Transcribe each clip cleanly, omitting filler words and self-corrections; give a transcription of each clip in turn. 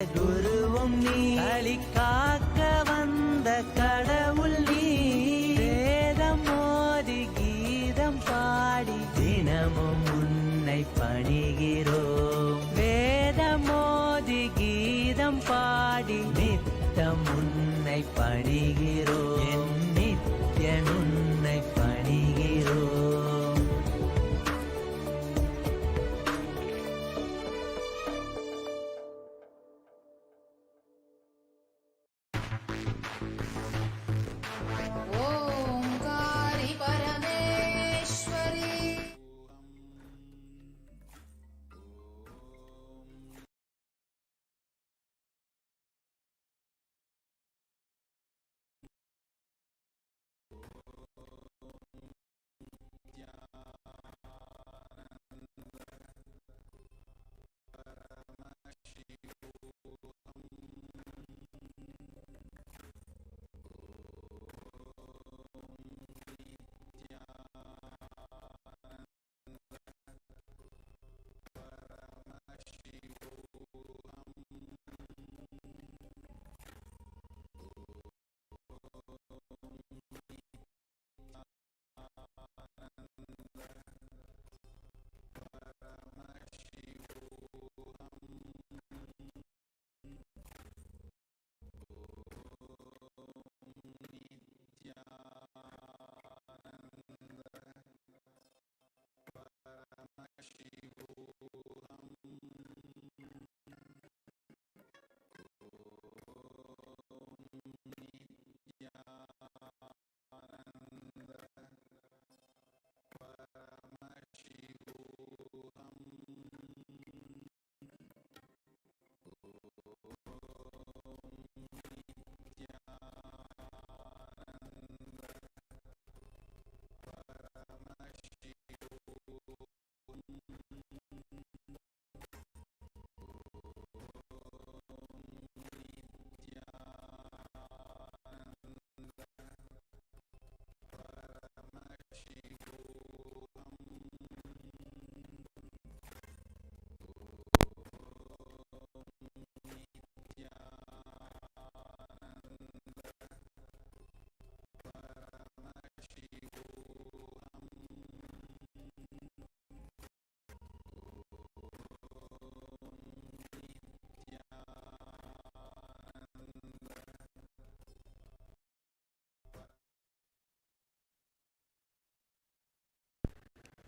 குருவும் நீ, களி காக்க வந்த கடவுள் நீ. வேதம் மோதி கீதம் பாடி தினமும் உன்னை பணிகிறோம். வேதம் மோதி கீதம் பாடி நித்தம் உன்னை பணிகிறோம். என் நித்யன் உன்னை பணிகிறோம். ओंकारी परमेश्वरी.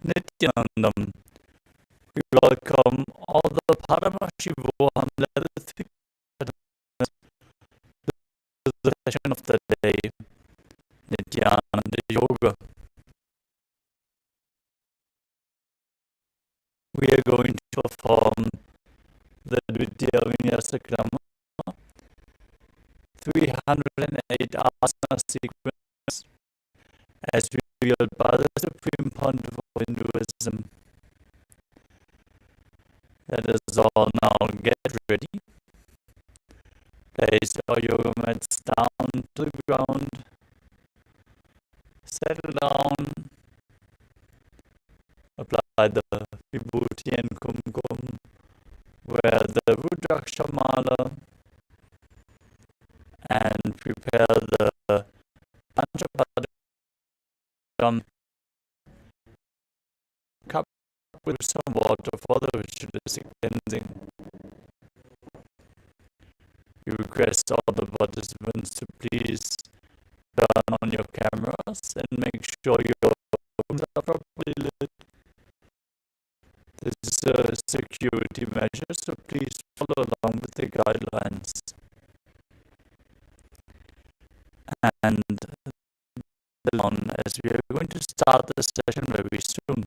Nithyanandam. We welcome all the Paramashivoham levels to the session of the day, Nithyananda Yoga. We are going to perform the Dvitiya Vinyasa Krama, 308 asana sequence, as revealed by the Supreme Pontiff of Hinduism. Let us all now get ready. Place your yoga mats down to the ground. Settle down. Apply the vibhuti and kumkum. Wear the rudraksha mala. And prepare the panchapadam cup with some water for the ritualistic cleansing. We request all the participants to please turn on your cameras and make sure your rooms are properly lit. This is a security measure, so please follow along with the guidelines. And on as we are going to start the session very soon.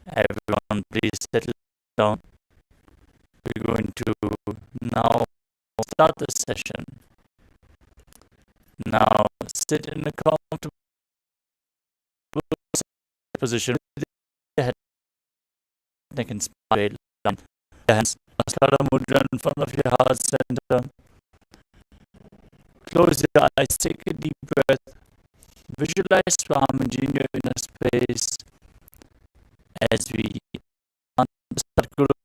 Everyone, please settle down. We're going to now start the session. Now sit in a comfortable position with your head, neck and spine down. Your hands Namaskara mudra in front of your heart center. Close your eyes, take a deep breath. Visualize Swamiji in your inner space as we chant Sadguru.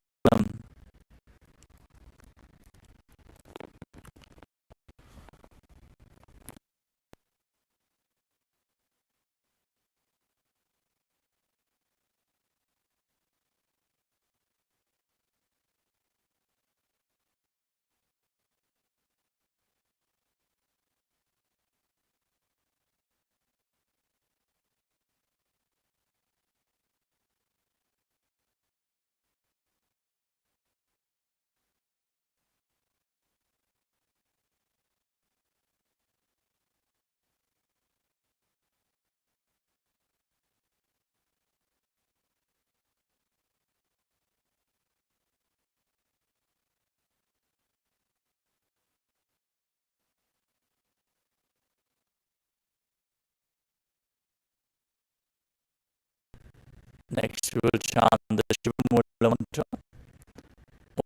Next, we will chant the Shiva Mula mantra.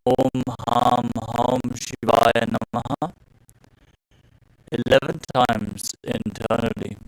Om Ham Ham Shivaya Namaha 11 times internally.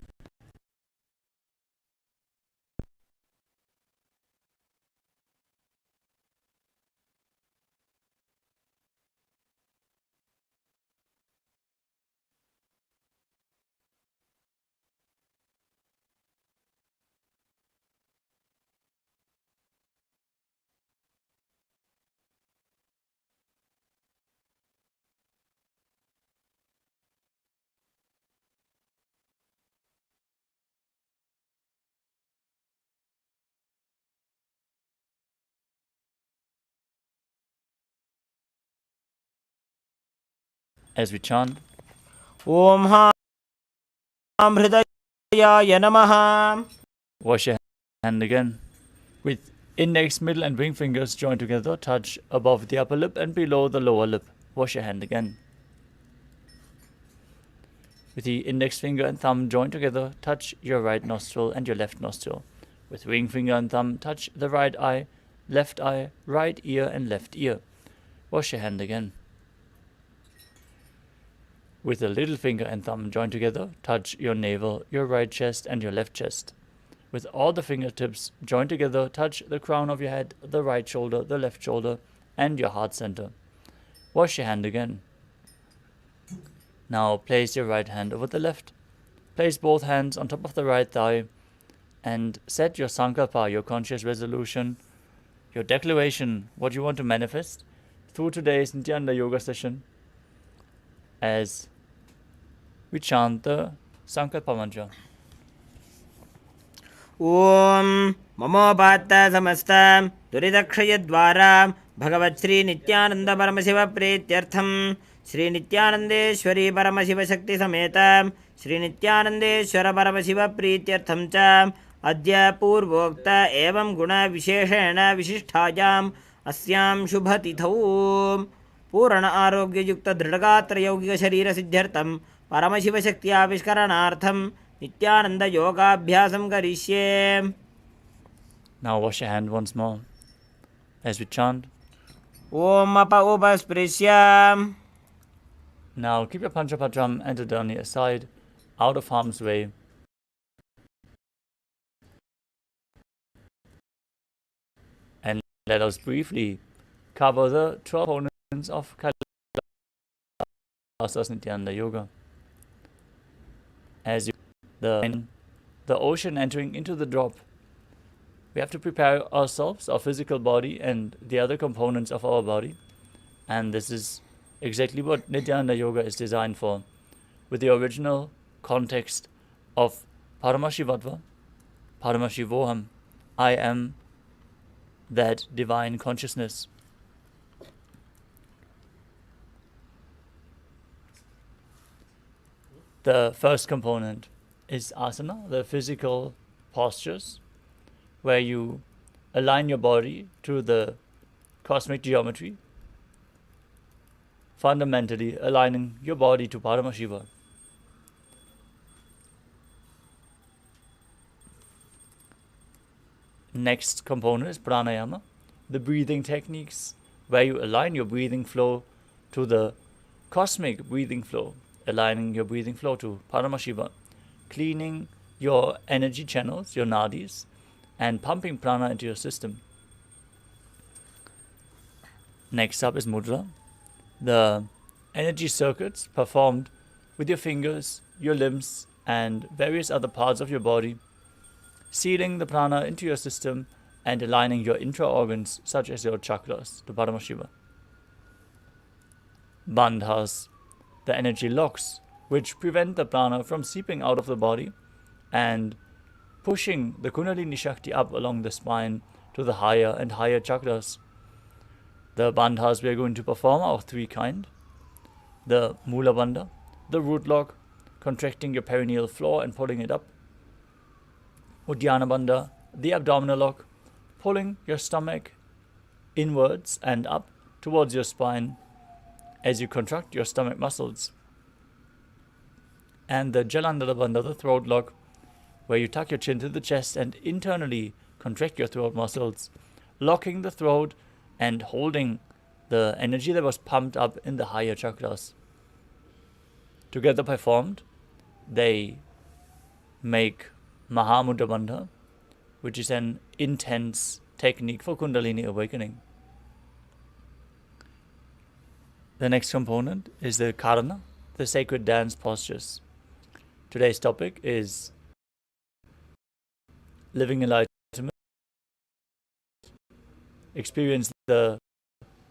As we chant, Om Ham Hridayaya Namaha. wash your hand again. With index, middle and ring fingers joined together, touch above the upper lip and below the lower lip. Wash your hand again. With the index finger and thumb joined together, touch your right nostril and your left nostril. With ring finger and thumb, touch the right eye, right ear and left ear. Wash your hand again. With the little finger and thumb joined together, touch your navel, your right chest and your left chest. With all the fingertips joined together, touch the crown of your head, the right shoulder, the left shoulder, and your heart center. Wash your hand again. Now place your right hand over the left. Place both hands on top of the right thigh and set your sankalpa, your conscious resolution, your declaration, what you want to manifest through today's Nithyananda Yoga session as we chant the Sankalpa mantra. Om Mamopatta Samasta Duridakshayadvara Bhagavat Sri Nithyananda Paramashiva Pretyartham Sri Nithyanandeshwari Paramashiva Shakti Sameta Sri Nithyanandeshwara Paramashiva Pretyartham Cha Adya Purvokta Evam Guna Visheshena Vishisthayam Asyam Shubhatithau Purana Arogya Yukta Dridagatra Yogiga Sharira Siddhyartham Paramashiva Shakti Aviskaranaartham Nithyananda Yoga Abhyasam Karishye. Now wash your hand once more as we chant. Om Apa Upasprishya. Now keep your Panchapatram and Adani aside, out of harm's way. And let us briefly cover the 12 components of Kailasa Nithyananda Yoga. As the ocean entering into the drop, we have to prepare ourselves, our physical body and the other components of our body. And this is exactly what Nithyananda Yoga is designed for, with the original context of Paramashivoham, I am that divine consciousness. The first component is asana, the physical postures, where you align your body to the cosmic geometry, fundamentally aligning your body to Paramashiva. Next component is pranayama, the breathing techniques where you align your breathing flow to the cosmic breathing flow, aligning your breathing flow to Paramashiva, cleaning your energy channels, your nadis, and pumping prana into your system. Next up is mudra, the energy circuits performed with your fingers, your limbs, and various other parts of your body, sealing the prana into your system and aligning your intra-organs such as your chakras to Paramashiva. Bandhas, the energy locks which prevent the prana from seeping out of the body and pushing the Kundalini Shakti up along the spine to the higher and higher chakras. The bandhas we are going to perform are of three kinds. The Mula Bandha, the root lock, contracting your perineal floor and pulling it up. Uddiyana Bandha, the abdominal lock, pulling your stomach inwards and up towards your spine as you contract your stomach muscles. And the Jalandhara Bandha, the throat lock, where you tuck your chin to the chest and internally contract your throat muscles, locking the throat and holding the energy that was pumped up in the higher chakras. Together performed, they make Mahamudra Bandha, which is an intense technique for Kundalini awakening. The next component is the Karana, the sacred dance postures. Today's topic is living enlightenment, experience the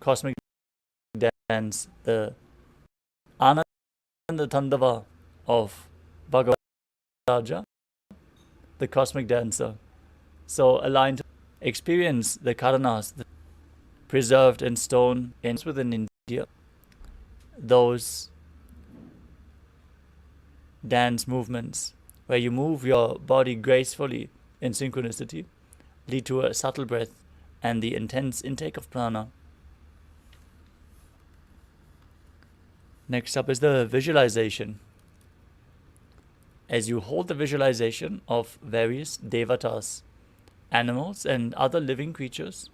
cosmic dance, the Ananda Tandava of Bhagavan Raja, the cosmic dancer. So aligned to experience the Karanas, preserved in stone within India. Those dance movements where you move your body gracefully in synchronicity lead to a subtle breath and the intense intake of prana. Next up is the visualization. As you hold the visualization of various devatas, animals and other living creatures,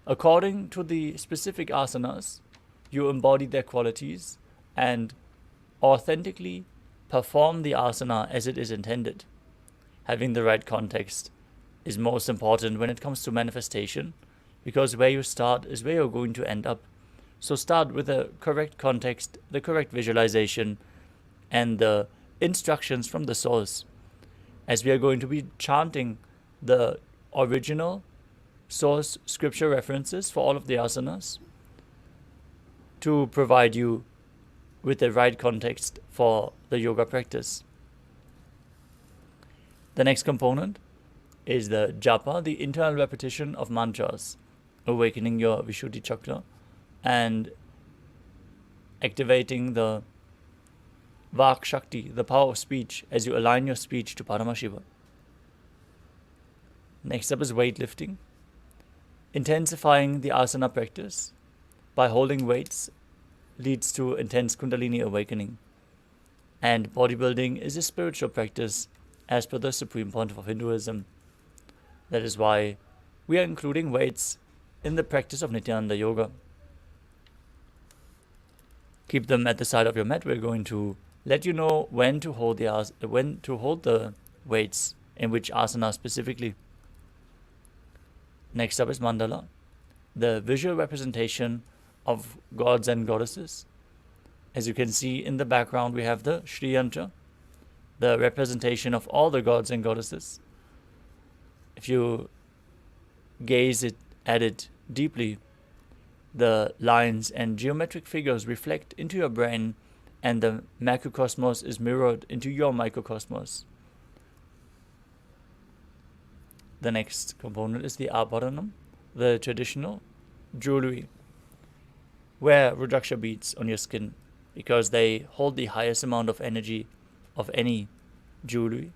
according to the specific asanas, you embody their qualities and authentically perform the asana as it is intended. Having the right context is most important when it comes to manifestation, because where you start is where you're going to end up. So start with the correct context, the correct visualization, and the instructions from the source. As we are going to be chanting the original source scripture references for all of the asanas to provide you with the right context for the yoga practice. The next component is the japa, the internal repetition of mantras, awakening your Vishuddhi chakra and activating the Vak Shakti, the power of speech, as you align your speech to Paramashiva. Next up is weightlifting, intensifying the asana practice by holding weights leads to intense Kundalini awakening. And bodybuilding is a spiritual practice as per the Supreme Pontiff of Hinduism. That is why we are including weights in the practice of Nithyananda Yoga. Keep them at the side of your mat. We're going to let you know when to hold the weights in which asana specifically. Next up is mandala, the visual representation of gods and goddesses. As you can see in the background, we have the Shri Yantra, the representation of all the gods and goddesses. If you gaze at it deeply, the lines and geometric figures reflect into your brain, and the macrocosmos is mirrored into your microcosmos. The next component is the abharanam, the traditional jewelry. Wear Rudraksha beads on your skin because they hold the highest amount of energy of any jewelry.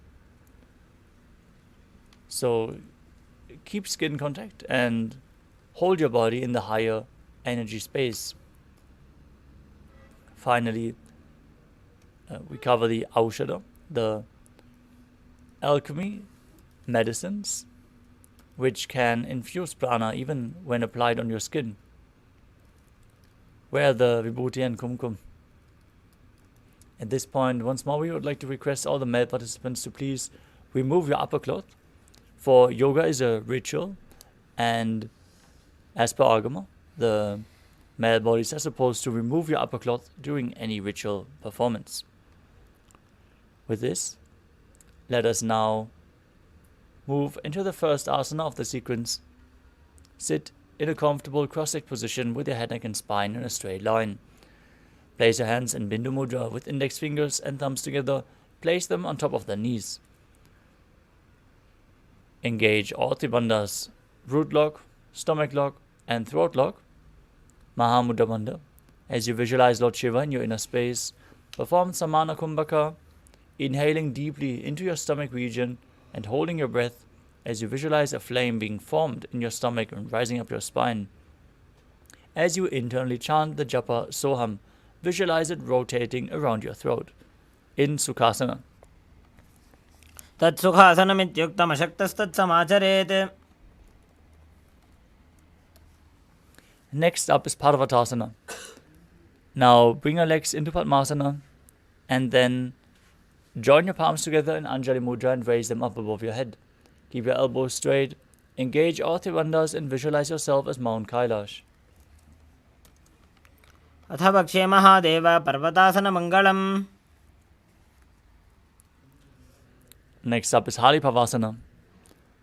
So keep skin contact and hold your body in the higher energy space. Finally, we cover the aushadha, the alchemy medicines, which can infuse prana even when applied on your skin. Wear the vibhuti and kumkum. At this point, once more, we would like to request all the male participants to please remove your upper cloth, for yoga is a ritual, and as per Agama, the male bodies are supposed to remove your upper cloth during any ritual performance. With this, let us now move into the first asana of the sequence. Sit in a comfortable cross-legged position with your head, neck and spine in a straight line. Place your hands in Bindu Mudra with index fingers and thumbs together. Place them on top of the knees. Engage all three bandhas, root lock, stomach lock and throat lock. Mahamudra Bandha. As you visualize Lord Shiva in your inner space, perform Samana Kumbhaka, inhaling deeply into your stomach region and holding your breath as you visualize a flame being formed in your stomach and rising up your spine. As you internally chant the japa Soham, visualize it rotating around your throat. In Sukhasana. तत्सुखासनमित्युक्तमशक्तस्तत्समाचरेत्. Next up is Parvatasana. Now bring your legs into Padmasana and then join your palms together in Anjali Mudra and raise them up above your head. Keep your elbows straight. Engage all three bandhas and visualize yourself as Mount Kailash. अथ वक्षे Mahadev पर्वतासनमङ्गलम्. Next up is Halipavasana.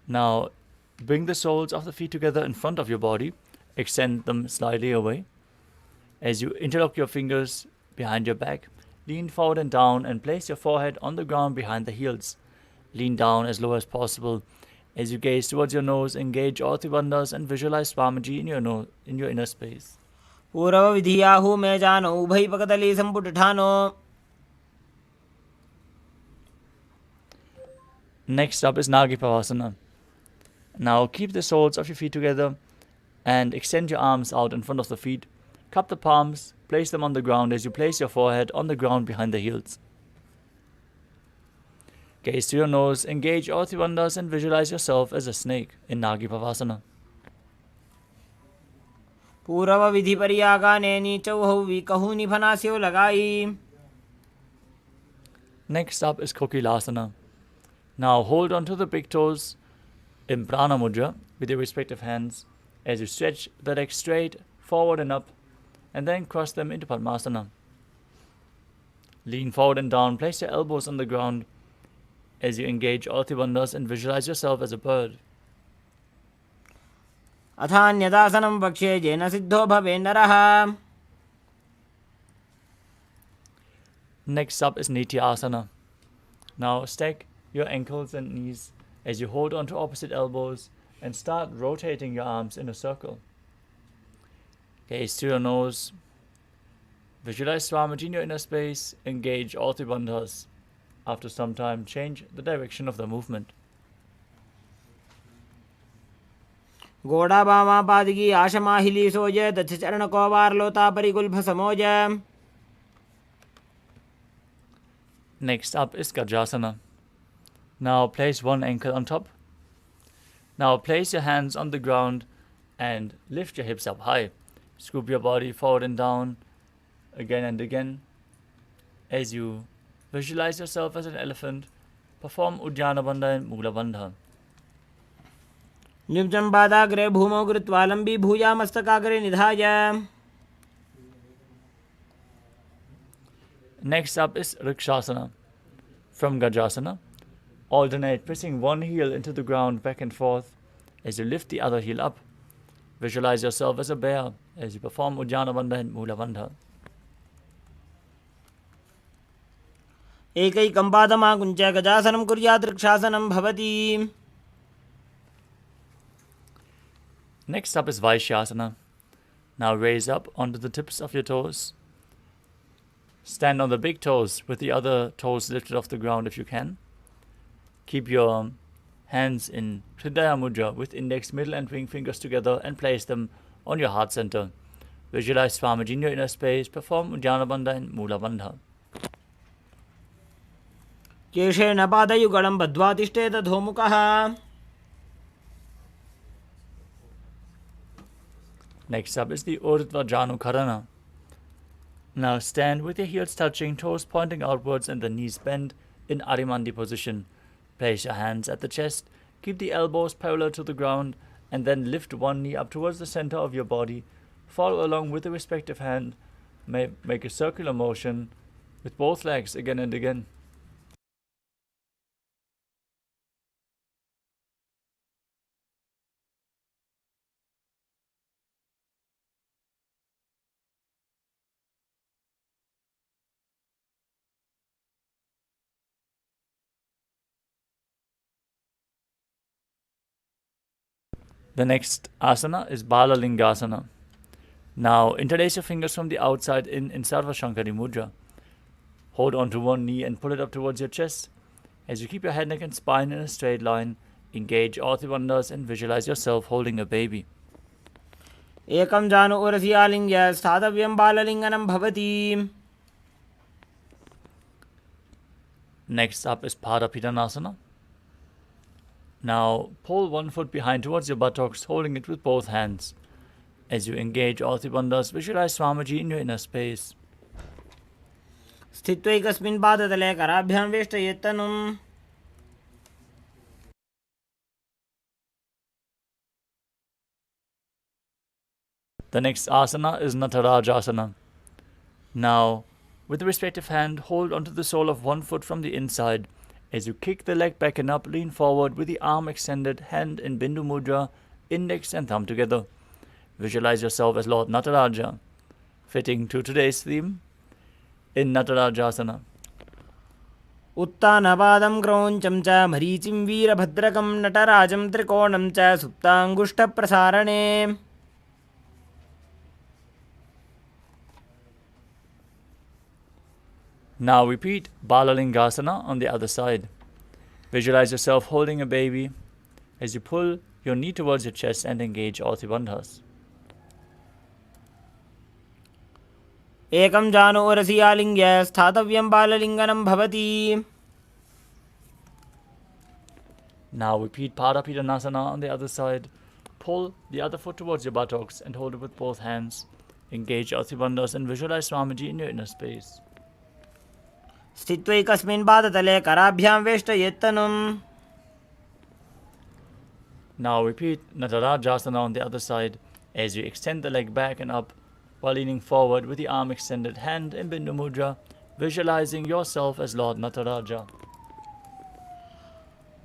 Now bring the soles of the feet together in front of your body. Extend them slightly away. As you interlock your fingers behind your back, lean forward and down and place your forehead on the ground behind the heels. Lean down as low as possible. As you gaze towards your nose, engage all three bandhas and visualize Swamiji in your inner space. पूर्वविधियाहु मे जानो उभयपकदली सम्पुटठानो. Next up is Nagipavasana. Now keep the soles of your feet together and extend your arms out in front of the feet. Cup the palms, place them on the ground as you place your forehead on the ground behind the heels. Gaze to your nose, engage all three bandhas and visualize yourself as a snake in Nagipavasana. पूर्वविधिपर्यागाने नीचौहौ विकहु निफनास्यो लगाई. Next up is Kokilasana. Now hold on to the big toes in Prana Mudra with your respective hands as you stretch the legs straight, forward and up, and then cross them into Padmasana. Lean forward and down, place your elbows on the ground as you engage all three bandhas and visualize yourself as a bird. अथान्यदासनं वक्ष्ये येन सिद्धो भवे नरः. Next up is Nityasana. Now stack your ankles and knees as you hold on to opposite elbows and start rotating your arms in a circle. Gaze to your nose. Visualize Swamiji in your inner space. Engage all three bandhas. After some time, change the direction of the movement. गोड़ा बामा पादगी आशमाहिली सोज दक्ष चरण कोवार लोता परिगुल्भ समोज. Next up is Gajasana. Now place one ankle on top. Now place your hands on the ground and lift your hips up high. Scoop your body forward and down again and again. As you visualize yourself as an elephant, perform Uddiyana Bandha and Mula Bandha. निब्जं पादाग्रे भूमौ कृत्वा लम्बी भूया मस्तकाग्रे निधाय. Next up is Rikshasana. From Gajasana, alternate pressing one heel into the ground back and forth as you lift the other heel up. Visualize yourself as a bear as you perform Uddiyana Bandha and Mula Bandha. एकैकं पादमाकुञ्च गजासनं कुर्यात् रक्षासनं भवति. Next up is Vaishyasana. Now raise up onto the tips of your toes. Stand on the big toes with the other toes lifted off the ground if you can. Keep your hands in Hridaya Mudra with index, middle and ring fingers together and place them on your heart center. Visualize Swamiji in your inner space. Perform Uddiyana Bandha and Mula Bandha. केशेन पादयुगलं बद्ध्वा तिष्ठेत धूमुकः. Next up is the Urdhva Janu Karana. Now stand with your heels touching, toes pointing outwards and the knees bent in Arimandi position. Place your hands at the chest, keep the elbows parallel to the ground, and then lift one knee up towards the center of your body. Follow along with the respective hand. Make a circular motion with both legs again and again. The next asana is Balalingasana. Now interlace your fingers from the outside in Sarva Shankari Mudra. Hold on to one knee and pull it up towards your chest. As you keep your head, neck and spine in a straight line, engage all three bandhas and visualize yourself holding a baby. एकं जानु उरसि आलिङ्ग्य स्थातव्यं बाललिङ्गनं भवति. Next up is Padapidanasana. Now pull one foot behind towards your buttocks, holding it with both hands. As you engage all three bandhas, visualize Swamiji in your inner space. स्थित्वा एकस्मिन् पादतले कराभ्यां वेष्टयेत् तनुम्. The next asana is Natarajasana. Now, with the respective hand, hold onto the sole of one foot from the inside. As you kick the leg back and up, lean forward with the arm extended, hand in Bindu Mudra, index and thumb together. Visualize yourself as Lord Nataraja. Fitting to today's theme, in Natarajasana. उत्तानपादं क्रौञ्चं च मरीचिं वीरभद्रकं नटराजं त्रिकोणं च सुप्ताङ्गुष्ठप्रसारणे. Now repeat Balalingasana on the other side. Visualize yourself holding a baby as you pull your knee towards your chest and engage all three bandhas. एकं जानु उरसि आलिङ्ग्य स्थातव्यं बाललिङ्गनं भवति. Now repeat Padapidanasana on the other side. Pull the other foot towards your buttocks and hold it with both hands. Engage all three bandhas and visualize Swamiji in your inner space. स्थित्वा एकस्मिन् पादतले कराभ्यां वेष्टयेत् तनुम्. Now repeat Natarajasana on the other side as you extend the leg back and up while leaning forward with the arm extended, hand in Bindu Mudra, visualizing yourself as Lord Nataraja.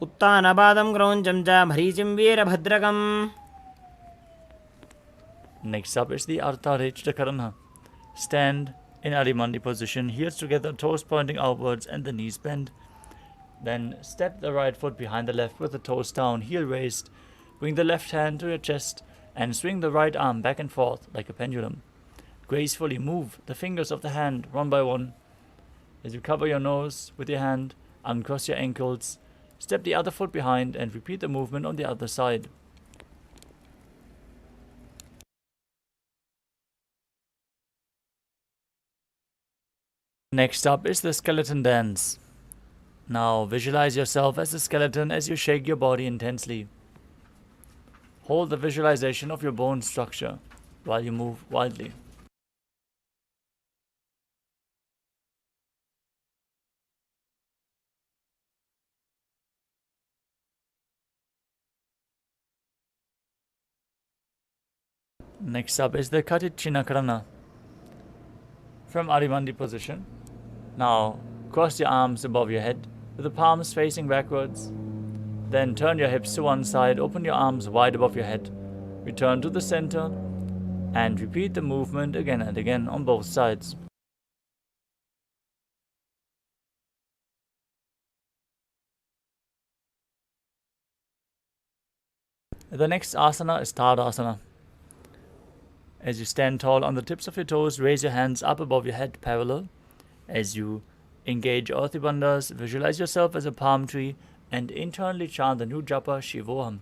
उत्तानपादं क्रौञ्चं च मरीचिं वीरभद्रकम्. Next up is the Artharechita Karana. Stand in Arimandi position, heels together, toes pointing outwards and the knees bent. Then step the right foot behind the left with the toes down, heel raised. Bring the left hand to your chest and swing the right arm back and forth like a pendulum. Gracefully move the fingers of the hand one by one. As you cover your nose with your hand, uncross your ankles, step the other foot behind and repeat the movement on the other side. Next up is the skeleton dance. Now visualize yourself as a skeleton as you shake your body intensely. Hold the visualization of your bone structure while you move wildly. Next up is the Katichina Karana. From Arimandi position. Now cross your arms above your head with the palms facing backwards. Then turn your hips to one side, open your arms wide above your head. Return to the center and repeat the movement again and again on both sides. The next asana is Tadasana. As you stand tall on the tips of your toes, raise your hands up above your head parallel. As you engage all three bandhas, visualize yourself as a palm tree and internally chant the new japa Shivoham.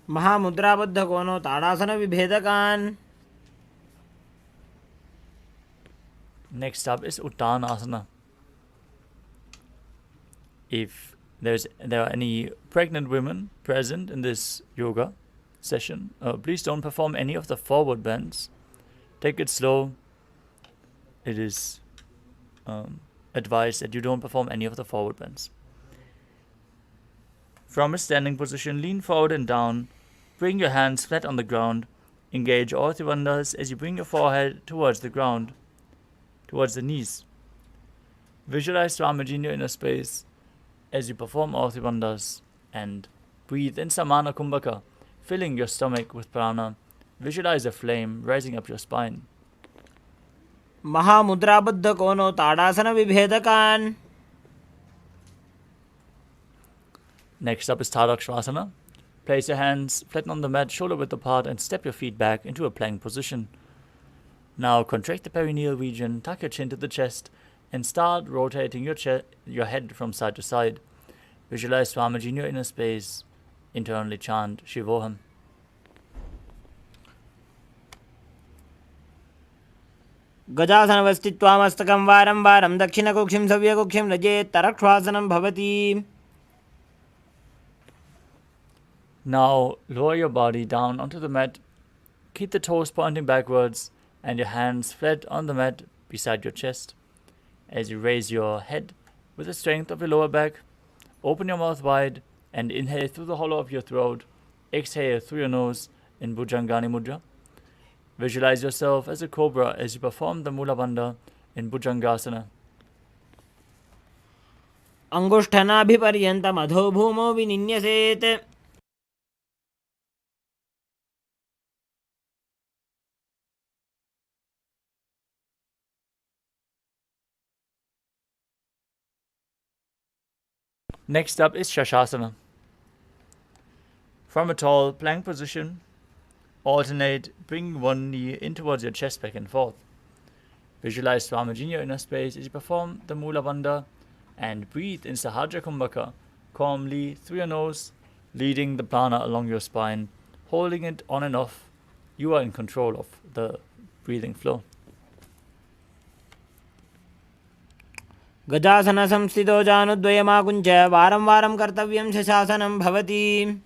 महामुद्राबद्ध कोनो ताड़ासन विभेदकान्. Next up is Uttanasana. If there are any pregnant women present in this yoga session, please don't perform any of the forward bends. Take it slow. It is advised that you don't perform any of the forward bends. From a standing position, lean forward and down. Bring your hands flat on the ground. Engage all three bandhas as you bring your forehead towards the ground, towards the knees. Visualize Swamiji in your inner space as you perform all three bandhas, and breathe in Samana Kumbhaka, filling your stomach with prana. Visualize a flame rising up your spine. महामुद्राबद्ध कोनो ताड़ासन विभेदकान्. Next up is Tadakshasana. Place your hands flat on the mat, shoulder width apart, and step your feet back into a plank position. Now contract the perineal region, tuck your chin to the chest, and start rotating your head from side to side. Visualize Swamiji in your inner space. Internally chant Shivoham. गजासनवस्थित्वा मस्तकं वारं वारं दक्षिणकुक्षिं सव्यकुक्षिं नजेत् तरक्ष्वासनं भवति. Now lower your body down onto the mat. Keep the toes pointing backwards and your hands flat on the mat beside your chest. As you raise your head with the strength of your lower back, open your mouth wide and inhale through the hollow of your throat. Exhale through your nose in Bhujangani Mudra. Visualize yourself as a cobra as you perform the Mula Bandha in Bhujangasana. अंगुष्ठनाभिपर्यन्तम् अधो भूमौ विनिन्यसेत्. Next up is Shashasana. From a tall plank position, alternate, bring one knee in towards your chest back and forth. Visualize Swamiji in your inner space as you perform the Mula Bandha and breathe in Sahaja Kumbhaka calmly through your nose, leading the prana along your spine, holding it on and off. You are in control of the breathing flow. गजासनसंस्थितो जानुद्वयमाकुञ्च वारं वारं कर्तव्यं शशासनं भवति.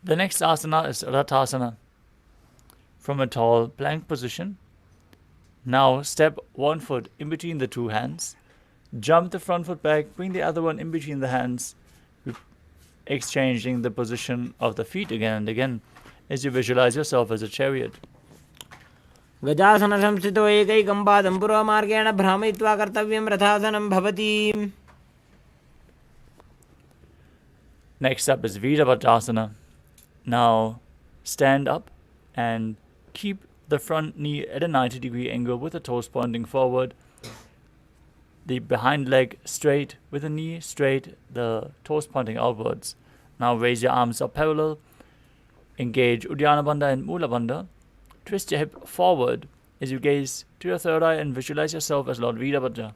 The next asana is Rathasana. From a tall plank position, now step one foot in between the two hands, jump the front foot back, bring the other one in between the hands, exchanging the position of the feet again and again as you visualize yourself as a chariot. गजासनसंस्थितो एकैकं पादं पूर्वमार्गेण भ्रामयित्वा कर्तव्यं रथासनं भवति. Next up is Virabhadrasana. Now stand up and keep the front knee at a 90-degree angle with the toes pointing forward, the behind leg straight with the knee straight, the toes pointing outwards. Now raise your arms up parallel, engage Uddiyana Bandha and Mula Bandha. Twist your hip forward as you gaze to your third eye and visualize yourself as Lord Virabhadra.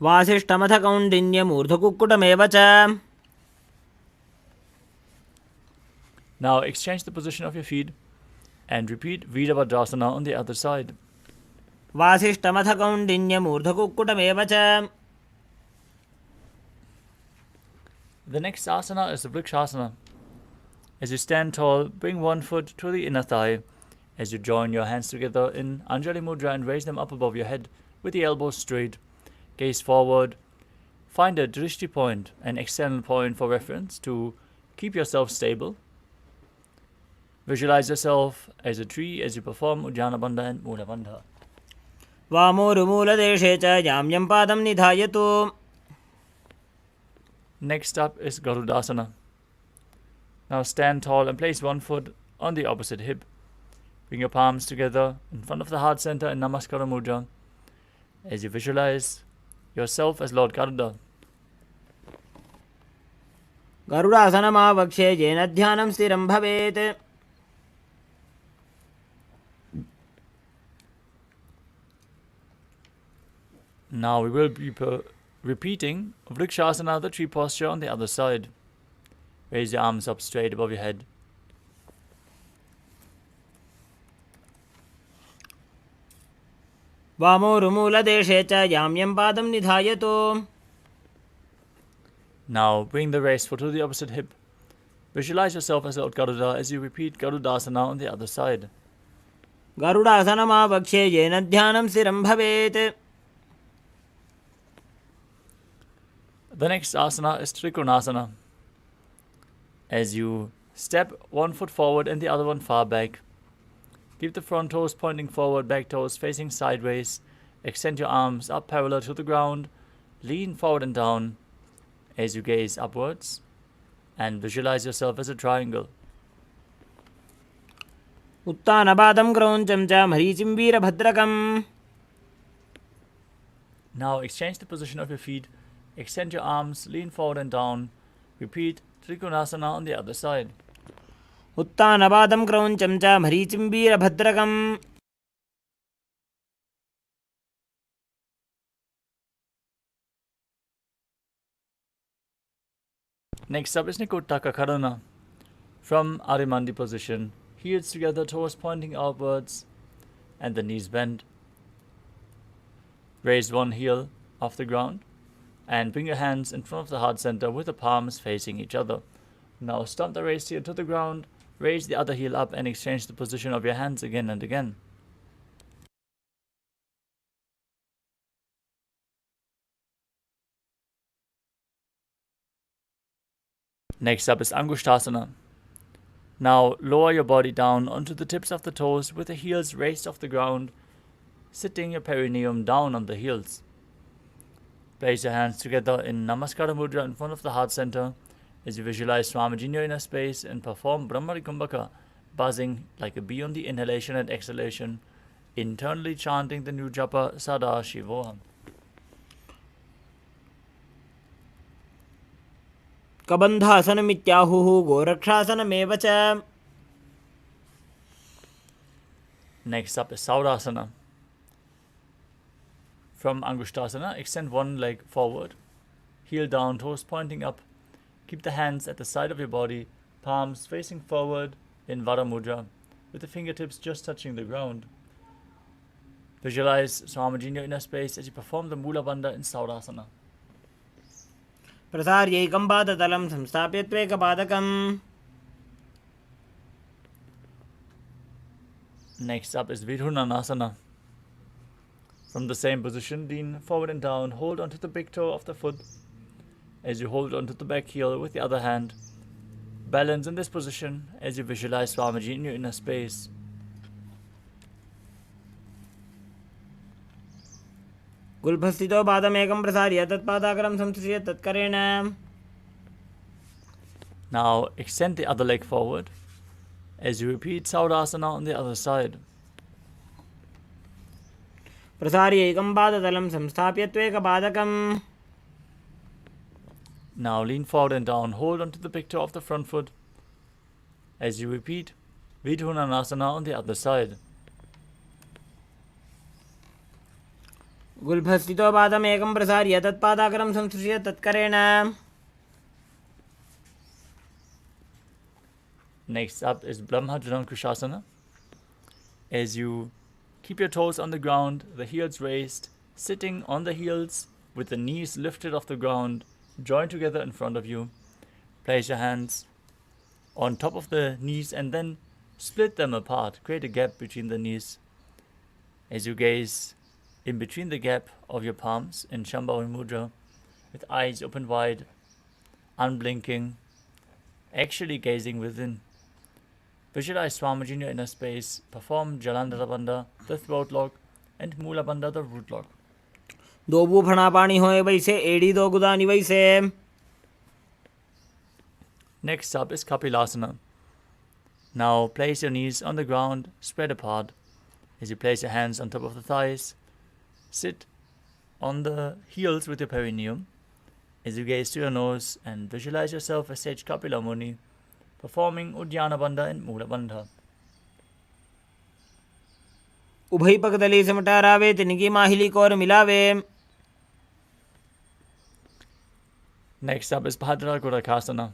वासिष्ठमथ कौण्डिन्यमूर्धकुक्कुटमेव च. Now exchange the position of your feet and repeat Virabhadrasana on the other side. वासिष्ठमथ कौण्डिन्यमूर्धकुक्कुटमेव च. The next asana is the Vrikshasana. As you stand tall, bring one foot to the inner thigh. As you join your hands together in Anjali Mudra and raise them up above your head with the elbows straight, gaze forward. Find a drishti point, an external point for reference to keep yourself stable. Visualize yourself as a tree as you perform Uddiyana Bandha and Mula Bandha. वामोरुमूलदेशे च जाम्यं पादं निधायतु. Next up is Garudasana. Now stand tall and place one foot on the opposite hip. Bring your palms together in front of the heart center in Namaskara Mudra as you visualize yourself as Lord Garuda. गरुडासनमावक्ष्ये येन ध्यानं स्थिरं भवेत्. Now we will be repeating Vrikshasana, the tree posture, on the other side. Raise your arms up straight above your head. वामोरुमूलदेशे च याम्यं पादं निधायतु. Now bring the raised foot to the opposite hip. Visualize yourself as Lord Garuda as you repeat Garudasana on the other side. गरुडासनमावक्ष्ये येन ध्यानं स्थिरं भवेत्. The next asana is Trikonasana. As you step one foot forward and the other one far back. Keep the front toes pointing forward, back toes facing sideways. Extend your arms up parallel to the ground. Lean forward and down as you gaze upwards. And visualize yourself as a triangle. उत्तानपादं क्रौञ्चं च मरीचिं वीरभद्रकम्. Now exchange the position of your feet. Extend your arms, lean forward and down. Repeat Trikonasana on the other side. उत्तानपादं क्रौञ्चं च मरीचिं वीरभद्रकम्. Next up is Nikottaka Karana. From Arimandi position, heels together, toes pointing outwards, and the knees bent. Raise one heel off the ground, and bring your hands in front of the heart center with the palms facing each other. Now stomp the raised heel to the ground, raise the other heel up, and exchange the position of your hands again and again. Next up is Angushtasana. Now lower your body down onto the tips of the toes with the heels raised off the ground, sitting your perineum down on the heels. Place your hands together in Namaskara Mudra in front of the heart center as you visualize Swamiji in your inner space and perform Brahmari Kumbhaka, buzzing like a bee on the inhalation and exhalation, internally chanting the new japa Sadashivoham. कबन्धासनमित्याहुः गोरक्षासनमेव च. Next up is Saurasana. From Angushtasana, extend one leg forward, heel down, toes pointing up. Keep the hands at the side of your body, palms facing forward in Vara Mudra, with the fingertips just touching the ground. Visualize Swamiji in your inner space as you perform the Mula Bandha in Saurasana. प्रसार्यैकं पादतलं संस्थाप्य त्वेकपादकम्. Next up is Vidhunanasana. From the same position, lean forward and down, hold onto the big toe of the foot as you hold onto the back heel with the other hand. Balance in this position as you visualize Swamiji in your inner space. गुल्फस्थितो पादमेकं प्रसार्य तत्पादाग्रं संसृज्य तत्करेण. Now extend the other leg forward as you repeat Saurasana on the other side. प्रसार्यैकं पादतलं संस्थाप्य त्वेकपादकम्. Now lean forward and down, hold onto the big toe of the front foot as you repeat Vidhunanasana on the other side. गुल्फस्थितो पादमेकं प्रसार्य तत्पादाग्रं संसृज्य तत्करेण. Next up is Brahmajanankushasana. As you keep your toes on the ground, the heels raised, sitting on the heels with the knees lifted off the ground, joined together in front of you. Place your hands on top of the knees and then split them apart. Create a gap between the knees. As you gaze in between the gap of your palms in Shambhavi Mudra, with eyes open wide, unblinking, actually gazing within. Visualize Swamiji in your inner space, perform Jalandhara Bandha, the throat lock, and Mula Bandha, the root lock. दो बूफणा पानी होए वैसे एड़ी दो गुदानी वैसे. Next up is Kapilasana. Now place your knees on the ground, spread apart. As you place your hands on top of the thighs, sit on the heels with your perineum. As you gaze to your nose and visualize yourself as Sage Kapila Muni, performing Uddiyana Bandha and Mula Bandha. उभय पगदली समटारावे तिनकी माहिली core मिलावे. Next up is Bhadra Gorakasana.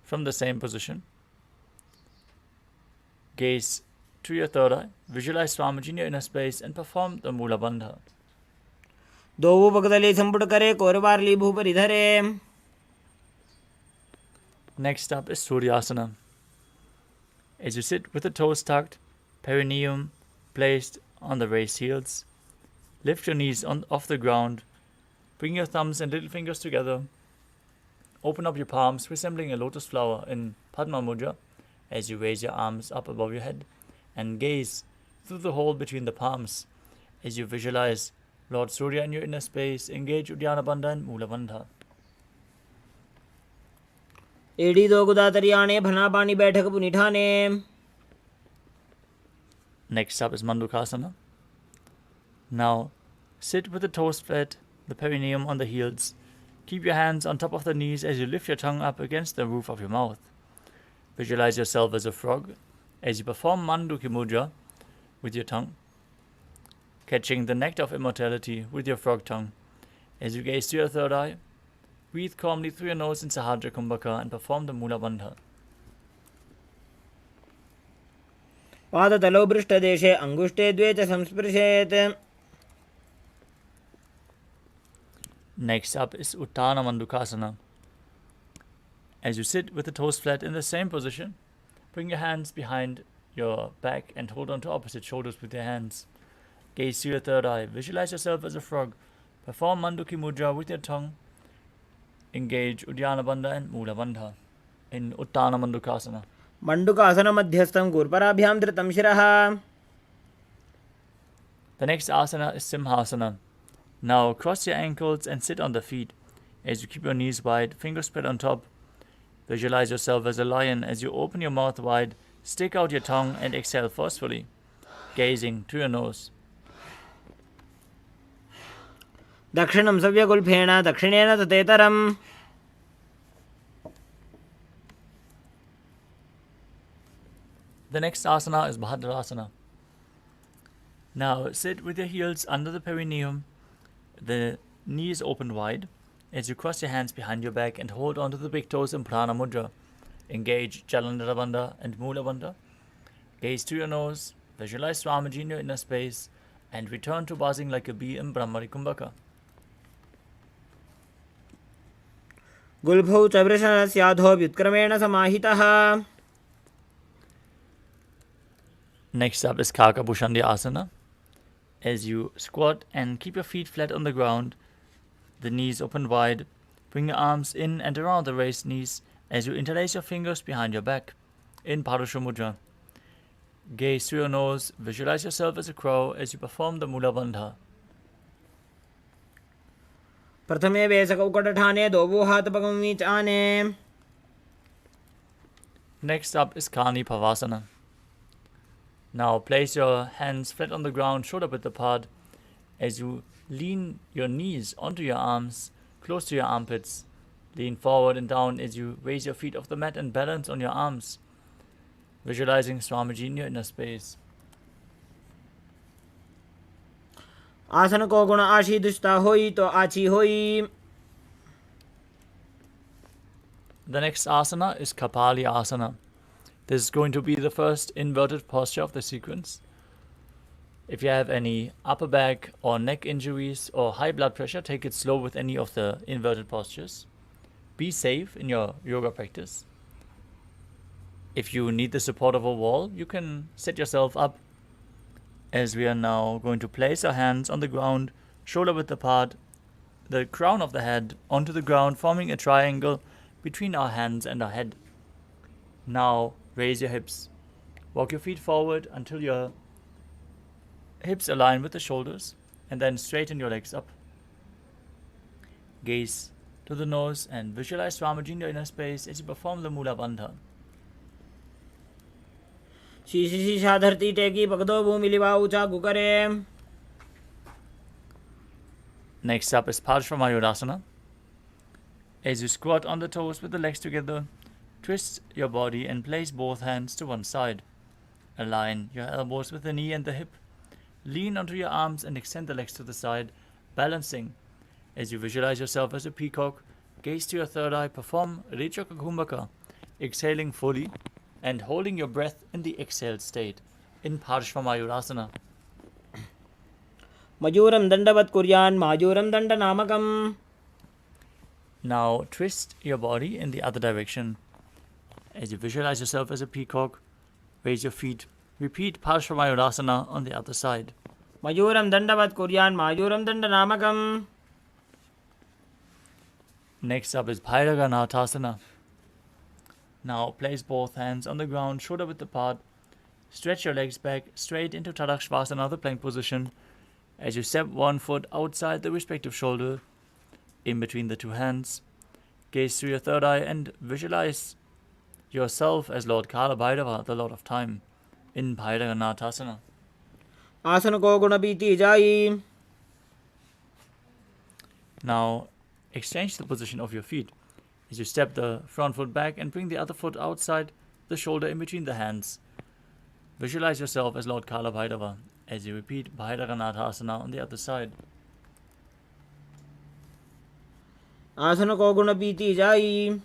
From the same position, gaze to your third eye, visualize Swamiji in your inner space and perform the Mula Bandha. दोवू पगदली संपुट करे कोरबारली भूपरि धरे. Next up is Suryasana. As you sit with the toes tucked, perineum placed on the raised heels, lift your knees off the ground, bring your thumbs and little fingers together, open up your palms resembling a lotus flower in Padma Mudra as you raise your arms up above your head and gaze through the hole between the palms as you visualize Lord Surya in your inner space. Engage Uddiyana Bandha and Mula Bandha. एड़ी दो गुदा तरियाने भना पानी बैठक पुनिठाने. Next up is Mandukasana. Now sit with the toes flat, the perineum on the heels. Keep your hands on top of the knees as you lift your tongue up against the roof of your mouth. Visualize yourself as a frog as you perform Manduki Mudra with your tongue, catching the nectar of immortality with your frog tongue. As you gaze to your third eye, breathe calmly through your nose in Sahadra Kumbhaka and perform the Mula Bandha. पादतलौ पृष्ठदेशे अङ्गुष्ठे द्वे च संस्पृशेत्. Next up is Uttana Mandukasana. As you sit with the toes flat in the same position, bring your hands behind your back and hold on to opposite shoulders with your hands. Gaze to your third eye. Visualize yourself as a frog. Perform Manduki Mudra with your tongue. Engage Uddiyana Bandha and Mula Bandha in Uttana Mandukasana. मंडुकासन मध्यस्थं गुरुपराभ्यां धृतं शिरः. The next asana is Simhasana. Now cross your ankles and sit on the feet. As you keep your knees wide, fingers spread on top. Visualize yourself as a lion as you open your mouth wide, stick out your tongue and exhale forcefully, gazing to your nose. दक्षिणं सव्यगुल्फेन दक्षिणेन ततेतरम्. The next asana is Bhadrasana. Now sit with your heels under the perineum, the knees open wide, as you cross your hands behind your back and hold onto the big toes in Prana Mudra. Engage Jalandhara Bandha and Mula Bandha. Gaze to your nose, visualize Swamiji in your inner space, and return to buzzing like a bee in Brahmari Kumbhaka. गुल्फौ च वृषणस्याधो व्युत्क्रमेण समाहितः. Next up is Kakabhushandi Asana. As you squat and keep your feet flat on the ground, the knees open wide, bring your arms in and around the raised knees as you interlace your fingers behind your back in Parusha Mudra. Gaze through your nose, visualize yourself as a crow as you perform the Mula Bandha. प्रथमे वेसकौकटठाने दोवो हातपगं वीचाने. Next up is Kani Pavasana. Now place your hands flat on the ground, shoulder width apart, as you lean your knees onto your arms, close to your armpits. Lean forward and down as you raise your feet off the mat and balance on your arms, visualizing Swamiji in your inner space. आसन को गुण आशी दुष्टा होई तो आची होई. The next asana is Kapali Asana. This is going to be the first inverted posture of the sequence. If you have any upper back or neck injuries or high blood pressure, take it slow with any of the inverted postures. Be safe in your yoga practice. If you need the support of a wall, you can set yourself up, as we are now going to place our hands on the ground, shoulder width apart, the crown of the head onto the ground, forming a triangle between our hands and our head. Now raise your hips. Walk your feet forward until your hips align with the shoulders, and then straighten your legs up. Gaze to the nose and visualize Swamiji in your inner space as you perform the Mula Bandha. शीशी शीशा धरती टेकी पकदो भूमि लिवा ऊंचा गुकरे. Next up is Parshvamayurasana. As you squat on the toes with the legs together, twist your body and place both hands to one side. Align your elbows with the knee and the hip. Lean onto your arms and extend the legs to the side, balancing As you visualize yourself as a peacock, gaze to your third eye, perform Rechaka Kumbhaka, exhaling fully and holding your breath in the exhaled state in Parshvamayurasana. मयूरं दण्डवत् कुर्यान् मायूरं दण्डनामकम्. Now twist your body in the other direction. As you visualize yourself as a peacock, raise your feet. Repeat Parshvamayurasana on the other side. मयूरं दण्डवत् कुर्यान् मायूरं दण्डनामकम्. Next up is Bhairaganathasana. Now place both hands on the ground, shoulder width apart. Stretch your legs back straight into Tadakshvasana, the plank position. As you step one foot outside the respective shoulder, in between the two hands, gaze through your third eye and visualize yourself as Lord Kala Bhairava, the Lord of Time, in Bhairaganathasana. आसन को गुण बीती जाई. Now exchange the position of your feet as you step the front foot back and bring the other foot outside the shoulder in between the hands. Visualize yourself as Lord Kala Bhairava as you repeat Bhairaganathasana on the other side. आसन को गुण बीती जाई.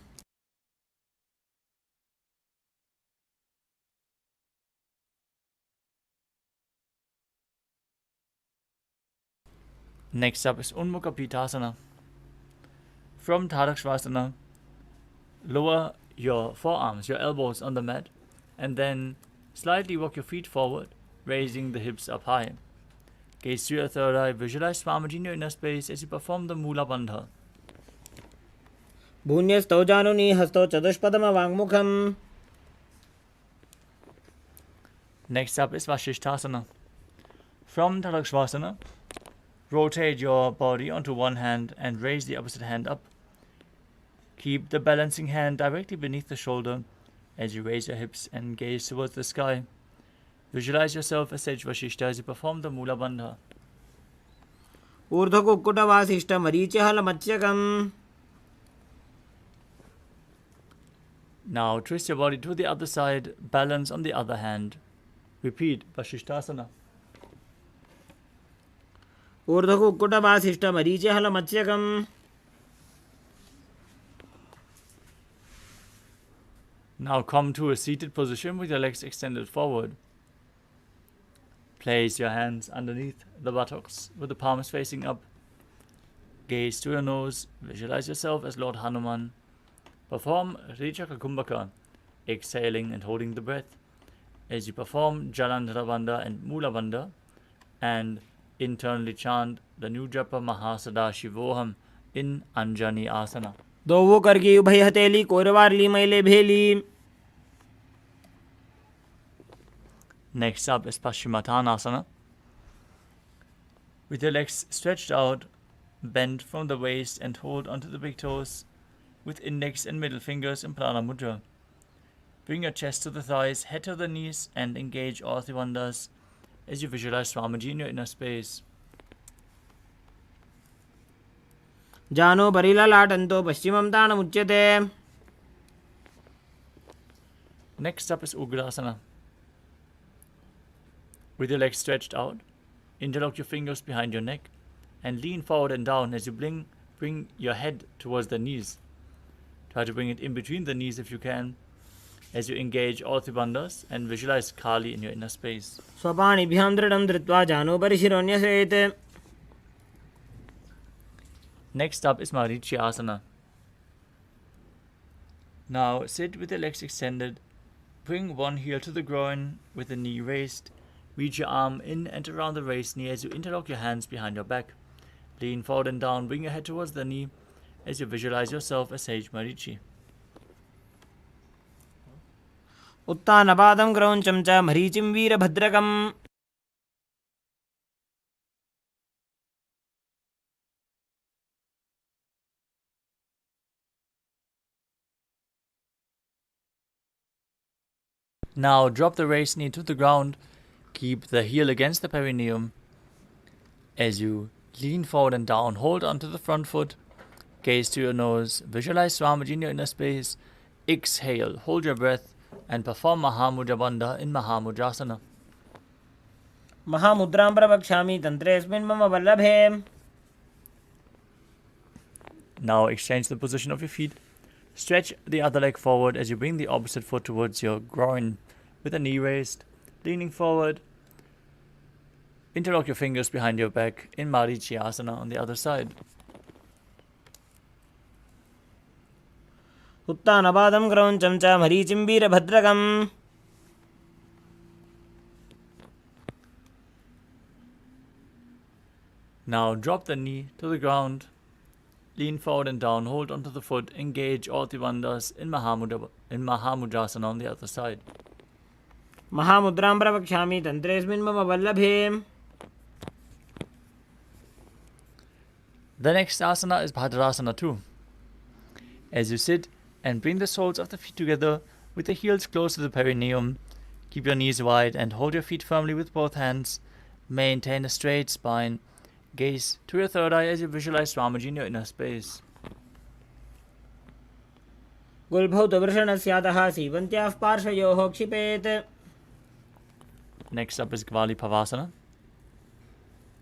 Next up is Unmukha Pitasana. From Tadakshvasana, lower your forearms, your elbows on the mat, and then slightly walk your feet forward, raising the hips up high. Gaze through your third eye, visualize Swamiji in your inner space as you perform the Mula Bandha. भून्यस्तौ जानुनी हस्तौ चतुष्पदमवाङ्मुखम्. Next up is Vashishthasana. From Tadakshvasana, rotate your body onto one hand and raise the opposite hand up. Keep the balancing hand directly beneath the shoulder as you raise your hips and gaze towards the sky. Visualize yourself as Sage Vashishta as you perform the Mula Bandha. ऊर्ध्वकुक्कुटवासिष्ठ मरीचिहलमत्स्यकम्. Now twist your body to the other side, balance on the other hand. Repeat Vashishthasana. ऊर्ध्वकुक्कुटवासिष्ठ मरीचिहलमत्स्यकम्. Now come to a seated position with your legs extended forward. Place your hands underneath the buttocks with the palms facing up. Gaze to your nose, visualize yourself as Lord Hanuman. Perform Rechaka Kumbhaka, exhaling and holding the breath as you perform Jalandhara Bandha and Mula Bandha, and internally chant the new japa Mahasada in Anjani Asana. दोवो करगी उभय हथेली कोरवारली मैले भेली. Next up is Paschimottanasana. With your legs stretched out, bend from the waist and hold onto the big toes with index and middle fingers in Prana Mudra. Bring your chest to the thighs, head to the knees, and engage all three bandhas as you visualize Swamiji in your inner space. जानो परिललाटन्तो पश्चिमं तानमुच्यते. Next up is Ugrasana. With your legs stretched out, interlock your fingers behind your neck and lean forward and down as you bring your head towards the knees. Try to bring it in between the knees if you can, as you engage all three bandhas and visualize Kali in your inner space. स्वपाणिभ्यां दृढं धृत्वा जानो परिशिरोऽन्यसेत्. Next up is Marichi Asana. Now sit with your legs extended. Bring one heel to the groin with the knee raised. Reach your arm in and around the raised knee as you interlock your hands behind your back. Lean forward and down. Bring your head towards the knee as you visualize yourself as Sage Marichi. उत्तानपादं क्रौञ्चं च मरीचिं वीरभद्रकम्. Now drop the raised knee to the ground. Keep the heel against the perineum. As you lean forward and down, hold onto the front foot. Gaze to your nose. Visualize Swamiji in your inner space. Exhale, hold your breath, and perform Mahamudra Bandha in Mahamudrasana. महामुद्रां प्रवक्ष्यामि तन्त्रेऽस्मिन् मम वल्लभे. Now exchange the position of your feet. Stretch the other leg forward as you bring the opposite foot towards your groin with the knee raised, leaning forward. Interlock your fingers behind your back in Marichyasana on the other side. उत्तानपादं क्रौञ्चं च मरीचिं वीरभद्रकम्. Now drop the knee to the ground. Lean forward and down, hold onto the foot, engage all the bandhas in Mahamudrasana on the other side. महामुद्रां प्रवक्ष्यामि तन्त्रेऽस्मिन् मम वल्लभे. The next asana is Bhadrasana 2. As you sit and bring the soles of the feet together with the heels close to the perineum, keep your knees wide and hold your feet firmly with both hands. Maintain a straight spine. Gaze to your third eye as you visualize Swamiji in your inner space. गुल्भौ तु वृषणस्यातः सीवन्त्याः पार्श्वयोः क्षिपेत्. Next up is Gvali Pavasana.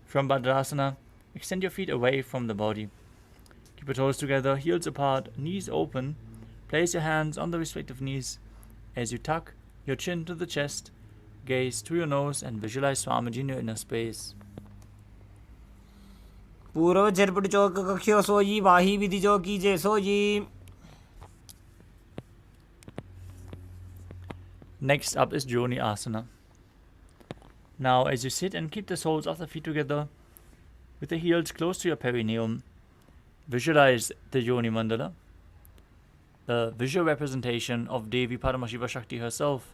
From Bhadrasana, extend your feet away from the body. Keep your toes together, heels apart, knees open. Place your hands on the respective knees. As you tuck your chin to the chest, gaze to your nose and visualize Swamiji in your inner space. पूर्व झरपट चौक कख्यो सोजी वाही विधि जो कीजे sooji. Next up is Joni Asana. Now as you sit and keep the soles of the feet together with the heels close to your perineum, visualize the Yoni Mandala, the visual representation of Devi Paramashiva Shakti herself.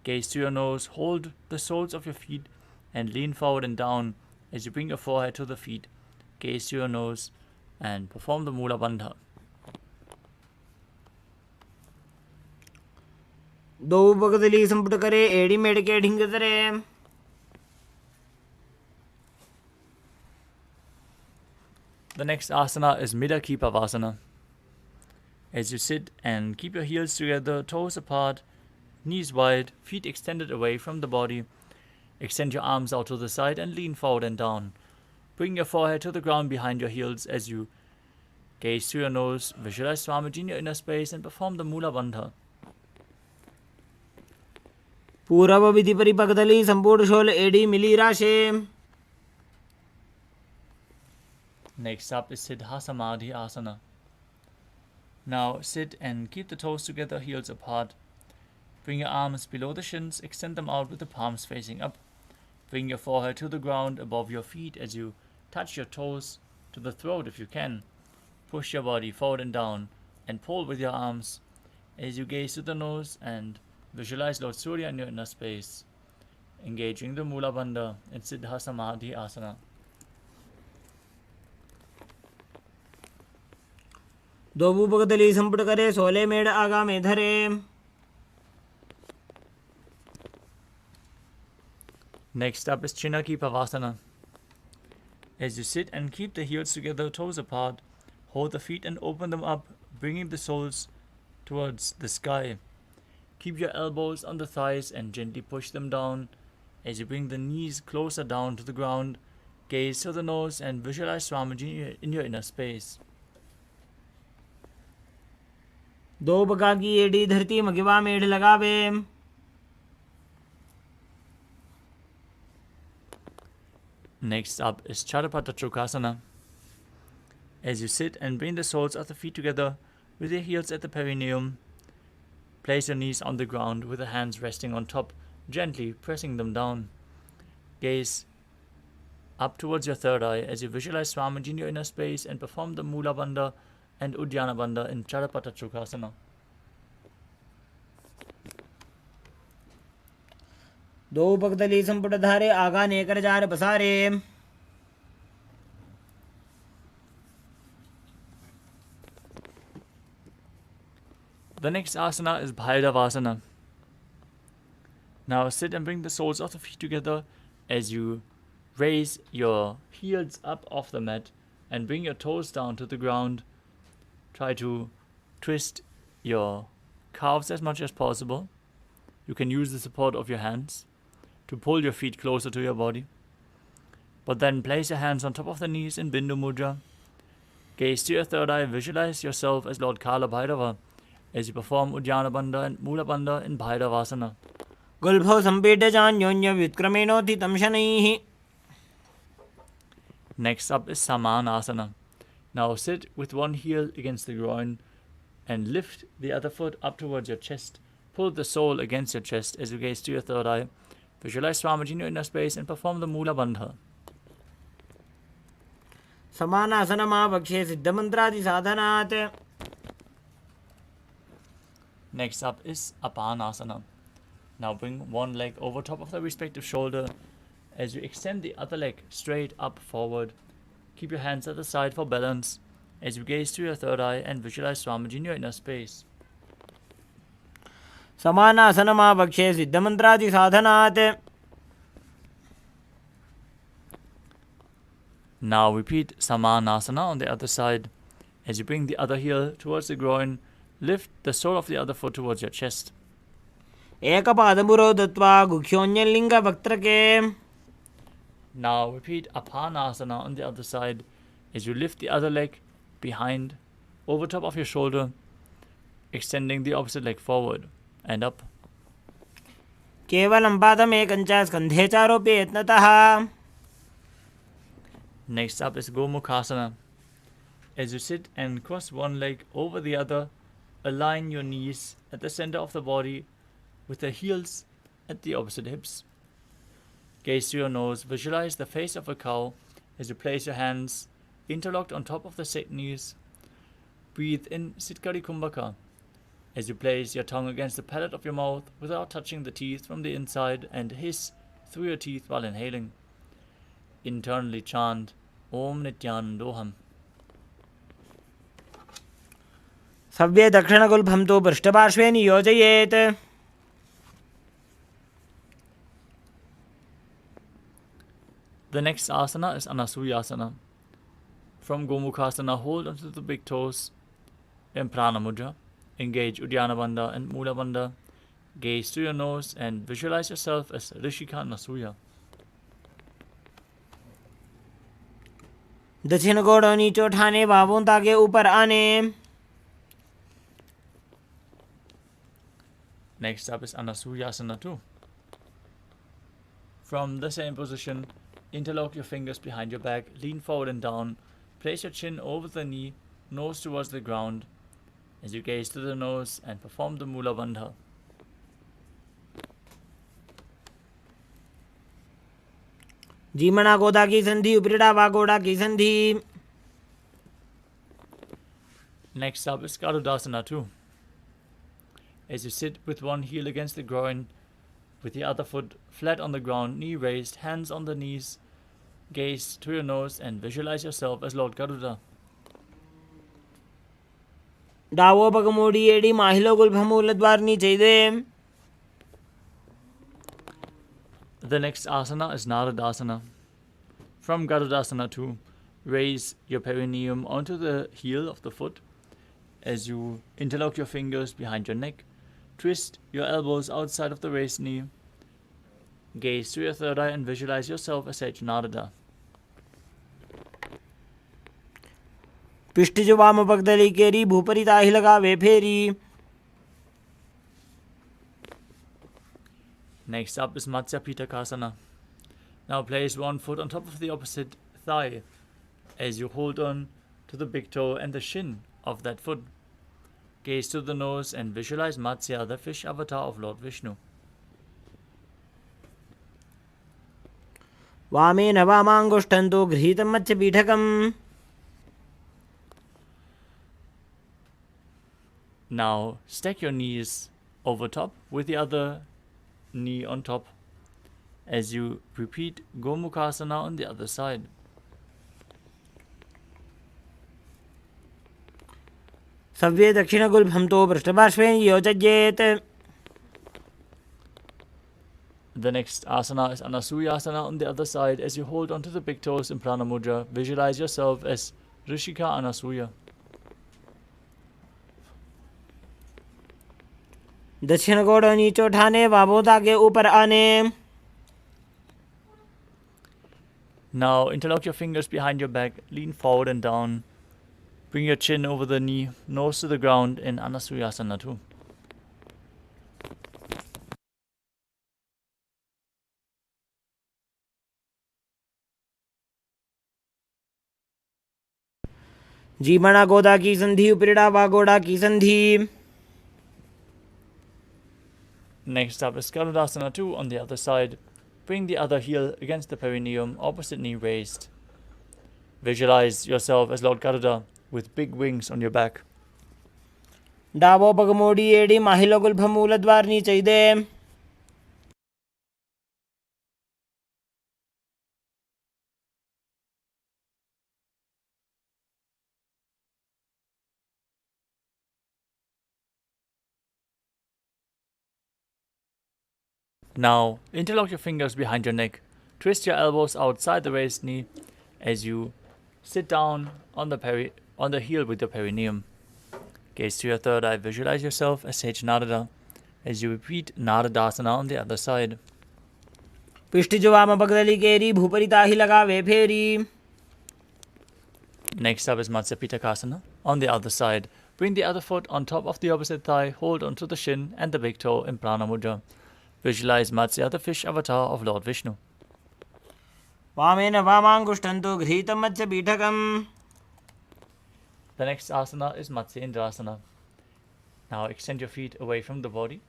Gaze to your nose, hold the soles of your feet and lean forward and down as you bring your forehead to the feet. Gaze to your nose and perform the Mula Bandha. दो बगदली संपुट करे एड़ी मेड़ के ढिंग तरे. The next asana is Midaki Pavasana. As you sit and keep your heels together, toes apart, knees wide, feet extended away from the body, extend your arms out to the side and lean forward and down. Bring your forehead to the ground behind your heels as you gaze through your nose, visualize Swamiji in your inner space and perform the Mula Bandha. पूर्व विधि परिपकदली संपूर्ण शोल एड़ी मिली राशे. Next up is Siddhasamadhi Asana. Now sit and keep the toes together, heels apart. Bring your arms below the shins, extend them out with the palms facing up. Bring your forehead to the ground above your feet as you touch your toes to the throat if you can. Push your body forward and down and pull with your arms as you gaze to the nose and visualize Lord Surya in your inner space, engaging the Mula Bandha in Siddhasamadhi Asana. दो बगदली संपुट करे सोले मेड़ आगा में धरे. Next up is Chinaki Pavasana. As you sit and keep the heels together, toes apart, hold the feet and open them up, bringing the soles towards the sky. Keep your elbows on the thighs and gently push them down. As you bring the knees closer down to the ground, gaze to the nose and visualize Swamiji in your inner space. दो बगा की एड़ी धरती मगिवा मेढ़ लगावे. Next up is Charapata Chokasana. As you sit and bring the soles of the feet together with your heels at the perineum, place your knees on the ground with the hands resting on top, gently pressing them down. Gaze up towards your third eye as you visualize Swamiji in your inner space and perform the Mula Bandha and Uddiyana Bandha in Charapata Chokasana. दो बगदली संपुट धारे आगा नेकर jar बसारे. The next asana is Bhairavasana. Now sit and bring the soles of the feet together as you raise your heels up off the mat and bring your toes down to the ground. Try to twist your calves as much as possible. You can use the support of your hands to pull your feet closer to your body. But then place your hands on top of the knees in Bindu Mudra. Gaze to your third eye and visualize yourself as Lord Kala Bhairava as you perform Uddiyana Bandha and Mula Bandha in Bhairavasana. गुल्भौ सम्पीड्य चान्योन्य व्युत्क्रमेणोत्थितं शनैः. Next up is Samanasana. Now sit with one heel against the groin and lift the other foot up towards your chest. Pull the sole against your chest as you gaze to your third eye. Visualize Swamiji in your inner space and perform the Mula Bandha. समानासनमावक्षे सिद्धमन्त्रादिसाधनात्. Next up is Apanasana. Now bring one leg over top of the respective shoulder as you extend the other leg straight up forward. Keep your hands at the side for balance as you gaze to your third eye and visualize Swamiji in your inner space. समानासनमावक्षे सिद्धमन्त्रादिसाधनात्. Now repeat Samanasana on the other side. As you bring the other heel towards the groin, lift the sole of the other foot towards your chest. एकपादमुरो दत्वा गुह्योऽन्यलिङ्गवक्त्रके. Now repeat Apanasana on the other side as you lift the other leg behind, over top of your shoulder, extending the opposite leg forward and up. केवलं पादमेकञ्च स्कन्धे चारोप्य यत्नतः. Next up is Gomukhasana. As you sit and cross one leg over the other, align your knees at the center of the body with the heels at the opposite hips. Gaze to your nose, visualize the face of a cow as you place your hands interlocked on top of the set knees. Breathe in Sitkari Kumbhaka as you place your tongue against the palate of your mouth without touching the teeth from the inside and hiss through your teeth while inhaling. Internally chant Om Nithyanandoham. सव्ये दक्षिणगुल्भं तु पृष्ठपार्श्वे नियोजयेत्. The next asana is Anasuyasana. From Gomukhasana, hold onto the big toes in Prana Mudra. Engage Uddiyana Bandha and Mula Bandha. Gaze to your nose and visualize yourself as Rishika Nasuya. दक्षिण गोड़ नीचे उठाने, बाहों ताके ऊपर आने. Next up is Anasuyasana too. From the same position, interlock your fingers behind your back, lean forward and down, place your chin over the knee, nose towards the ground, as you gaze to the nose and perform the Mula Bandha. जीमणा गोदा की संधि, उपरिड़ा वागोड़ा की संधि. Next up is Garudasana too. As you sit with one heel against the groin, with the other foot flat on the ground, knee raised, hands on the knees, gaze to your nose and visualize yourself as Lord Garuda. डावो पगमोड़ी एडी माहिलो गुल्भमूलद्वार नीचे दे. The next asana is Naradasana. From Garudasana too, raise your perineum onto the heel of the foot as you interlock your fingers behind your neck. Twist your elbows outside of the raised knee. Gaze to your third eye and visualize yourself as Sage Narada. पिष्टिजु वाम पगदली केरी, भूपरी ताहि लगावे फेरी. Next up is Matsya Pitakasana. Now place one foot on top of the opposite thigh as you hold on to the big toe and the shin of that foot. Gaze to the nose and visualize Matsya, the fish avatar of Lord Vishnu. वामेन वामाङ्गुष्ठं तु गृहीतं मत्स्यपीठकम्. Now stack your knees over top with the other knee on top as you repeat Gomukhasana on the other side. सव्ये दक्षिणगुल्भं तु पृष्ठपार्श्वे नियोजयेत्. The next asana is Anasuyasana on the other side as you hold onto the big toes in Prana Mudra. Visualize yourself as Rishika Anasuya. दक्षिण गोड़ नीचे उठाने, बाहों ताके ऊपर आने. Now interlock your fingers behind your back, lean forward and down. Bring your chin over the knee, nose to the ground in Anasuyasana 2. जीमणा गोदा की संधि उपरिड़ा वा गोड़ा की संधि. Next up is Garudasana 2 on the other side. Bring the other heel against the perineum, opposite knee raised. Visualize yourself as Lord Garuda with big wings on your back. डावो पगमोडी एडी माहिलो गुल्भमूलद्वारनी चैदे. Now, interlock your fingers behind your neck. Twist your elbows outside the raised knee as you sit down on the heel with your perineum. Gaze to your third eye. Visualize yourself as Sage Narada as you repeat Naradasana on the other side. पिष्टिजो वाम पगदली केरी भूपरिता ही लगावे फेरी. Next up is Matsya Pitakasana on the other side. Bring the other foot on top of the opposite thigh. Hold onto the shin and the big toe in Prana Mudra. Visualize Matsya, the fish avatar of Lord Vishnu. वामेन वामाङ्गुष्ठन्तु घृतं मत्स्य पीठकम्. The next asana is Matsyendrasana. Now extend your feet away from the body.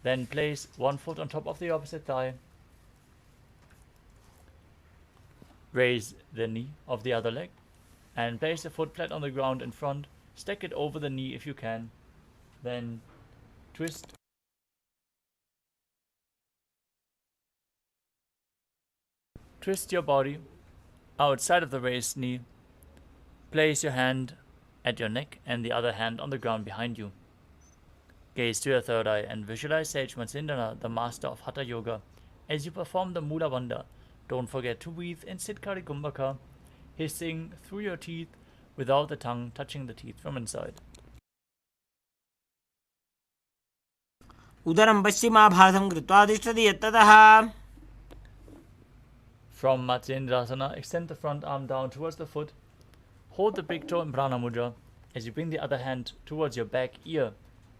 Then place one foot on top of the opposite thigh. Raise the knee of the other leg and place the foot flat on the ground in front. Stack it over the knee if you can. Then twist your body outside of the raised knee. Place your hand at your neck and the other hand on the ground behind you. Gaze to your third eye and visualize Sage Matsindranath, the master of Hatha Yoga. As you perform the Mula Bandha, don't forget to breathe in Siddhkari Kumbhaka, hissing through your teeth without the tongue touching the teeth from inside. उदरं पश्चिमाभासं कृत्वा तिष्ठति यत्ततः. From Matsyendrasana, extend the front arm down towards the foot. Hold the big toe in Prana Mudra as you bring the other hand towards your back ear.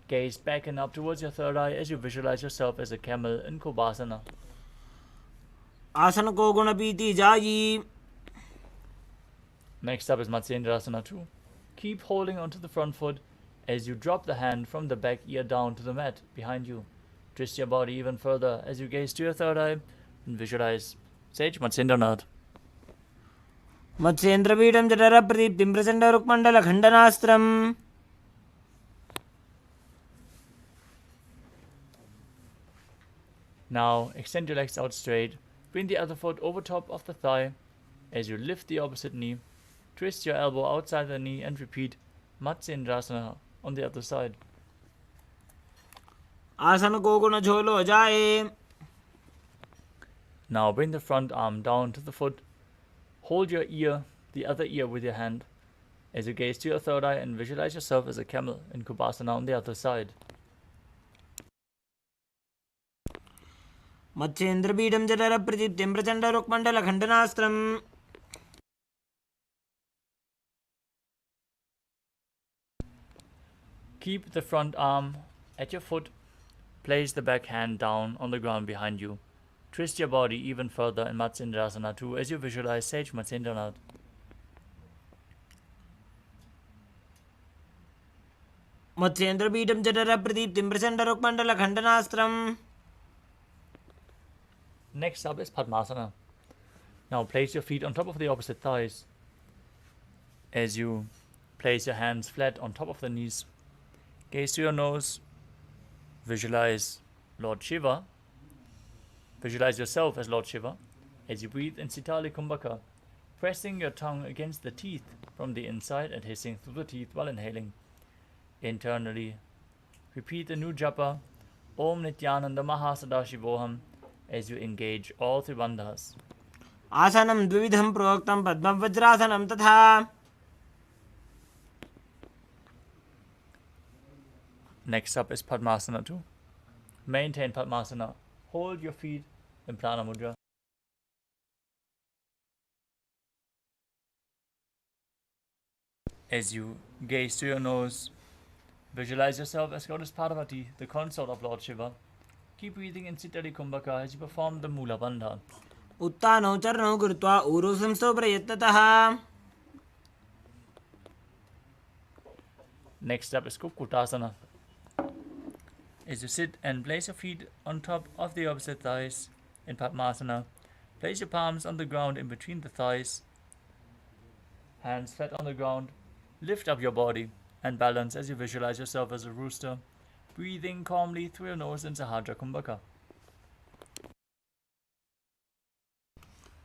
Gaze back and up towards your third eye as you visualize yourself as a camel in Kobasana. आसन को गुण पीति जाई. Next up is Matsyendrasana 2. Keep holding onto the front foot as you drop the hand from the back ear down to the mat behind you. Twist your body even further as you gaze to your third eye and visualize Sage Matsyendranath. मत्स्येन्द्रपीठं जठर प्रदीप्तिं Prachanda रुक्मण्डल खण्डनास्त्रम्. Now extend your legs out straight. Bring the other foot over top of the thigh as you lift the opposite knee. Twist your elbow outside the knee and repeat Matsyendrasana on the other side. आसन को गुण झोलो जाए. Now bring the front arm down to the foot. Hold your ear, the other ear with your hand, as you gaze to your third eye and visualize yourself as a camel in Kubasana on the other side. मत्स्येन्द्रपीठं जठर प्रदीप्तिं Prachanda रुक्मण्डल खण्डनास्त्रम्. Keep the front arm at your foot. Place the back hand down on the ground behind you. Twist your body even further in Matsyendrasana 2 as you visualize Sage Matsyendranath. मत्स्येन्द्रपीठं जठर प्रदीप्तिं Prachanda रुक्मण्डल खण्डनास्त्रम्. Next up is Padmasana. Now place your feet on top of the opposite thighs as you place your hands flat on top of the knees. Gaze to your nose. Visualize Lord Shiva. Visualize yourself as Lord Shiva as you breathe in Sitali Kumbhaka, pressing your tongue against the teeth from the inside and hissing through the teeth while inhaling. Internally, repeat the new japa, Om Nithyananda Paramashivam, as you engage all three bandhas. आसनं द्विविधं प्रोक्तं पद्मवज्रासनं तथा. Next up is Padmasana 2. Maintain Padmasana. Hold your feet in Prana Mudra. As you gaze to your nose, visualize yourself as Goddess Parvati, the consort of Lord Shiva. Keep breathing in Siddhari Kumbhaka as you perform the Mula Bandha. उत्तानौ चरणौ कृत्वा ऊरु संस्थौ प्रयत्नतः. Next up is Kukutasana. As you sit and place your feet on top of the opposite thighs in Padmasana, place your palms on the ground in between the thighs, hands flat on the ground, lift up your body and balance as you visualize yourself as a rooster, breathing calmly through your nose in Sahadra Kumbhaka.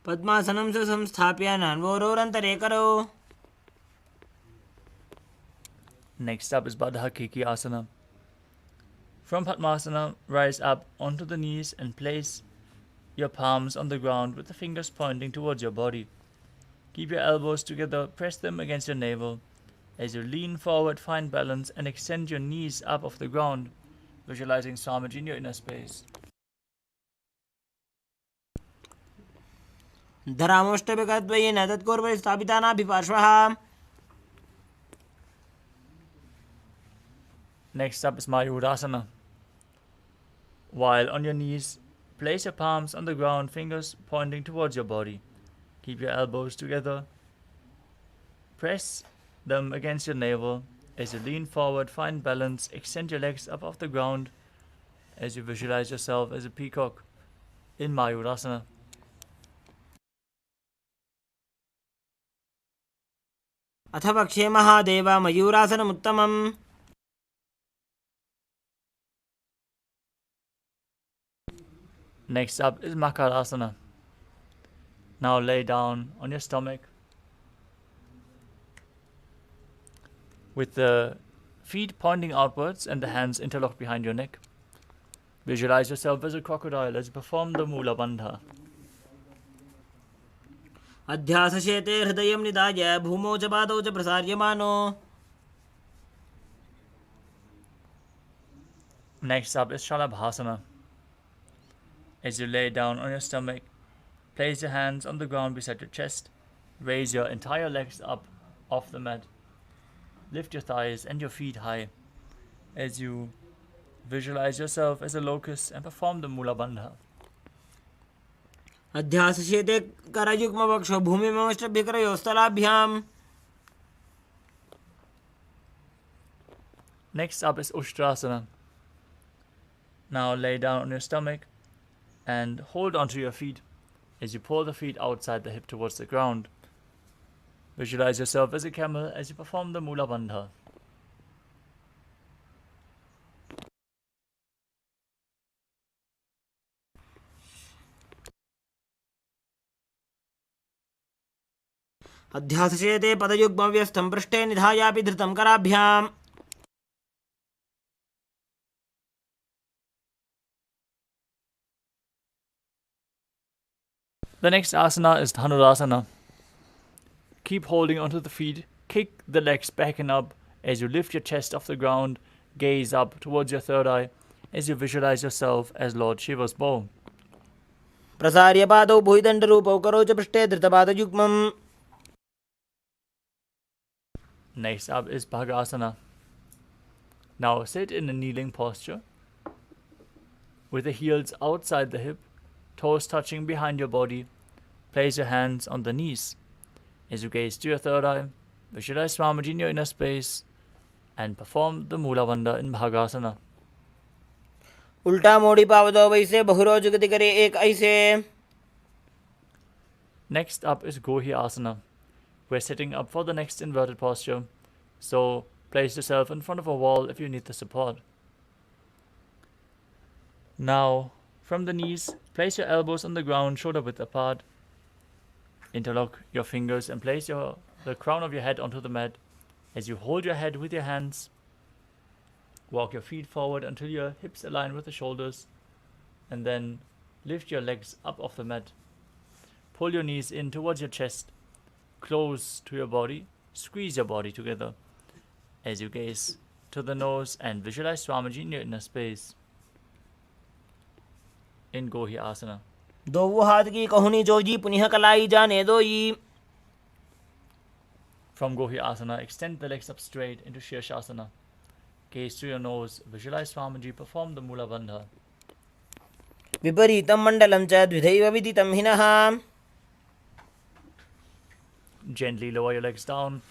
पद्मासनं च संस्थाप्य नान्वोरोरन्तरे करौ. Next up is Baddha Kiki Asana. From Padmasana, rise up onto the knees and place your palms on the ground with the fingers pointing towards your body. Keep your elbows together, press them against your navel. As you lean forward, find balance and extend your knees up off the ground, visualizing Swamiji in your inner space. धरामोष्टभिकद्वयेन तत्कोर्वै स्थापितानाभिपार्श्वः. Next up is Mayurasana. While on your knees, place your palms on the ground, fingers pointing towards your body. Keep your elbows together. Press them against your navel. As you lean forward, find balance. Extend your legs up off the ground as you visualize yourself as a peacock in Mayurasana. अथ पक्षे Mahadev मयूरासनमुत्तमम्. Next up is Makarasana. Now lay down on your stomach with the feet pointing outwards and the hands interlocked behind your neck. Visualize yourself as a crocodile as you perform the Mula Bandha. अध्यासशेते हृदयं निधाय भूमौ च पादौ च प्रसार्यमानो. Next up is Shalabhasana. As you lay down on your stomach, place your hands on the ground beside your chest. Raise your entire legs up off the mat. Lift your thighs and your feet high as you visualize yourself as a locust and perform the Mula Bandha. अध्यासशेते करयुग्मवक्षो भूमिमवष्टभिकरयोस्तलाभ्याम्. Next up is Ushtrasana. Now lay down on your stomach and hold onto your feet as you pull the feet outside the hip towards the ground. Visualize yourself as a camel as you perform the Mula Bandha. अध्यासशेते पदयुग्मव्यस्थं पृष्ठे निधायापि धृतं कराभ्याम्. The next asana is Dhanurasana. Keep holding onto the feet, kick the legs back and up as you lift your chest off the ground, gaze up towards your third eye as you visualize yourself as Lord Shiva's bow. प्रसार्य पादौ भुजदण्डरूपौ करौ च पृष्ठे धृतपादयुग्मम्. Next up is Bhagasana. Now sit in a kneeling posture with the heels outside the hip, toes touching behind your body. Place your hands on the knees. As you gaze to your third eye, visualize Swamiji in your inner space and perform the Mula Bandha in Bhagasana. उल्टा मोड़ी पावदो वैसे बहुरोज गति करे एक ऐसे. Next up is Gohi Asana. We're sitting up for the next inverted posture, so place yourself in front of a wall if you need the support. Now, from the knees, place your elbows on the ground, shoulder width apart. Interlock your fingers and place the crown of your head onto the mat. As you hold your head with your hands, walk your feet forward until your hips align with the shoulders, and then lift your legs up off the mat. Pull your knees in towards your chest, close to your body, squeeze your body together as you gaze to the nose and visualize Swamiji in your inner space in Gohi Asana. दो हाथ की कहुनी जोजी पुनः कलाई जाने दोई. From Gohi-asana, extend the legs up straight into Shirshasana. Gaze through your nose. Visualize Swamiji perform the Mula Bandha. विपरीतं मण्डलं च द्विधैव विदितं हिनः Gently lower your legs down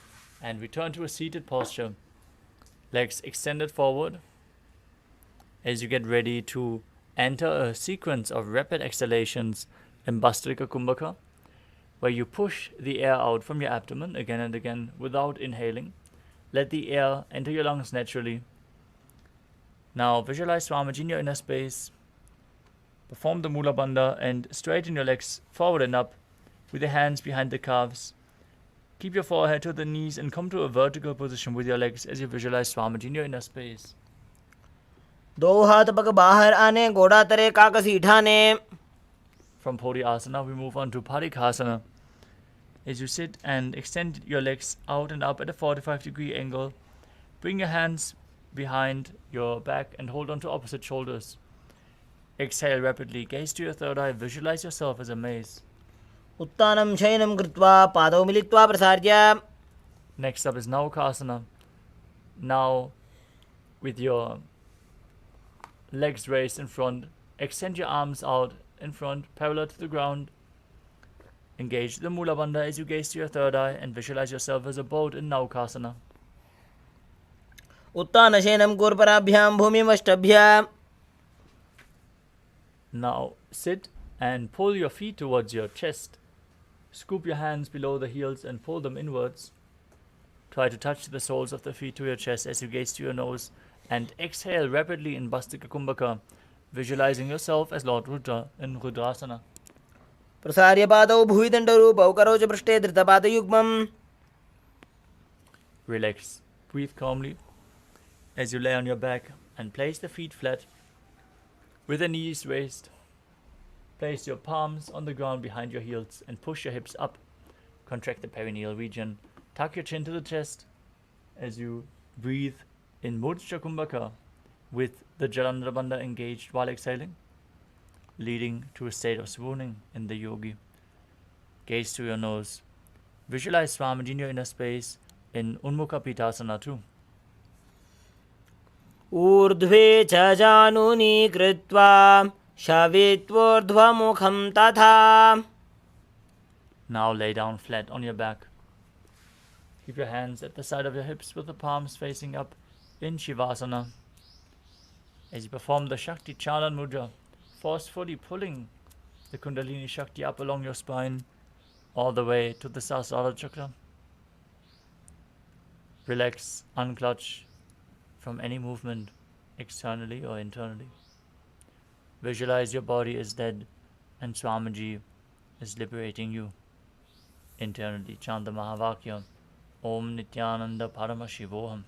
and return to a seated posture. Legs extended forward as you get ready to enter a sequence of rapid exhalations in Bastrika Kumbhaka, where you push the air out from your abdomen again and again without inhaling. Let the air enter your lungs naturally. Now visualize Swamiji in your inner space. Perform the Mula Bandha and straighten your legs forward and up with your hands behind the calves. Keep your forehead to the knees and come to a vertical position with your legs as you visualize Swamiji in your inner space. दो हाथ पग बाहर आने घोड़ा तरे काकसी ठाने From Asana, we move on to Parikhasana. As you sit and extend your legs out and up at a 45-degree angle, bring your hands behind your back and hold on to opposite shoulders. Exhale rapidly, gaze to your third eye, visualize yourself as a maze. उत्तानं शयनं कृत्वा पादौ मिलित्वा प्रसार्य Next up is Naukasana. Now, with your legs raised in front, extend your arms out in front, parallel to the ground. Engage the Mula Bandha as you gaze to your third eye and visualize yourself as a boat in Naukasana. उत्तानशयनं कूर्पराभ्यां भूमिमष्टभ्य Now sit and pull your feet towards your chest. Scoop your hands below the heels and pull them inwards. Try to touch the soles of the feet to your chest as you gaze to your nose and exhale rapidly in Bastika Kumbhaka, visualizing yourself as Lord Rudra in Rudrasana. प्रसार्य पादौ भुविदण्डरूपौ करौ च पृष्ठे धृतपादयुग्मम् Relax. Breathe calmly as you lay on your back and place the feet flat with the knees raised. Place your palms on the ground behind your heels and push your hips up. Contract the perineal region. Tuck your chin to the chest as you breathe in Mudra Kumbhaka with the Jalandhara Bandha engaged while exhaling, leading to a state of swooning in the yogi. Gaze to your nose. Visualize Swamiji in your inner space in Unmukha Pitasana too. ऊर्ध्वे च जानुनी कृत्वा शवित्वोर्ध्वमुखं तथा Now lay down flat on your back. Keep your hands at the side of your hips with the palms facing up in Shivasana. As you perform the Shakti Chalan Mudra, forcefully pulling the Kundalini Shakti up along your spine all the way to the Sahasrara Chakra. Relax, unclutch from any movement externally or internally. Visualize your body as dead and Swamiji is liberating you. Internally chant the Mahavakya, Om Nithyananda Paramashivoham.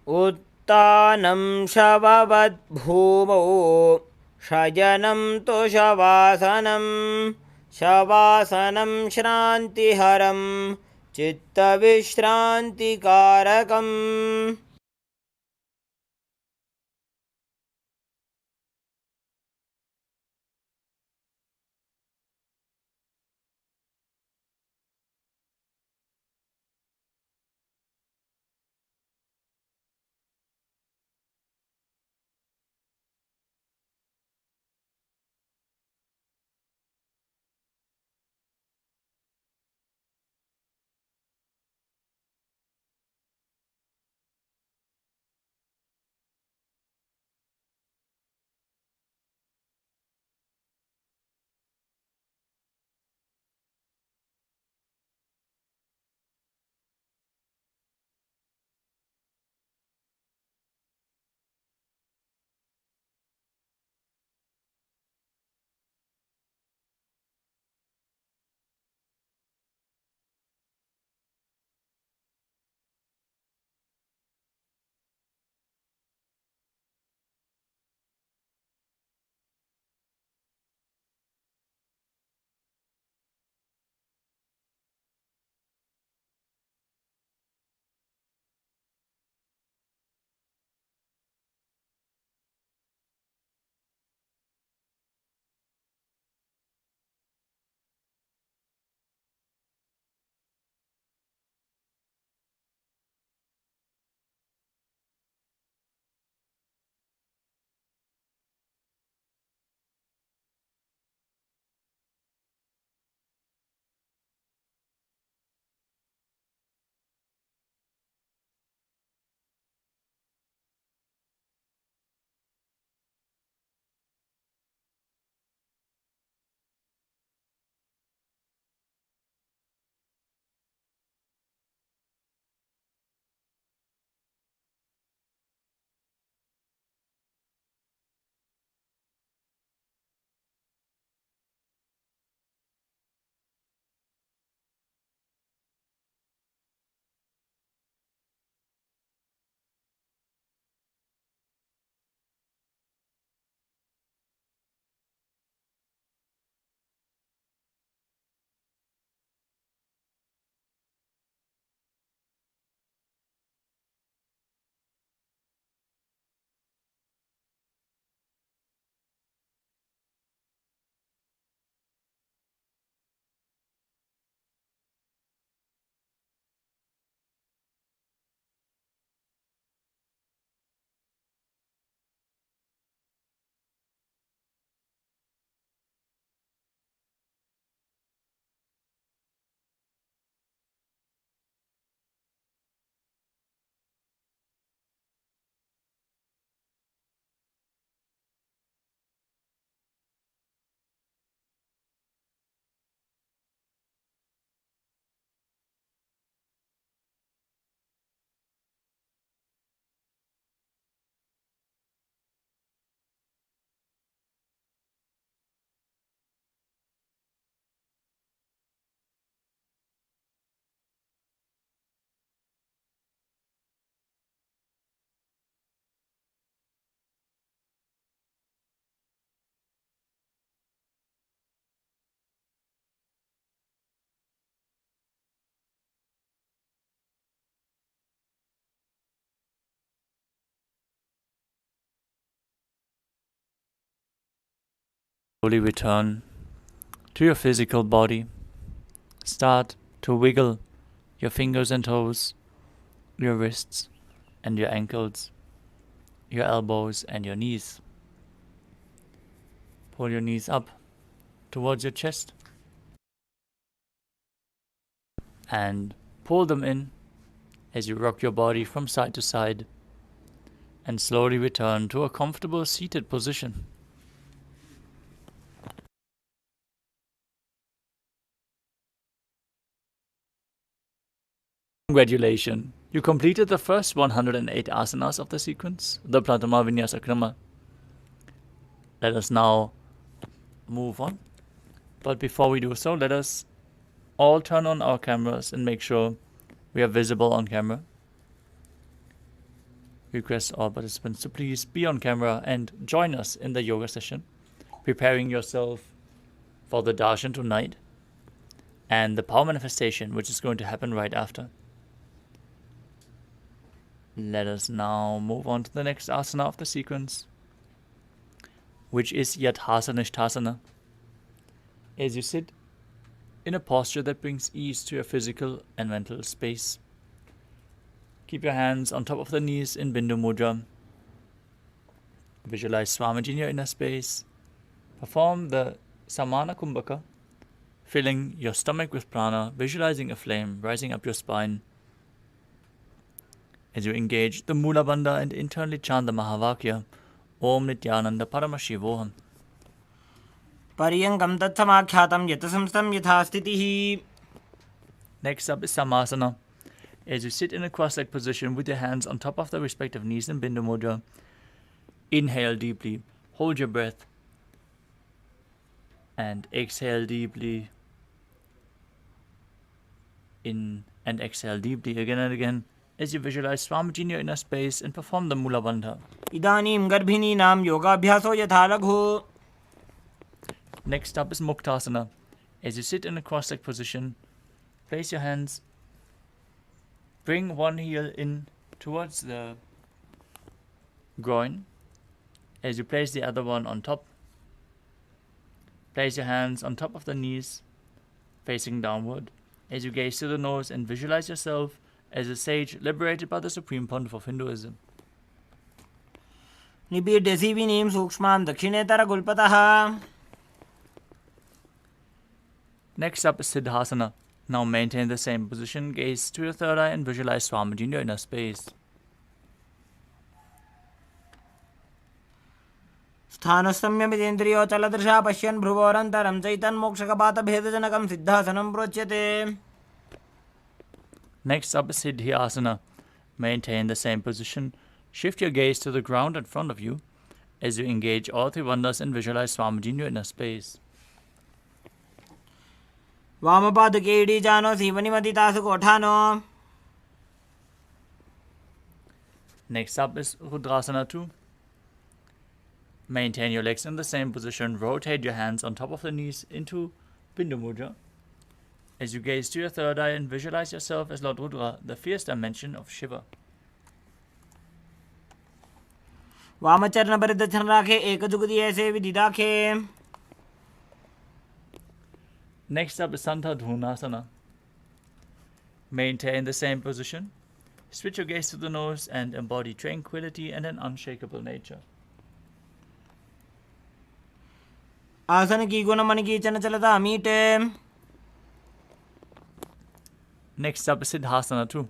उत्तानं शववद्भूमौ शयनं तु शवासनं शवासनं श्रान्तिहरं चित्तविश्रान्तिकारकम् Slowly return to your physical body. Start to wiggle your fingers and toes, your wrists and your ankles, your elbows and your knees. Pull your knees up towards your chest and pull them in as you rock your body from side to side and slowly return to a comfortable seated position. Congratulations! You completed the first 108 asanas of the sequence, the Pratama Vinyasa Krama. Let us now move on. But before we do so, let us all turn on our cameras and make sure we are visible on camera. Request all participants to please be on camera and join us in the yoga session, preparing yourself for the darshan tonight and the power manifestation, which is going to happen right after. Let us now move on to the next asana of the sequence, which is Yathasanishthasana. As you sit in a posture that brings ease to your physical and mental space. Keep your hands on top of the knees in Bindu Mudra. Visualize Swamiji in your inner space. Perform the Samana Kumbhaka, filling your stomach with prana, visualizing a flame rising up your spine. As you engage the Mula Bandha and internally chant the Mahavakya, Om Nithyananda Paramashivoham. Paryankam tatsamakhyatam yatasamstam yathastitihi. Next up is Samasana. As you sit in a cross-legged position with your hands on top of the respective knees in Bindu Mudra, inhale deeply, hold your breath, and exhale deeply. In and exhale deeply again and again as you visualize Swamiji in your inner space and perform the Mula Bandha. Idanim garbhininaam yogaabhyaso yatha laghu. Next up is Muktasana. As you sit in a cross-legged position, place your hands, bring one heel in towards the groin. As you place the other one on top, place your hands on top of the knees, facing downward. As you gaze to the nose and visualize yourself as a sage liberated by the Supreme Pontiff of Hinduism. Nibidya sivinim sukshmam dakshinetara gulpataha. Next up is Siddhasana. Now maintain the same position, gaze to your third eye and visualize Swamiji in your inner space. Sthanastamyamidendriyo chaladrisha pashyan bhruvorantaram chaitan mokshakapata bhedajanakam siddhasanam procyate. Next up is Siddhyasana. Maintain the same position. Shift your gaze to the ground in front of you as you engage all three wonders and visualize Swamiji in your inner space. Vamapadake idijano sivanimatidasu kothano. Next up is Rudrasana 2. Maintain your legs in the same position. Rotate your hands on top of the knees into Bindu Mudra. As you gaze to your third eye and visualize yourself as Lord Rudra, the fierce dimension of Shiva. Vamacharna paridachan rakhe ekajugudi aise vididakhe. Next up is Santadhunasana. Maintain the same position. Switch your gaze to the nose and embody tranquility and an unshakable nature. आसन की गुण मन की चंचलता मीटे. Next up is Siddhasana 2.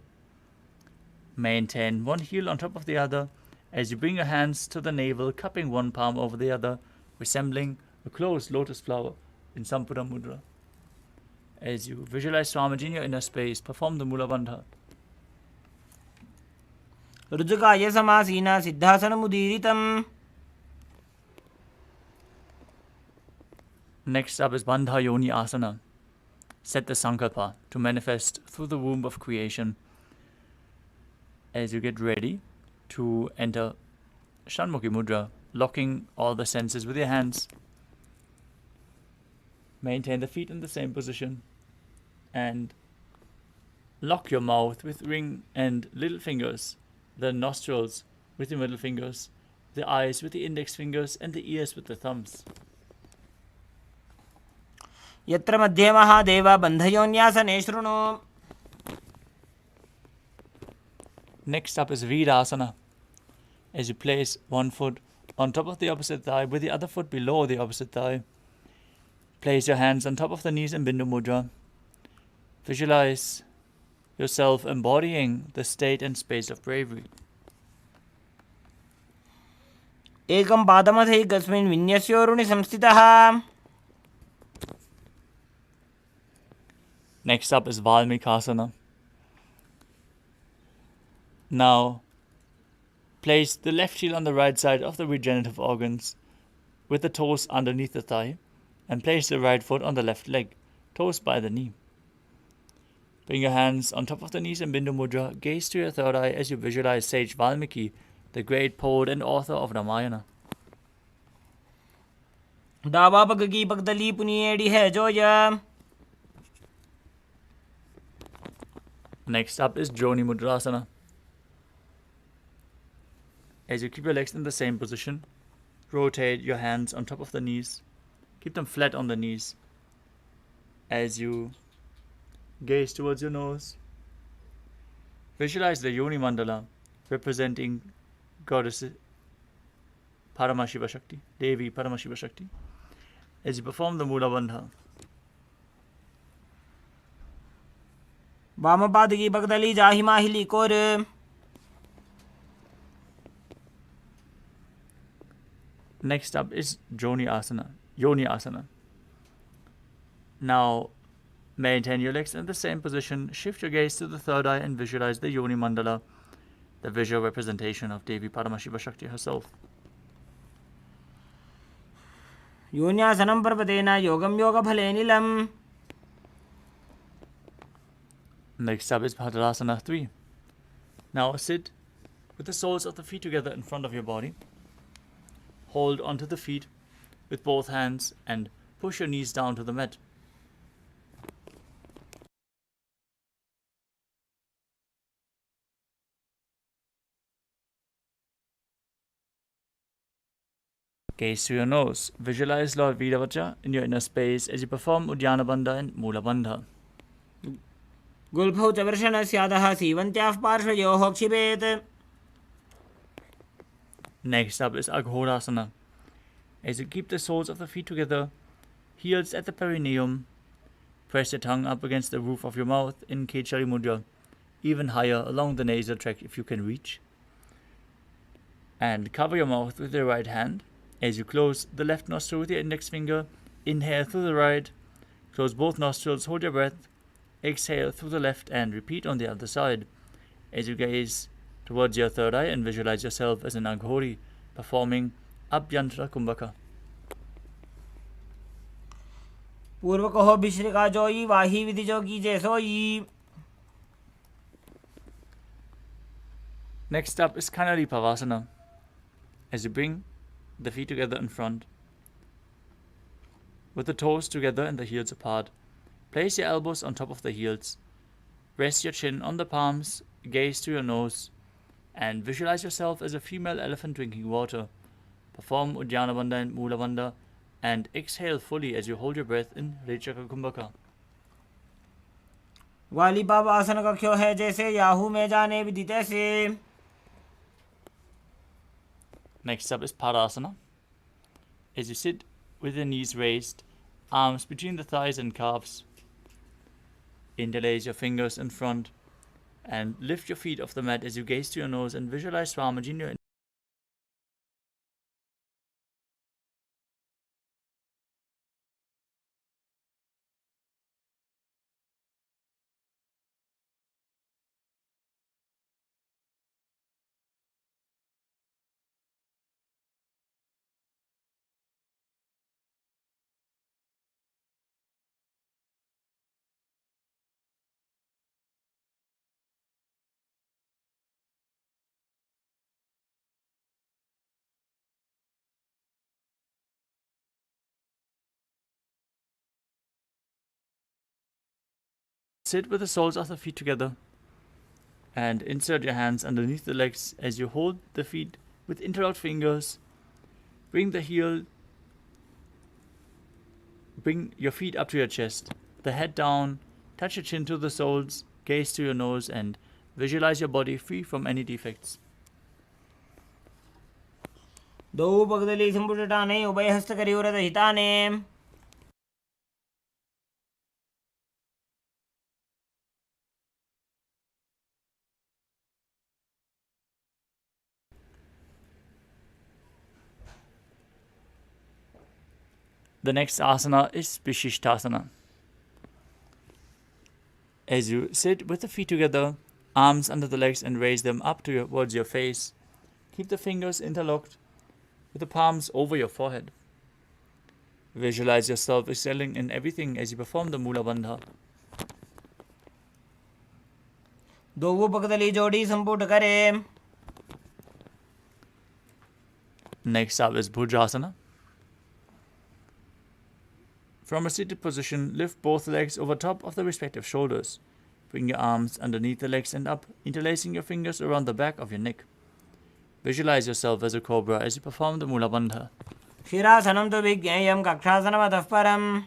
Maintain one heel on top of the other as you bring your hands to the navel, cupping one palm over the other, resembling a closed lotus flower in Sampura Mudra. As you visualize Swamiji in your inner space, perform the Mula Bandha. रुजुकाय समासीना सिद्धासनमुदीरितम्. Next up is Bandha Yoni Asana. Set the Sankalpa to manifest through the womb of creation as you get ready to enter Shanmukhi Mudra, locking all the senses with your hands. Maintain the feet in the same position and lock your mouth with ring and little fingers, the nostrils with the middle fingers, the eyes with the index fingers, and the ears with the thumbs. यत्र मध्ये महादेव बन्धयोन्यासने शृणु. Next up is Virasana. As you place one foot on top of the opposite thigh with the other foot below the opposite thigh. Place your hands on top of the knees in Bindu Mudra. Visualize yourself embodying the state and space of bravery. एकं पादमधैकस्मिन् विन्यस्योरुणि संस्थितः. Next up is Valmikasana. Now, place the left heel on the right side of the regenerative organs with the toes underneath the thigh and place the right foot on the left leg, toes by the knee. Bring your hands on top of the knees in Bindu Mudra. Gaze to your third eye as you visualize sage Valmiki, the great poet and author of Ramayana. डावा पग की पगदली पुनिएड़ी है Zoya. Next up is Joni Mudrasana. As you keep your legs in the same position, rotate your hands on top of the knees. Keep them flat on the knees. As you gaze towards your nose, visualize the Yoni Mandala representing Goddess Paramashiva Shakti, Devi Paramashiva Shakti. As you perform the Mula Bandha, वाम पाद की पगदली जाहि माहिली core. next up is Yoni Asana. Now, maintain your legs in the same position. Shift your gaze to the third eye and visualize the Yoni Mandala, the visual representation of Devi Paramashiva Shakti herself. योन्यासनं पर्वतेन योगं योगफले नीलम्. Next up is Bhadrasana 3. Now sit with the soles of the feet together in front of your body. Hold onto the feet with both hands and push your knees down to the mat. Gaze to your nose. Visualize Lord Viravaja in your inner space as you perform Uddiyana Bandha and Mula Bandha. गुल्फौ च वर्षणस्यादः सीवन्त्याः पार्श्वयोः क्षिपेत्. Next up is Aghorasana. As you keep the soles of the feet together, heels at the perineum, press your tongue up against the roof of your mouth in Kechari Mudra, even higher along the nasal tract if you can reach. And cover your mouth with your right hand. As you close the left nostril with your index finger, inhale through the right, close both nostrils, hold your breath, exhale through the left and repeat on the other side. As you gaze towards your third eye and visualize yourself as an Aghori performing Abhyantra Kumbhaka. पूर्व कहो भिश्रिका जोई वाही विधि जो कीजे सोई. Next up is Kanari Pavasana. As you bring the feet together in front, with the toes together and the heels apart, place your elbows on top of the heels. Rest your chin on the palms, gaze to your nose, and visualize yourself as a female elephant drinking water. Perform Uddiyana Bandha and Mula Bandha, and exhale fully as you hold your breath in Rechaka Kumbhaka. वाली बाब आसन कख्यो है जैसे Yahoo में जाने विदित ऐसे. Next up is Padasana. As you sit with your knees raised, arms between the thighs and calves, interlace your fingers in front and lift your feet off the mat as you gaze to your nose and visualize Swamiji in your Sit with the soles of the feet together and insert your hands underneath the legs as you hold the feet with interlocked fingers. Bring the heel bring your feet up to your chest, the head down, touch your chin to the soles, gaze to your nose, and visualize your body free from any defects. द्वौ पगदली संपुटटाने उभयहस्तकरिवरदहिताने The next asana is Vishishtasana. As you sit with the feet together, arms under the legs, and raise them up towards your face, keep the fingers interlocked with the palms over your forehead. Visualize yourself excelling in everything as you perform the Mula Bandha. द्वौ पगदली जोड़ी संपुट करे. Next up is Bhujasana. From a seated position, lift both legs over top of the respective shoulders. Bring your arms underneath the legs and up, interlacing your fingers around the back of your neck. Visualize yourself as a cobra as you perform the Mula Bandha. शिरासनं तु विज्ञेयं कक्षासनमतः परम्.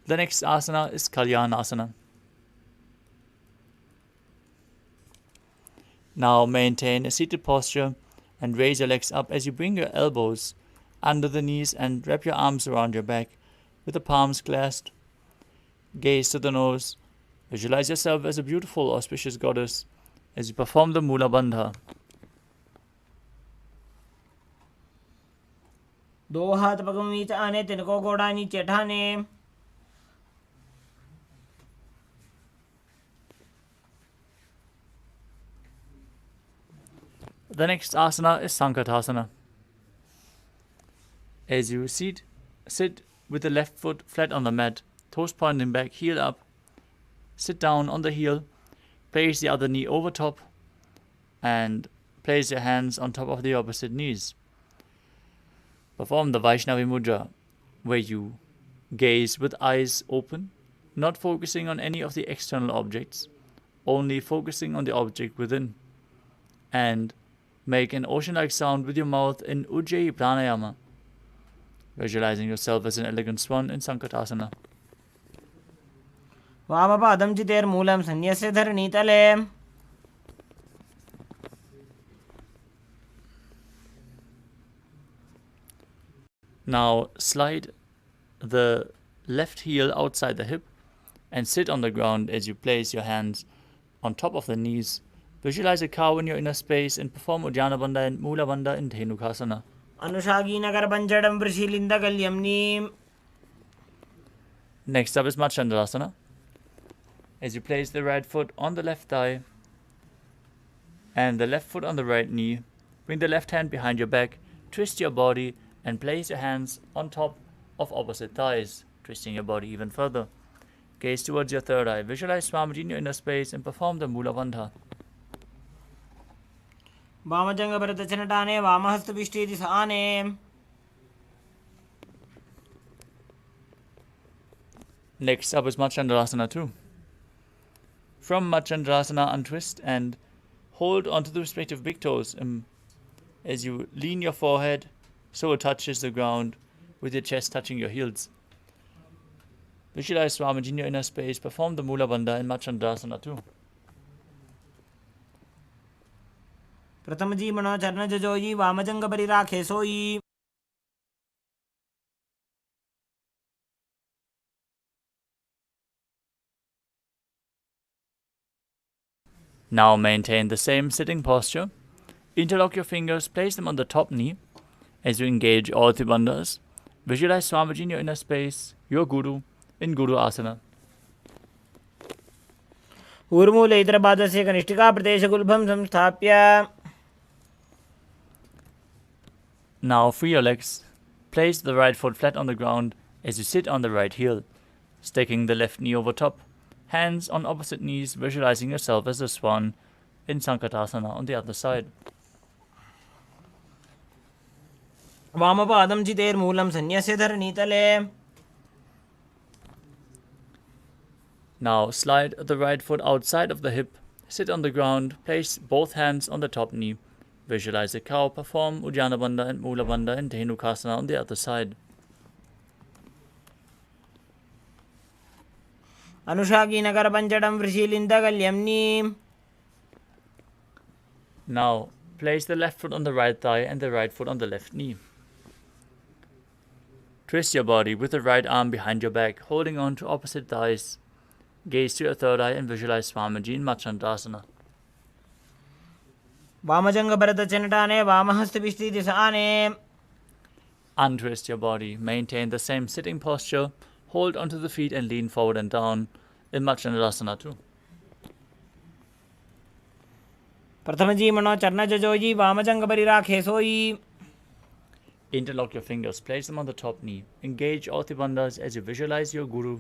The next asana is Kalyanasana. Now maintain a seated posture and raise your legs up as you bring your elbows under the knees and wrap your arms around your back with the palms clasped. Gaze to the nose. Visualize yourself as a beautiful, auspicious goddess as you perform the Mula Bandha. दो हाथ पगों नीचे आने, तिनको गोड़ा नीचे ठाने. The next asana is Sankatasana. As you sit with the left foot flat on the mat, toes pointing back, heel up. Sit down on the heel, place the other knee over top, and place your hands on top of the opposite knees. Perform the Vaishnavi Mudra, where you gaze with eyes open, not focusing on any of the external objects, only focusing on the object within, and make an ocean-like sound with your mouth in Ujjayi Pranayama, visualizing yourself as an elegant swan in Sankatasana. वामपादं चितेर्मूलं सन्न्यस्य धरणीतले. Now slide the left heel outside the hip and sit on the ground as you place your hands on top of the knees. Visualize a cow in your inner space and perform Uddiyana Bandha and Mula Bandha in Dhenukasana. अनुषागीनगरपञ्चडं वृषीलिन्दकल्यं neem. Next up is Machandrasana. As you place the right foot on the left thigh and the left foot on the right knee, bring the left hand behind your back, twist your body, and place your hands on top of opposite thighs, twisting your body even further. Gaze towards your third eye. Visualize Swamiji in your inner space and perform the Mula Bandha. वामजङ्गभरतचनटाने वामहस्तपिष्ठेति Sane. Next up is Machandrasana too. From Machandrasana, untwist and hold onto the respective big toes as you lean your forehead so it touches the ground with your chest touching your heels. Visualize Swamiji in your inner space. Perform the Mula Bandha in Machandrasana too. प्रथम जी मनो चरण जजोई वामजंग परिराखे सोई. Now maintain the same sitting posture. Interlock your fingers, place them on the top knee as you engage all three bandhas. Visualize Swamiji in your inner space, your Guru, in Guru Asana. ऊर्मूले इतरपादस्य कनिष्ठिका प्रदेशगुल्भं संस्थाप्य. Now free your legs. Place the right foot flat on the ground as you sit on the right heel, staking the left knee over top. Hands on opposite knees, visualizing yourself as a swan in Sankatasana on the other side. वामपादं चितेर्मूलं सन्न्यस्य धरणीतले. Now slide the right foot outside of the hip, Sit on the ground, place both hands on the top knee. Visualize the cow, perform Uddiyana Bandha and Mula Bandha and Dhenukasana on the other side. Anushaki Nagar Panchadam Vrishilinda Galyamni. Now, place the left foot on the right thigh and the right foot on the left knee. Twist your body with the right arm behind your back, holding on to opposite thighs. Gaze to your third eye and visualize Swamiji in Machandasana. Vamajanga Bharata Chanatane, Vamahasta Vishti Disane. Untwist your body. Maintain the same sitting posture. Hold onto the feet and lean forward and down in Machandasana too. Prathamaji Mano Charna Jajoji, Vamajanga Barirake Soi. Interlock your fingers. Place them on the top knee. Engage all the bandhas as you visualize your Guru,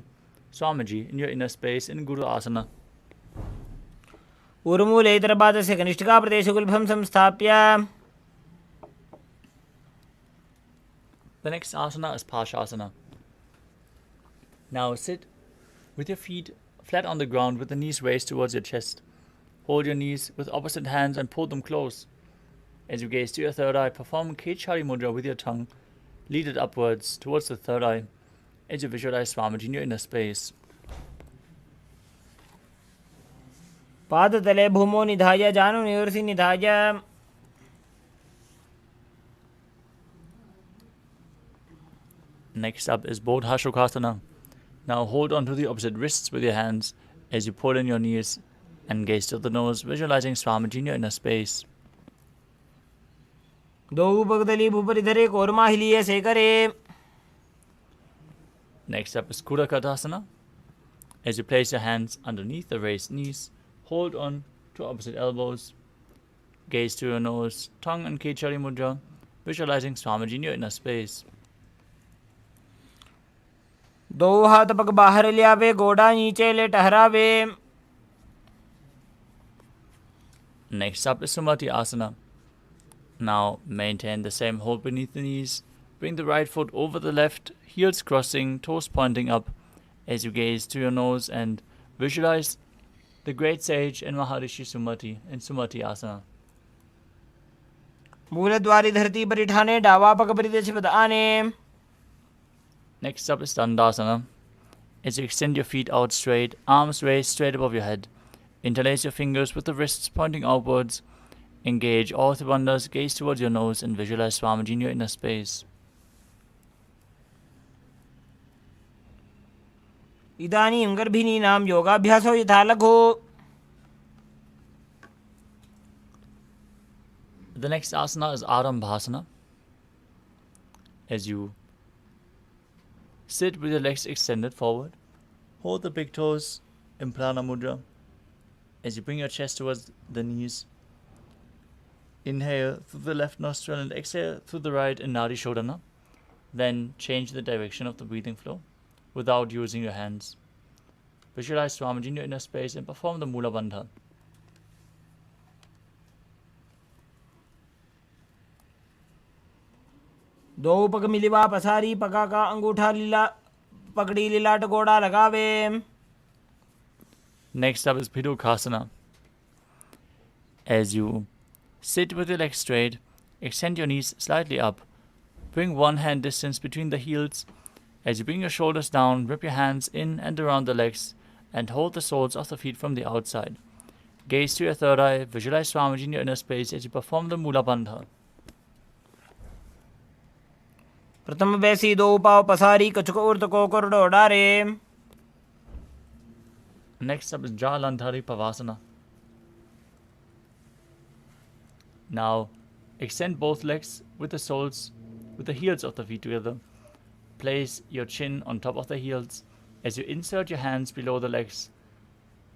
Swamiji, in your inner space in Guru Asana. Urmule Itarabadasya Kanishtika Pradeshagulbham Samsthapya. The next asana is Pashasana. Now sit with your feet flat on the ground with the knees raised towards your chest. Hold your knees with opposite hands and pull them close. As you gaze to your third eye, perform Kechari Mudra with your tongue. Lead it upwards towards the third eye as you visualize Swamiji in your inner space. Padatale Bhumo Nidhaya Janu Nirsi Nidhaya. Next up is Bodhashukasana. Now hold on to the opposite wrists with your hands as you pull in your knees and gaze to the nose, visualizing Swamiji in your inner space. Do Bhagdali Bhuparidhare Korma Hiliye Sekare. Next up is Kudakatasana. As you place your hands underneath the raised knees, hold on to opposite elbows, gaze to your nose, tongue and Kechari Mudra, visualizing Swamiji in your inner space. Do हाथ पग बाहर ले आवे गोड़ा नीचे ले टहरावे. Next up is Sumati Asana. Now maintain the same hold beneath the knees. Bring the right foot over the left, heels crossing, toes pointing up as you gaze to your nose and visualize the great sage and Maharishi Sumati in Sumati Asana. मूलद्वारी धरती पर इठाने डावा पग परिदेश बदाने. Next up is Dandasana. As you extend your feet out straight, arms raised straight above your head. Interlace your fingers with the wrists pointing outwards. Engage all the bandhas, gaze towards your nose and visualize Swamiji in your inner space. इदानीं गर्भिणीनां योगाभ्यासो यथा लघु. The next asana is Arambhasana. As you sit with your legs extended forward, hold the big toes in Prana Mudra. As you bring your chest towards the knees, inhale through the left nostril and exhale through the right in Nadi Shodhana. Then change the direction of the breathing flow without using your hands. Visualize Swamiji in your inner space and perform the Mula Bandha. दो पग मिलिवा पसारी पगा का अंगूठा लीला पकड़ी लीलाट गोड़ा लगावे. Next up is Pidukasana. As you sit with your legs straight, extend your knees slightly up. Bring one hand distance between the heels. As you bring your shoulders down, wrap your hands in and around the legs and hold the soles of the feet from the outside. Gaze to your third eye, visualize Swamiji in your inner space as you perform the Mula Bandha. प्रथम वैसी दो पाव पसारी कछुक उर्त को करडो डारे. Next up is Jalandhari Pavasana. Now, extend both legs with the heels of the feet together. Place your chin on top of the heels as you insert your hands below the legs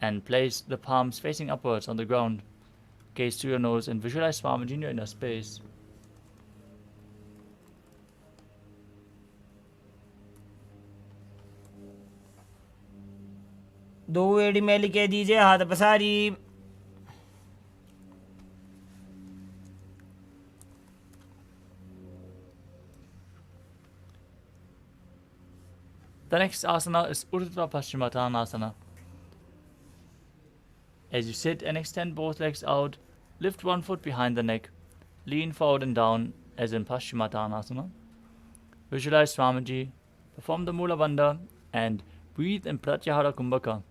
and place the palms facing upwards on the ground. Gaze to your nose and visualize Swamiji in your inner space. दो एड़ी में लिखे दीजिए हाथ पसारी. The next asana is Urdhva Paschimottanasana. As you sit and extend both legs out, lift one foot behind the neck, lean forward and down as in Paschimottanasana. Visualize Swamiji, perform the Mula Bandha, and breathe in Pratyahara Kumbhaka,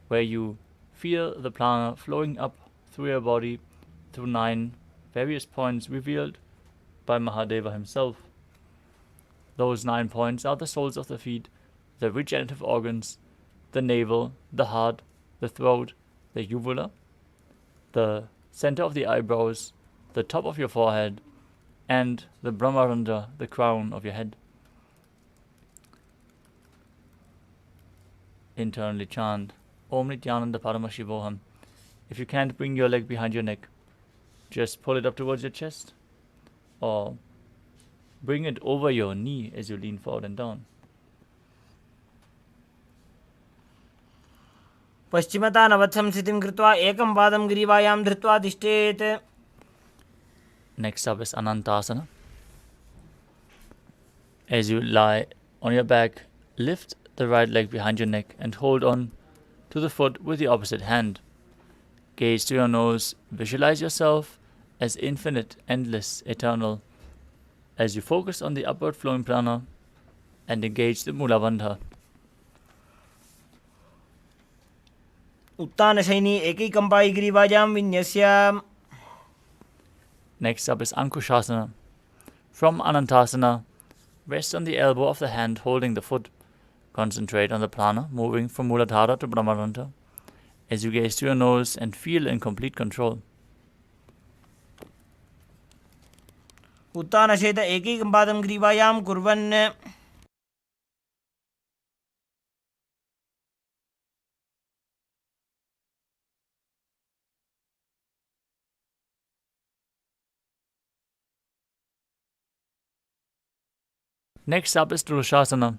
where you feel the prana flowing up through your body through 9 various points revealed by Mahadeva himself. Those 9 points are the soles of the feet, the regenerative organs, the navel, the heart, the throat, the uvula, the center of the eyebrows, the top of your forehead, and the Brahmarandha, the crown of your head. Internally chant Om Nithyananda Paramashivoham. If you can't bring your leg behind your neck, just pull it up towards your chest, or bring it over your knee as you lean forward and down. पश्चिमतानवत्सं स्थितिं कृत्वा एकं पादं ग्रीवायां धृत्वा तिष्ठेत्. Next up is Anantasana. As you lie on your back, lift the right leg behind your neck and hold on to the foot with the opposite hand. Gaze to your nose, visualize yourself as infinite, endless, eternal, as you focus on the upward flowing prana and engage the Mula Bandha. उत्तानशयनी एकैकम्पायि ग्रीवायां विन्यस्य. Next up is Ankushasana. From Anantasana, rest on the elbow of the hand holding the foot. Concentrate on the prana moving from Muladhara to Brahmarandha as you gaze to your nose and feel in complete control. उत्तानशयित एकैकं पादं ग्रीवायां कुर्वन्. Next up is Drushasana.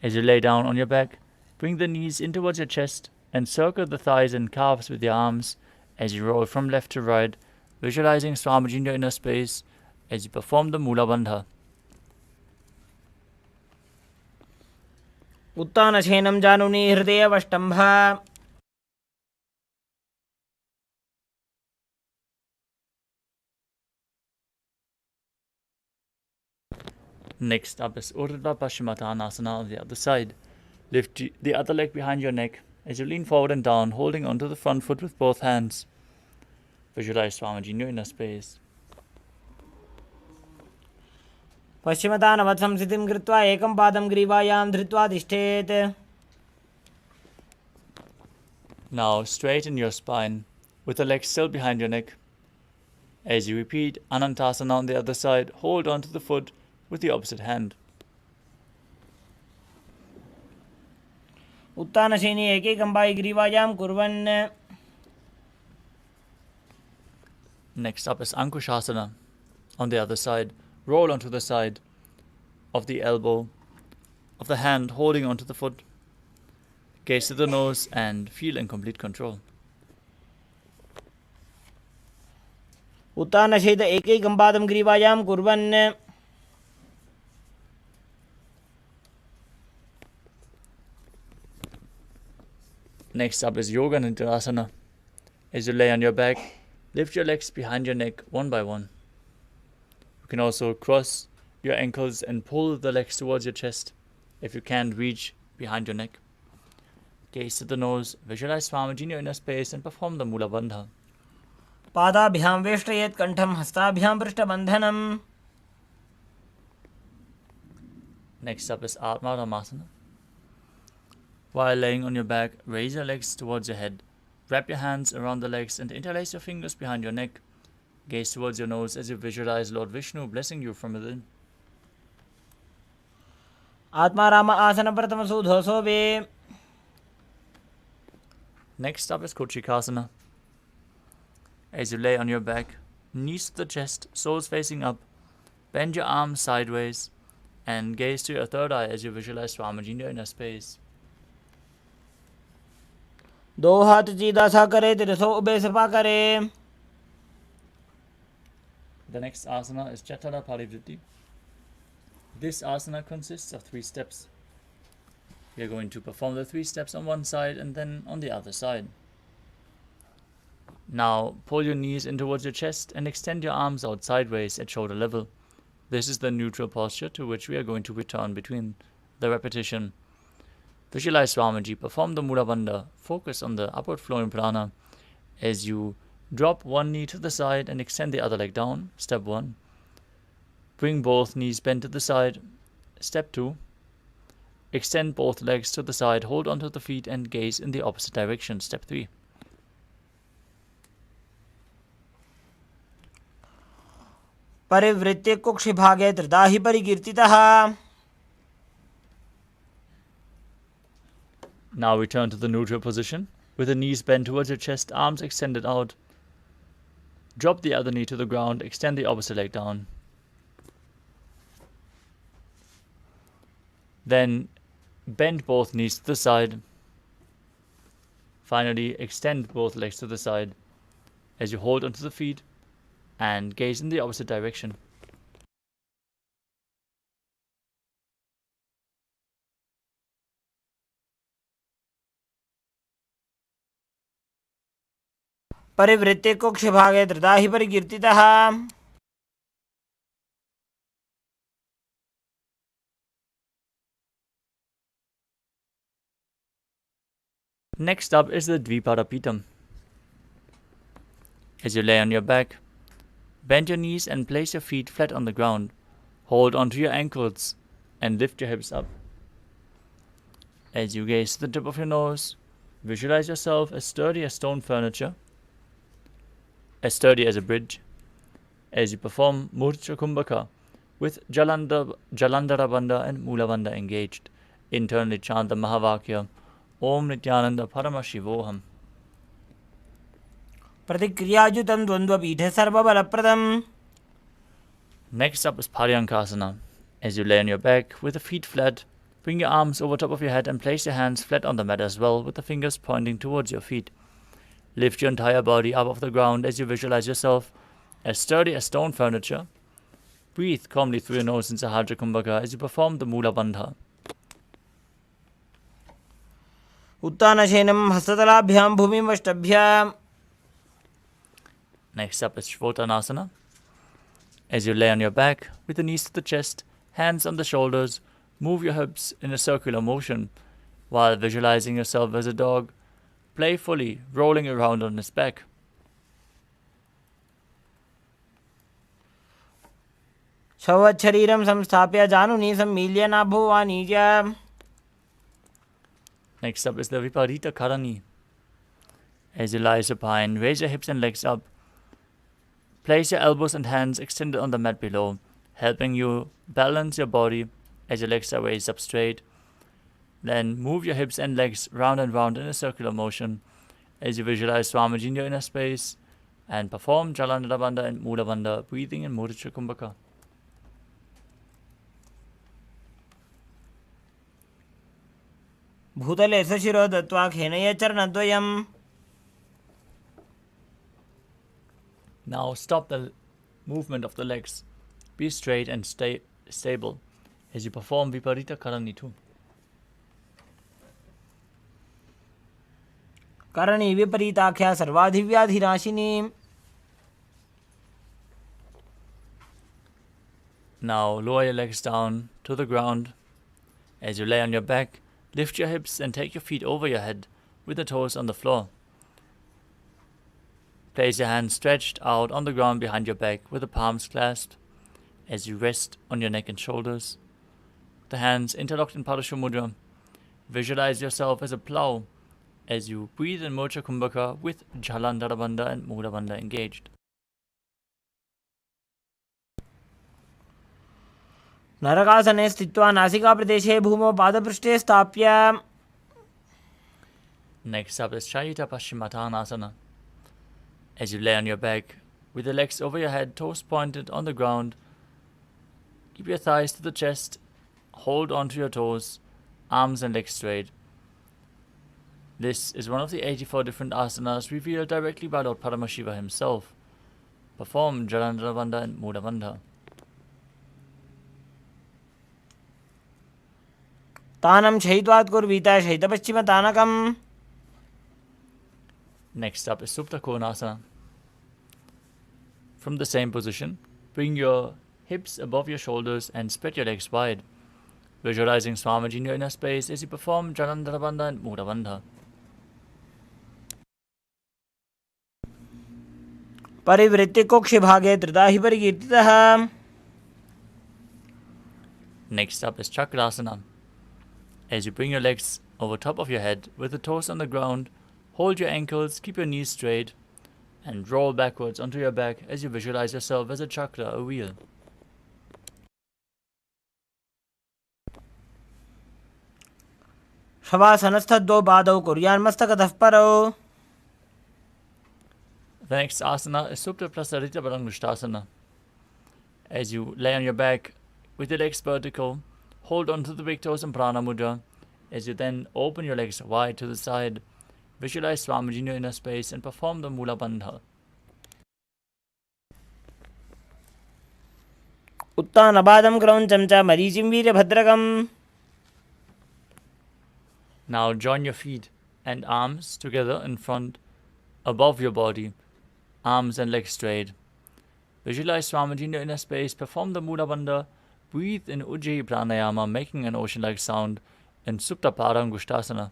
As you lay down on your back, bring the knees in towards your chest and circle the thighs and calves with your arms as you roll from left to right, visualizing Swamiji in your inner space as you perform the Mula Bandha. उत्तानशयनं जानुनी हृदयवष्टम्भ. Next up is Urdhva Paschimottanasana on the other side. Lift the other leg behind your neck as you lean forward and down, holding onto the front foot with both hands. Visualize Swamiji in your inner space. पश्चिमतानवत्सं स्थितिं कृत्वा एकं पादं ग्रीवायां धृत्वा तिष्ठेत्. Now straighten your spine with the legs still behind your neck. As you repeat Anantasana on the other side, hold onto the foot with the opposite hand. उत्तानशयनी एकैकम्पायि ग्रीवायां कुर्वन्. Next up is Ankushasana. On the other side, roll onto the side of the elbow of the hand, holding onto the foot. Gaze to the nose and feel in complete control. उत्तानशयित एकैकं पादं ग्रीवायां कुर्वन्. Next up is Yoga Nidra. As you lay on your back, lift your legs behind your neck one by one. You can also cross your ankles and pull the legs towards your chest if you can't reach behind your neck. Gaze to the nose, visualize Swamiji in your inner space and perform the Mula Bandha. पादाभ्यां वेष्टयेत् कण्ठं हस्ताभ्यां पृष्ठबन्धनम्. Next up is Atmaramasana. While laying on your back, raise your legs towards your head. Wrap your hands around the legs and interlace your fingers behind your neck. Gaze towards your nose as you visualize Lord Vishnu blessing you from within. Atmaram आसन प्रथमसूधोऽसो वे. Next up is Kochikasana. As you lay on your back, knees to the chest, soles facing up, bend your arms sideways and gaze to your third eye as you visualize Swamiji in your inner space. दो हाथ सीधा सा करे तिरसो ube Sapa करे. The next asana is Chatara Parivritti. This asana consists of 3 steps. We are going to perform the 3 steps on one side and then on the other side. Now pull your knees in towards your chest and extend your arms out sideways at shoulder level. This is the neutral posture to which we are going to return between the repetition. Visualize Swamiji, perform the Mula Bandha, focus on the upward flowing prana as you drop one knee to the side and extend the other leg down. Step 1. Bring both knees bent to the side. Step 2. Extend both legs to the side, hold onto the feet and gaze in the opposite direction. Step 3. परिवृत्य कुक्षिभागे त्रिदाहि परिकीर्तितः. Now return to the neutral position with the knees bent towards your chest, arms extended out. Drop the other knee to the ground, extend the opposite leg down. Then bend both knees to the side. Finally, extend both legs to the side as you hold onto the feet and gaze in the opposite direction. परिवृत्य कुक्षिभागे त्रिदाहि परिकीर्तितः. Next up is the Dvipadapitam. As you lay on your back, bend your knees and place your feet flat on the ground. Hold onto your ankles and lift your hips up. As you gaze to the tip of your nose, visualize yourself as sturdy as stone furniture, as sturdy as a bridge. As you perform Murcha Kumbhaka with Jalandhara Bandha and Mula Bandha engaged, internally chant the Mahavakya Om Nithyananda Paramashivoham. प्रतिक्रियायुतं द्वन्द्वपीठे सर्वबलप्रदम्. Next up is Paryankasana. As you lay on your back with the feet flat, bring your arms over top of your head and place your hands flat on the mat as well, with the fingers pointing towards your feet. Lift your entire body up off the ground as you visualize yourself as sturdy as stone furniture. Breathe calmly through your nose in Sahajra Kumbhaka as you perform the Mula Bandha. उत्तानशयनं हस्ततलाभ्यां भूमिमष्टभ्याम्. Next up is Shvotanasana. As you lay on your back with the knees to the chest, hands on the shoulders, move your hips in a circular motion while visualizing yourself as a dog, playfully rolling around on his back. शरीरं संस्थाप्य जानुनी सम्मील्य नाभुवानीज. Next up is the Viparita Karani. As you lie supine, raise your hips and legs up. Place your elbows and hands extended on the mat below, helping you balance your body as your legs are raised up straight. Then move your hips and legs round and round in a circular motion as you visualize Swamiji in your inner space and perform Jalandhara Bandha and Mula Bandha, breathing in Mudra Kumbhaka. भूतले सशिरो दत्वा खेनय चरणद्वयम्. Now stop the movement of the legs. Be straight and stay stable as you perform Viparita Karani too. Karni विपरीताख्या सर्वाधिव्याधिनाशिनी. Now lower your legs down to the ground. As you lay on your back, lift your hips and take your feet over your head with the toes on the floor. Place your hands stretched out on the ground behind your back with the palms clasped as you rest on your neck and shoulders. The hands interlocked in Padasha Mudra. Visualize yourself as a plow as you breathe in Murcha Kumbhaka with Jalandhara Bandha and Mula Bandha engaged. नरकासने स्थित्वा नासिकाप्रदेशे भूमौ पादपृष्ठे स्थाप्य. Next up is Shayita Paschimottanasana. As you lay on your back, with your legs over your head, toes pointed on the ground, keep your thighs to the chest, hold onto your toes, arms and legs straight. This is one of the 84 different asanas revealed directly by Lord Paramashiva himself. Perform Jalandhara Bandha and Mula Bandha. तानं शयित्वात् कुर्वीत शयितपश्चिमतानकम्. Next up is Supta Konasana. From the same position, bring your hips above your shoulders and spread your legs wide, visualizing Swamiji in your inner space as you perform Jalandhara Bandha and Mula Bandha. परिवृत्ति कुक्षि भागे त्रिता हि परिकीर्तितः. Next up is Chakrasana. As you bring your legs over top of your head with the toes on the ground, hold your ankles, keep your knees straight, and roll backwards onto your back as you visualize yourself as a chakra, a wheel. शवासनस्थद्वौ पादौ कुर्यान्मस्तकतः परौ. The next asana is Supta Prasarita Balangushtasana. As you lay on your back with your legs vertical, hold on to the big toes in Prana Mudra. As you then open your legs wide to the side, visualize Swamiji in your inner space and perform the Mula Bandha. उत्तानपादं क्रौञ्चं च मरीचिं वीरभद्रकम्. Now join your feet and arms together in front, above your body, arms and legs straight. Visualize Swamiji in your inner space, perform the Mula Bandha, breathe in Ujjayi Pranayama, making an ocean-like sound in Supta Parangushtasana.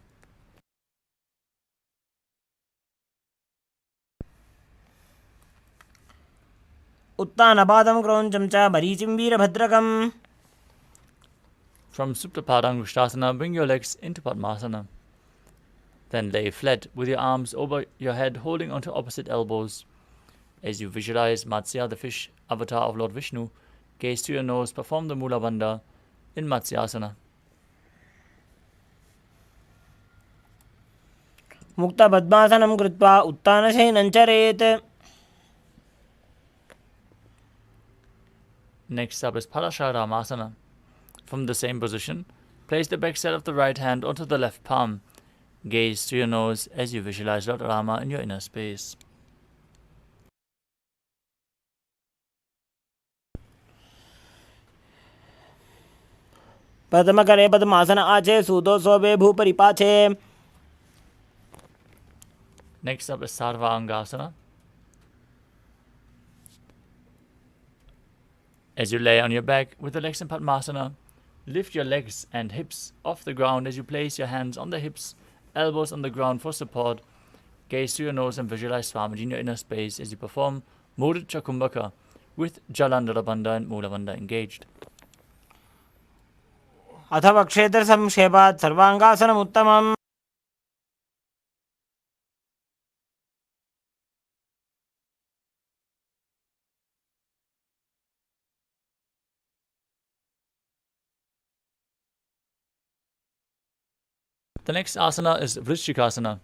उत्तानपादं क्रौञ्चं च मरीचिं वीरभद्रकम्. From Supta Parangushtasana, bring your legs into Padmasana. Then lay flat with your arms over your head, holding onto opposite elbows. As you visualize Matsya, the fish avatar of Lord Vishnu, gaze to your nose, perform the Mula Bandha in Matsyasana. मुक्तपद्मासनं कृत्वा उत्तानशयनं चरेत्. Next up is Parasharamasana. From the same position, place the back side of the right hand onto the left palm. Gaze to your nose as you visualize Lord Rama in your inner space. प्रथमकरे पद्मासन आचे सूतो सोबे भूपरिपाचे. Next up is Sarvangasana. As you lay on your back with the legs in Padmasana, lift your legs and hips off the ground as you place your hands on the hips, elbows on the ground for support. Gaze to your nose and visualize Swamiji in your inner space as you perform Mudra Kumbhaka with Jalandhara Bandha and Mula Bandha engaged. अथवा क्षेत्र संक्षेपात् सर्वांगासनम् उत्तमम्. The next asana is Vrishikasana.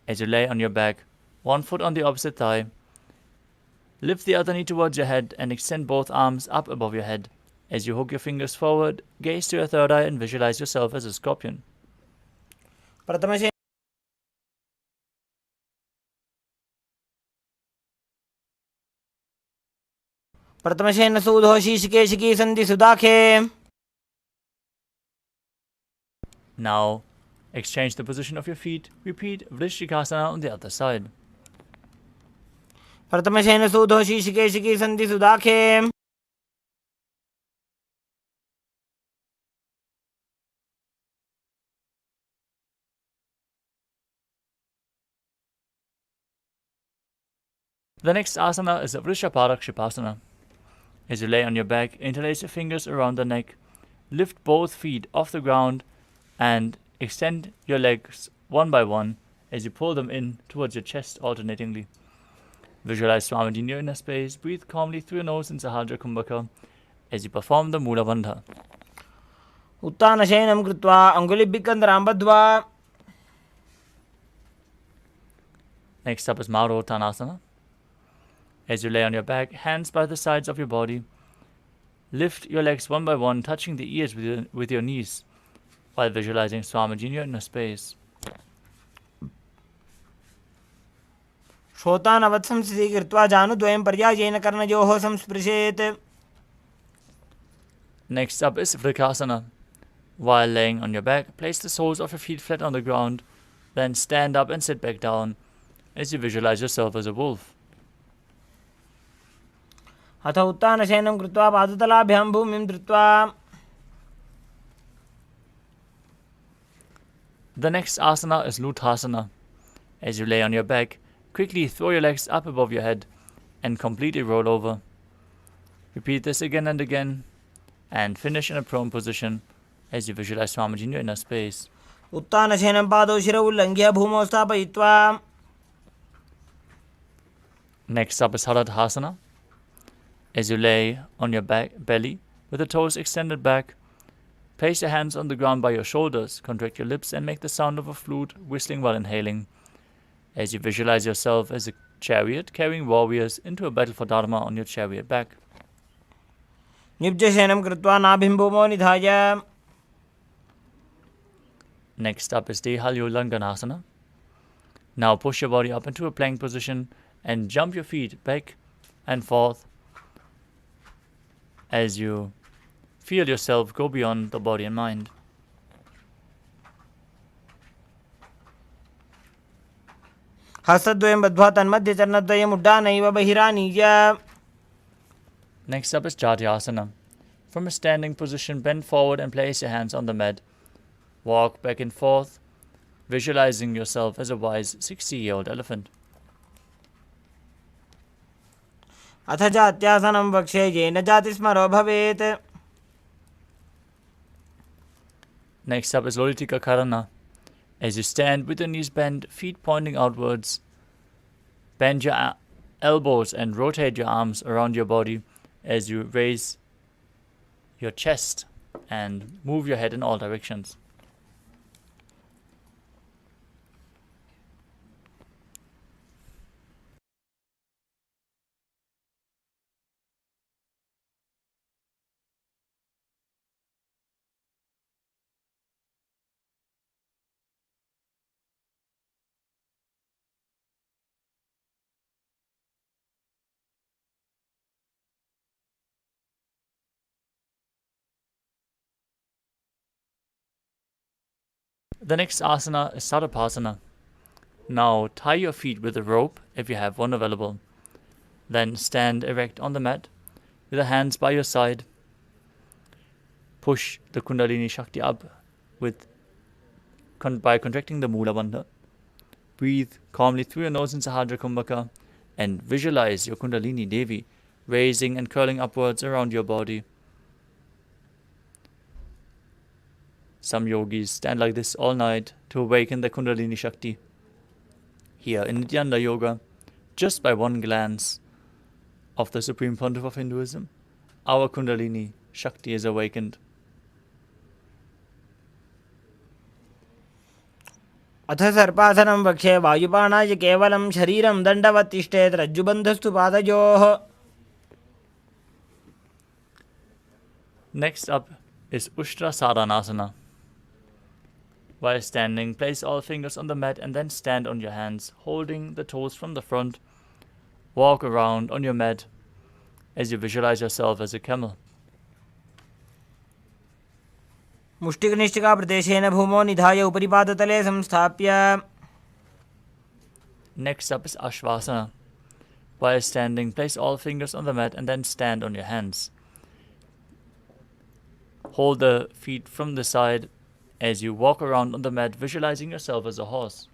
As you lay on your back, one foot on the opposite thigh, lift the other knee towards your head and extend both arms up above your head. As you hook your fingers forward, gaze to your third eye and visualize yourself as a scorpion. प्रथमशेन सूधो शीर्षकेशिकी सन्धि सुदाखे. Now, exchange the position of your feet. Repeat Vrishikasana on the other side. प्रथमशेन सूधो शीर्षकेशिकी सन्धि सुदाखे. The next asana is Vrishaparakshipasana. As you lay on your back, interlace your fingers around the neck, lift both feet off the ground, and extend your legs one by one as you pull them in towards your chest alternatingly. Visualize Swamiji in your inner space, breathe calmly through your nose in Sahajra Kumbhaka as you perform the Mula Bandha. उत्तानशयनं कृत्वा अङ्गुलिभ्यकन्दरां बद्ध्वा. Next up is Marottanasana. As you lay on your back, hands by the sides of your body, lift your legs one by one, touching the ears with your knees, while visualizing Swamiji in your inner space. श्रोतानवत्सं स्थितीकृत्वा जानुद्वयं पर्यायेन कर्णयोः संस्पृशेत्. Next up is Vrikasana. While laying on your back, place the soles of your feet flat on the ground, then stand up and sit back down. as you visualize yourself as a wolf. अथ उत्थानशयनं कृत्वा पादतलाभ्यां भूमिं धृत्वा The next asana is Luthasana. As you lay on your back, quickly throw your legs up above your head and completely roll over. Repeat this again and again and finish in a prone position as you visualize Swamiji in your inner space. उत्थानशयनं पादौ शिरौ उल्लङ्घ्य भूमौ स्थापयित्वा Next up is Haladhasana. As you lay on your belly with the toes extended back, place your hands on the ground by your shoulders, contract your lips and make the sound of a flute whistling while inhaling. As you visualize yourself as a chariot carrying warriors into a battle for Dharma on your chariot back. निब्जशयनं कृत्वा नाभिं भूमौ निधाय Next up is Dehalyolanganasana. Now push your body up into a plank position and jump your feet back and forth as you feel yourself go beyond the body and mind. हस्तद्वयं बद्ध्वा तन्मध्ये चरणद्वयम् उड्डानैव बहिरानीय Next up is Jatyasana. From a standing position, bend forward and place your hands on the mat. Walk back and forth, visualizing yourself as a wise 60-year-old elephant. अथ जात्यासनं वक्षे येन जातिस्मरो भवेत् Next up is Lolitika Karana. As you stand with your knees bent, feet pointing outwards, bend your elbows and rotate your arms around your body as you raise your chest and move your head in all directions. The next asana is Sarapasana. Now tie your feet with a rope if you have one available. Then stand erect on the mat with the hands by your side. Push the Kundalini Shakti up by contracting the Mula Bandha. Breathe calmly through your nose in Sahadra Kumbhaka and visualize your Kundalini Devi raising and curling upwards around your body. Some yogis stand like this all night to awaken the Kundalini Shakti. Here in Nithyananda Yoga, just by one glance of the Supreme Pontiff of Hinduism, our Kundalini Shakti is awakened. अथ सर्पासनं वक्षे वायुपानाय केवलं शरीरं दण्डवत् तिष्ठेत् रज्जुबन्धस्तु पादयोः Next up is Ushtra Sadhanasana. While standing, place all fingers on the mat and then stand on your hands, holding the toes from the front. Walk around on your mat as you visualize yourself as a camel. मुष्टिकनिष्ठिकाप्रदेशेन भूमौ निधाय उपरि पादतले संस्थाप्य Next up is Ashvasana. While standing, place all fingers on the mat and then stand on your hands. Hold the feet from the side as you walk around on the mat, visualizing yourself as a horse.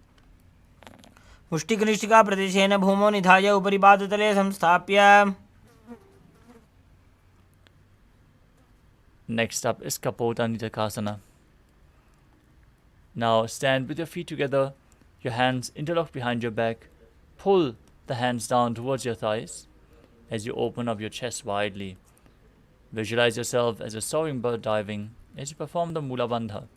मुष्टिकनिष्ठिकाप्रदेशेन भूमौ निधाय उपरि पादतले संस्थाप्य Next up is Kapota Nitakasana. Now stand with your feet together, your hands interlocked behind your back. Pull the hands down towards your thighs as you open up your chest widely. Visualize yourself as a soaring bird diving as you perform the Mula Bandha.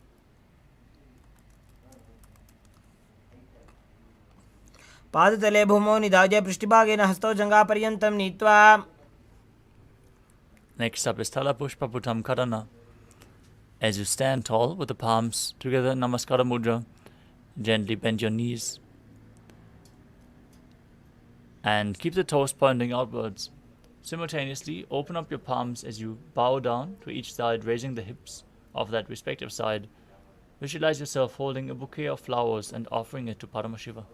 पादतले भूमौ निधाय पृष्ठभागेन हस्तौ जङ्घापर्यन्तं नीत्वा Next up is Talapushpa Putam Karana. As you stand tall with the palms together in Namaskara Mudra, gently bend your knees and keep the toes pointing outwards. Simultaneously, open up your palms as you bow down to each side, raising the hips of that respective side. Visualize yourself holding a bouquet of flowers and offering it to Paramashiva.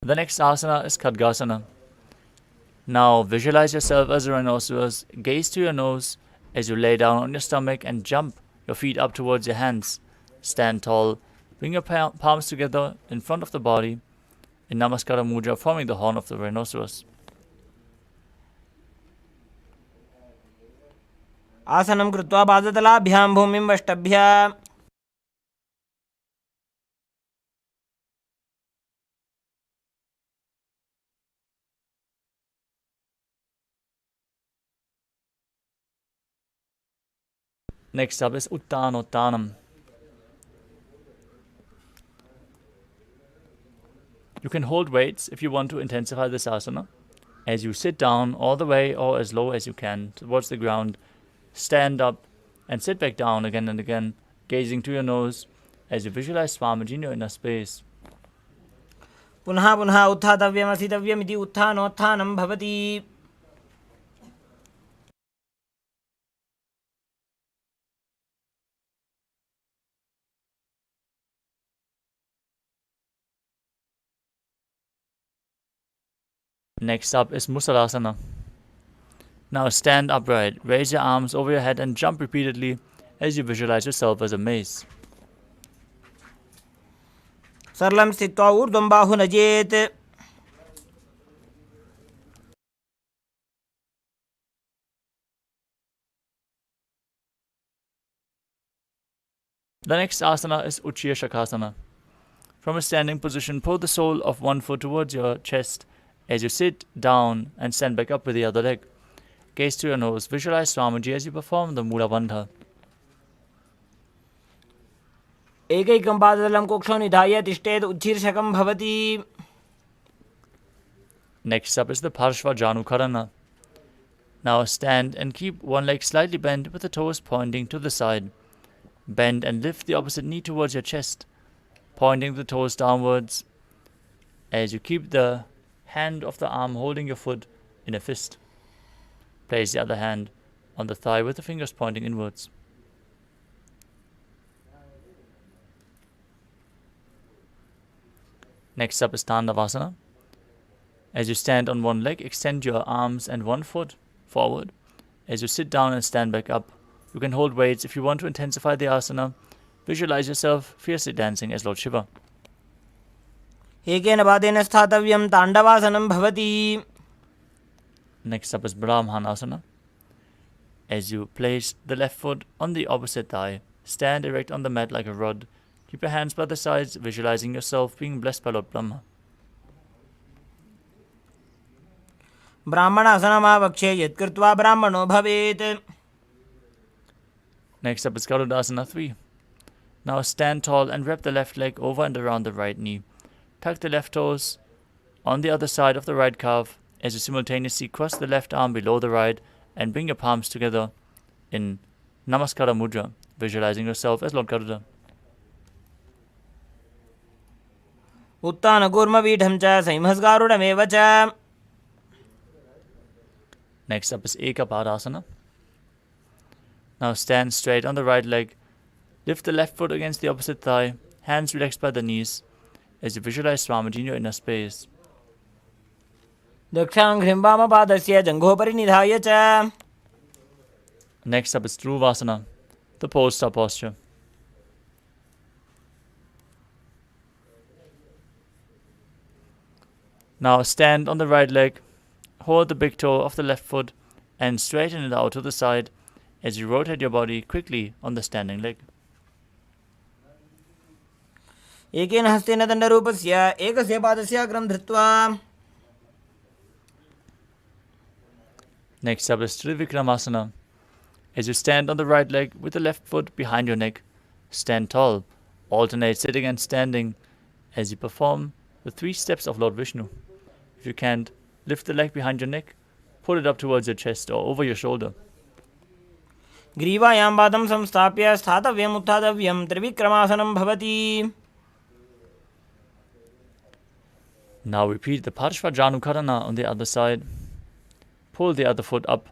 The next asana is Khadgasana. Now visualize yourself as a rhinoceros, gaze to your nose as you lay down on your stomach and jump your feet up towards your hands. Stand tall, bring your palms together in front of the body in Namaskara Mudra, forming the horn of the rhinoceros. आसनं कृत्वा पादतलाभ्यां भूमिं वष्टभ्य Next up is Uttanottanam. You can hold weights if you want to intensify this asana. As you sit down all the way or as low as you can towards the ground, stand up and sit back down again and again, gazing to your nose as you visualize Swamiji in your inner space. पुनः पुनः उत्थातव्यमसितव्यमिति उत्थानोत्थानं भवति. Next up is Musalasana. Now stand upright, raise your arms over your head and jump repeatedly as you visualize yourself as a mace. सरलं स्थित्वा ऊर्ध्वं बाहु नजेत्. The next asana is Uchchiya Shakasana. From a standing position, pull the sole of one foot towards your chest as you sit down and stand back up with the other leg. Gaze to your nose, visualize Swamiji as you perform the Mula Bandha. एकैकं पादतलं कुक्षौ निधाय तिष्ठेत् उच्छीर्षकं भवति. Next up is the Parshva Janukarana. Now stand and keep one leg slightly bent with the toes pointing to the side. Bend and lift the opposite knee towards your chest, pointing the toes downwards as you keep the hand of the arm holding your foot in a fist. Place the other hand on the thigh with the fingers pointing inwards. Next up is Tandavasana. As you stand on one leg, extend your arms and one foot forward. As you sit down and stand back up, you can hold weights if you want to intensify the asana. Visualize yourself fiercely dancing as Lord Shiva. एकेन पादेन स्थातव्यं ताण्डवासनं भवति. Next up is Brahmanasana. As you place the left foot on the opposite thigh, stand erect on the mat like a rod. Keep your hands by the sides, visualizing yourself being blessed by Lord Brahma. ब्राह्मणासनमावक्षे यत्कृत्वा ब्राह्मणो भवेत्. Next up is Garudasana 3. Now stand tall and wrap the left leg over and around the right knee. Tuck the left toes on the other side of the right calf as you simultaneously cross the left arm below the right and bring your palms together in Namaskara Mudra, visualizing yourself as Lord Garuda. उत्तानकूर्मपीठं च संहस्गारुडमेव च. Next up is Ekapadasana. Now stand straight on the right leg. Lift the left foot against the opposite thigh, hands relaxed by the knees, as you visualize Swamiji in your inner space. दक्षाङ्घ्रिं वामपादस्य जङ्घोपरि निधाय च. Next up is Dhruvasana, the pole star posture. Now stand on the right leg, hold the big toe of the left foot and straighten it out to the side as you rotate your body quickly on the standing leg. एकेन हस्तेन दण्डरूपस्य एकस्य पादस्य अग्रं धृत्वा. Next up is Trivikramasana. As you stand on the right leg with the left foot behind your neck, stand tall, alternate sitting and standing as you perform the 3 steps of Lord Vishnu. If you can't, lift the leg behind your neck, pull it up towards your chest or over your shoulder. ग्रीवायां पादं संस्थाप्य स्थातव्यम् उत्थातव्यं त्रिविक्रमासनं भवति. Now repeat the Parshva Janukarana on the other side. Pull the other foot up.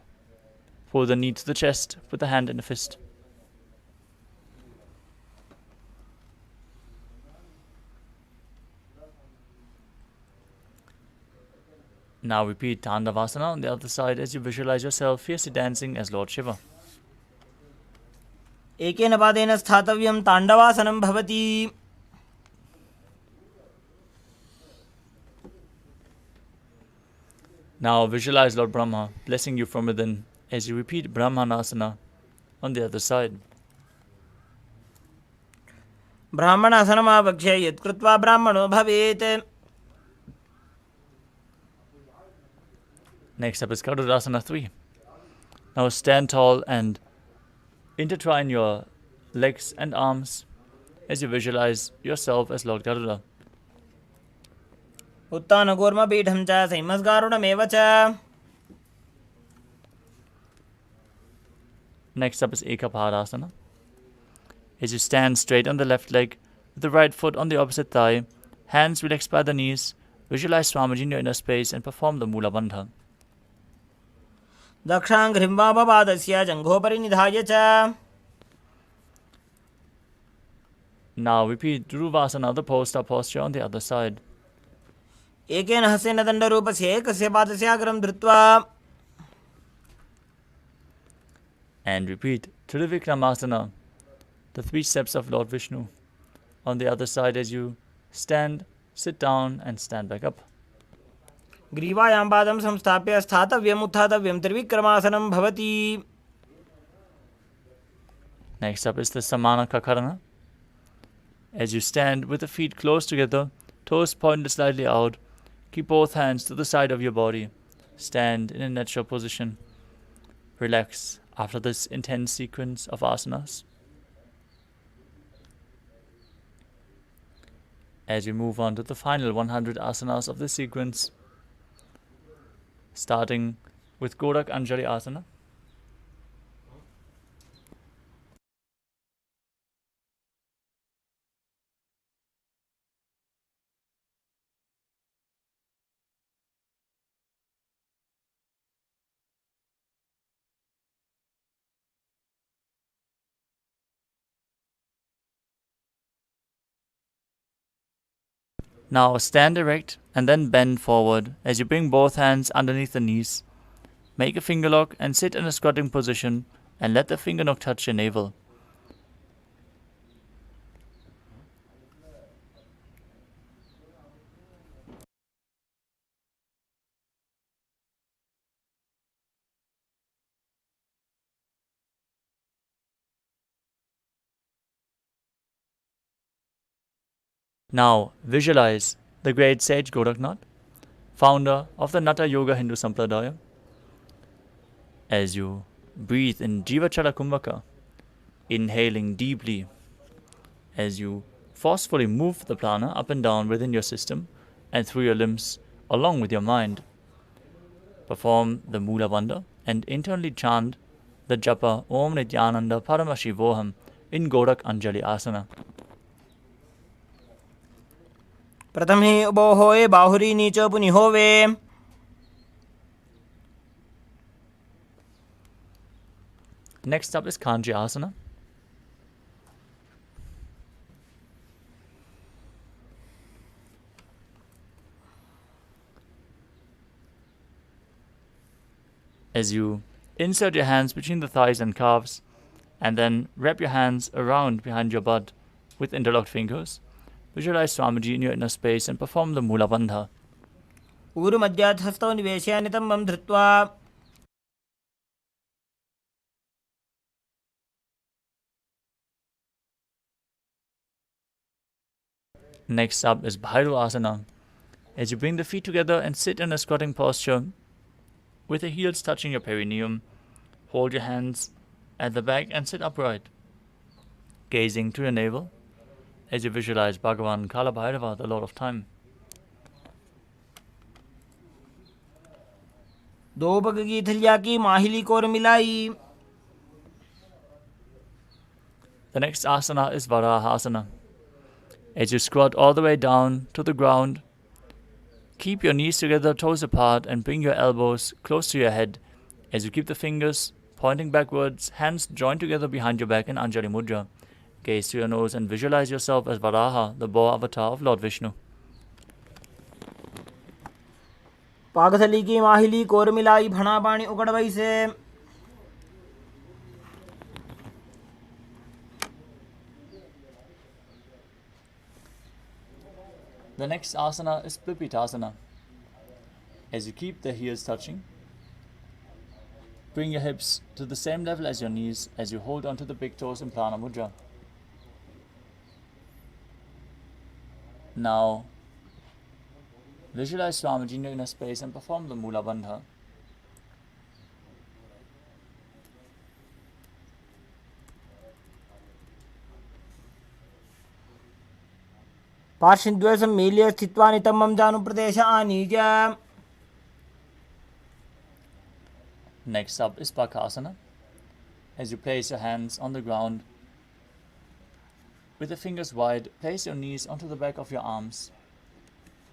Pull the knee to the chest with the hand in a fist. Now repeat Tandavasana on the other side as you visualize yourself fiercely dancing as Lord Shiva. एकेन पादेन स्थातव्यं ताण्डवासनं भवति. Now visualize Lord Brahma blessing you from within as you repeat Brahmanasana on the other side. ब्राह्मणासनमावक्ष्य यत्कृत्वा ब्राह्मणो भवेत्. Next up is Garudasana 3. Now stand tall and intertwine your legs and arms as you visualize yourself as Lord Garuda. उत्तानकूर्मपीठं च संमस्गारुडमेव च. Next up is Ekapadasana. As you stand straight on the left leg, with the right foot on the opposite thigh, hands relaxed by the knees, visualize Swamiji in your inner space and perform the Mula Bandha. दक्षाङ्घ्रिम्बाबपादस्य जङ्घोपरि निधाय च. Now repeat Dhuruvasana, the poster posture on the other side. एकेन हस्तेन दण्डरूपस्य एकस्य पादस्याग्रं धृत्वा. And repeat Trivikramasana, the 3 steps of Lord Vishnu, on the other side as you stand, sit down and stand back up. ग्रीवायां पादं संस्थाप्य स्थातव्यम् उत्थातव्यं त्रिविक्रमासनं भवति. Next up is the Samana Kakarana. As you stand with the feet close together, toes pointed slightly out, keep both hands to the side of your body. Stand in a natural position. Relax after this intense sequence of asanas. As we move on to the final 100 asanas of this sequence, starting with Gorak Anjali Asana. Now stand erect and then bend forward as you bring both hands underneath the knees. Make a finger lock and sit in a squatting position and let the finger lock touch your navel. Now visualize the great sage Goraknath, founder of the Nata Yoga Hindu Sampradaya. As you breathe in Jivachala Kumbhaka, inhaling deeply, as you forcefully move the prana up and down within your system and through your limbs along with your mind. Perform the Mula Bandha and internally chant the japa Om Nithyananda Paramashivoham in Gorak Anjali Asana. प्रथमे उभो होए बाहुरी नीचो पुनि होवे. Next up is Kanji Asana. As you insert your hands between the thighs and calves, and then wrap your hands around behind your butt with interlocked fingers, visualize Swamiji in your inner space and perform the Mula Bandha. ऊरुमध्यात् हस्तौ निवेश्य नितम्बं धृत्वा. Next up is Bhairu Asana. As you bring the feet together and sit in a squatting posture with the heels touching your perineum, hold your hands at the back and sit upright, gazing to your navel as you visualize Bhagavan Kalabhairava, the Lord of Time. दो पग की थलिया की माहिली core मिलाई. The next asana is Varaha Asana. As you squat all the way down to the ground, keep your knees together, toes apart, and bring your elbows close to your head as you keep the fingers pointing backwards, hands joined together behind your back in Anjali Mudra. Gaze to your nose and visualize yourself as Varaha, the boar avatar of Lord Vishnu. पागथली की माहिली core मिलाई भणा पानी उकड़ वही से। The next asana is Plipitasana. As you keep the heels touching, bring your hips to the same level as your knees as you hold onto the big toes in Prana Mudra. Now, visualize Swamiji in your inner space and perform the Mula Bandha. पार्श्वद्वयं मील्य स्थित्वा नितम्बं जानुप्रदेश आनीय। Next up is Bakasana. As you place your hands on the ground, with the fingers wide, place your knees onto the back of your arms.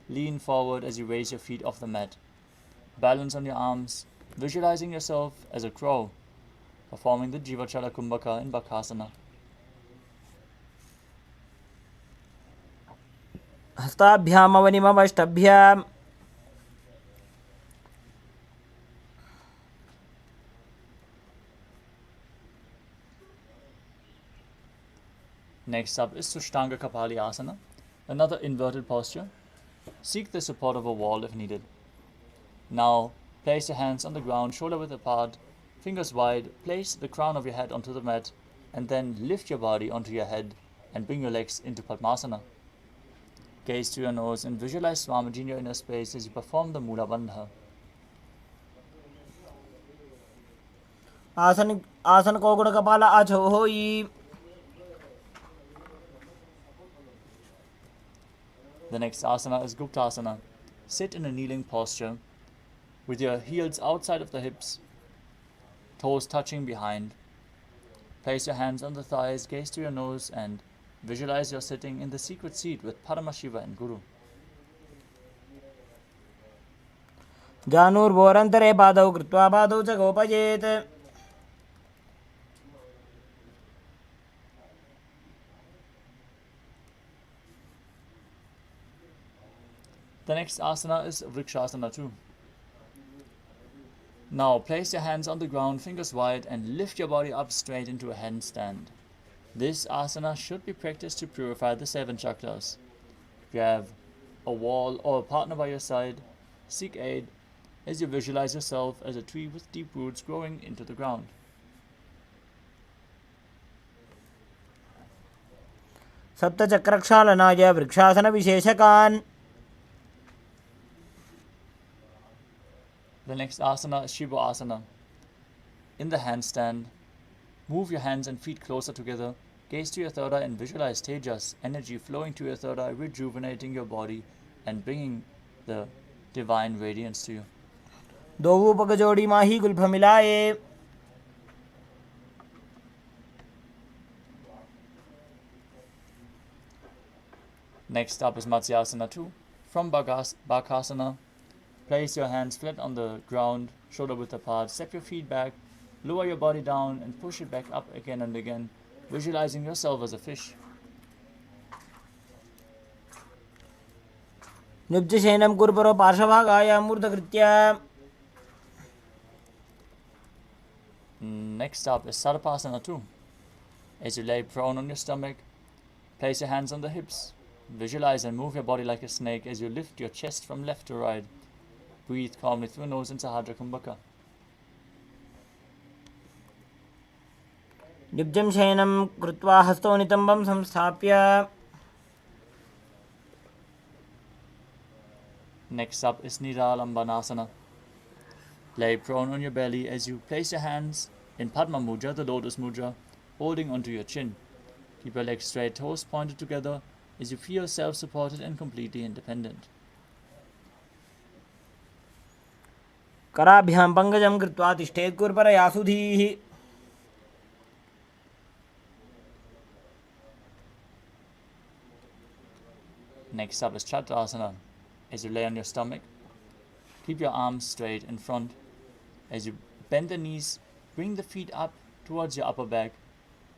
Lean forward as you raise your feet off the mat. Balance on your arms, visualizing yourself as a crow, performing the Jivachala Kumbhaka in Bakasana. हस्ताभ्यामवनिमवष्टभ्याम्। Next up is Sushtanga Kapali Asana, another inverted posture. Seek the support of a wall if needed. Now, place your hands on the ground, shoulder width apart, fingers wide, place the crown of your head onto the mat, and then lift your body onto your head and bring your legs into Padmasana. Gaze to your nose and visualize Swamiji in your inner space as you perform the Mula Bandha. आसन को गुण कपाल आछो होई। The next asana is Guptasana. Sit in a kneeling posture with your heels outside of the hips, toes touching behind. Place your hands on the thighs, gaze to your nose, and visualize you're sitting in the secret seat with Paramashiva and Guru. जानुर्भोरन्तरे पादौ कृत्वा पादौ च गोपयेत्। The next asana is Vrikshasana too. Now place your hands on the ground, fingers wide, and lift your body up straight into a handstand. This asana should be practiced to purify the 7 chakras. If you have a wall or a partner by your side, seek aid as you visualize yourself as a tree with deep roots growing into the ground. सप्तचक्रक्षालनाय vrikshasana विशेषकान्। The next asana is Shiva Asana. In the handstand, move your hands and feet closer together. Gaze to your third eye and visualize Tejas, energy flowing to your third eye, rejuvenating your body and bringing the divine radiance to you. दो पग जोड़ी माही Gulf मिलाए। Next up is Matsyasana 2. From Bakasana, place your hands flat on the ground, shoulder width apart. Step your feet back, lower your body down and push it back up again and again, visualizing yourself as a fish. निब्जशयनं कुर्परो पार्श्वभागाय मूर्धकृत्य। Next up is Sarpasana 2. As you lay prone on your stomach, place your hands on the hips. Visualize and move your body like a snake as you lift your chest from left to right. Breathe calmly through your nose in Sahadra Kumbhaka. निब्जं शयनं कृत्वा हस्तौ नितम्बं संस्थाप्य। Next up is Niralambanasana. Lay prone on your belly as you place your hands in Padma Mudra, the lotus mudra, holding onto your chin. Keep your legs straight, toes pointed together as you feel self-supported and completely independent. कराभ्यां पङ्कजं कृत्वा तिष्ठेत् कुर्परया सुधीः। Next up is Chakrasana. As you lay on your stomach, keep your arms straight in front. As you bend the knees, bring the feet up towards your upper back.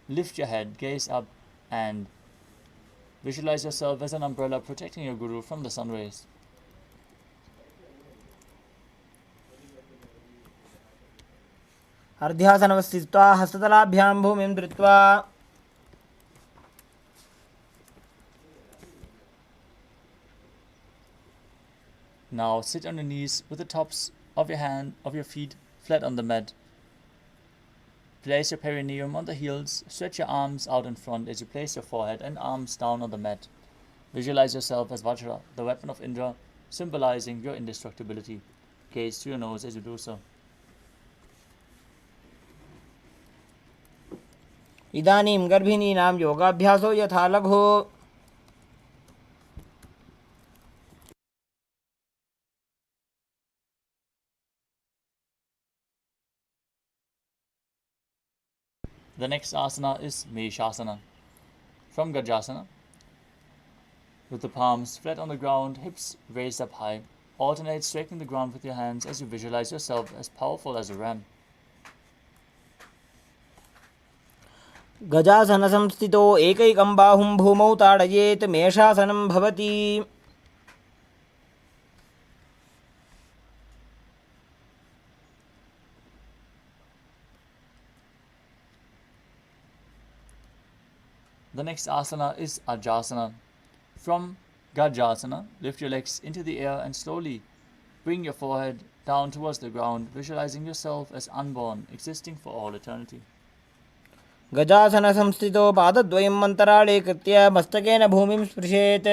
Lift your head, gaze up, and visualize yourself as an umbrella protecting your Guru from the sun rays. अर्ध्यासनवस्थित्वा हस्ततलाभ्यां भूमिं धृत्वा Now sit on your knees with the tops of your feet flat on the mat. Place your perineum on the heels, stretch your arms out in front as you place your forehead and arms down on the mat. Visualize yourself as Vajra, the weapon of Indra, symbolizing your indestructibility. Gaze to your nose as you do so. इदानीं गर्भिणीनां योगाभ्यासो यथा लघु The next asana is Meshasana. From Gajasana, with the palms flat on the ground, hips raised up high, alternate striking the ground with your hands as you visualize yourself as powerful as a ram. गजासनसंस्थितो एकैकं बाहुं भूमौ ताडयेत् मेषासनं भवति The next asana is Ajasana. From Gajasana, lift your legs into the air and slowly bring your forehead down towards the ground, visualizing yourself as unborn, existing for all eternity. गजासनसंस्थितो पादद्वयं मन्तराळे कृत्य मस्तकेन भूमिं स्पृशेत्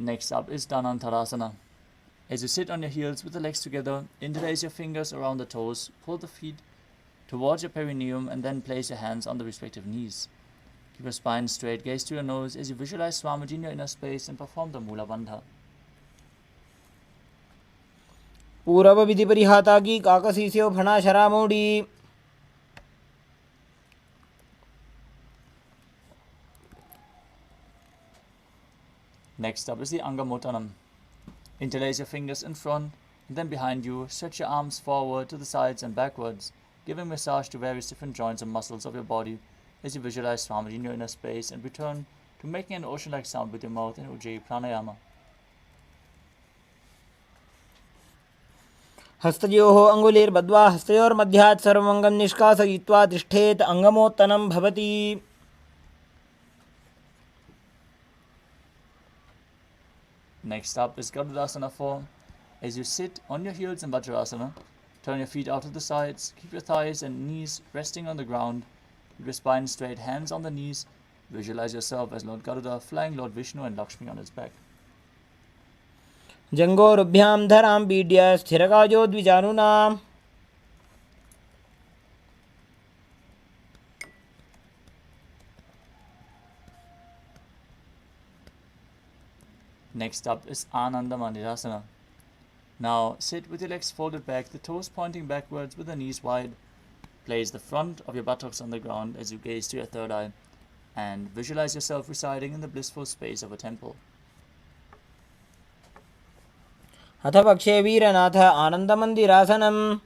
Next up is Dhanantarasana. As you sit on your heels with the legs together, interlace your fingers around the toes, pull the feet towards your perineum, and then place your hands on the respective knees. Keep your spine straight, gaze to your nose as you visualize Swamiji in your inner space and perform the Mula Bandha. पूरव विधि परिहाता की काकसीस्यो फणा शरामोडी Next up is the Angamotanam. Interlace your fingers in front and then behind you. Stretch your arms forward to the sides and backwards, giving massage to various different joints and muscles of your body as you visualize Swamiji in your inner space and return to making an ocean-like sound with your mouth in Ujjayi Pranayama. हस्तयोः अङ्गुलीर्बद्ध्वा हस्तयोर्मध्यात् सर्वमङ्गं निष्कासयित्वा तिष्ठेत् अङ्गमोत्तनं भवति Next up is Garudasana form. As you sit on your heels in Vajrasana, turn your feet out to the sides, keep your thighs and knees resting on the ground, keep your spine straight, hands on the knees, visualize yourself as Lord Garuda flying Lord Vishnu and Lakshmi on his back. जङ्गोरुभ्यां धरां पीड्य स्थिरकायो द्विजानुनाम् Next up is Ananda Mandirasana. Now sit with your legs folded back, the toes pointing backwards with the knees wide. Place the front of your buttocks on the ground as you gaze to your third eye and visualize yourself residing in the blissful space of a temple. अथ पक्षे वीरनाथ आनन्दमन्दिरासनम्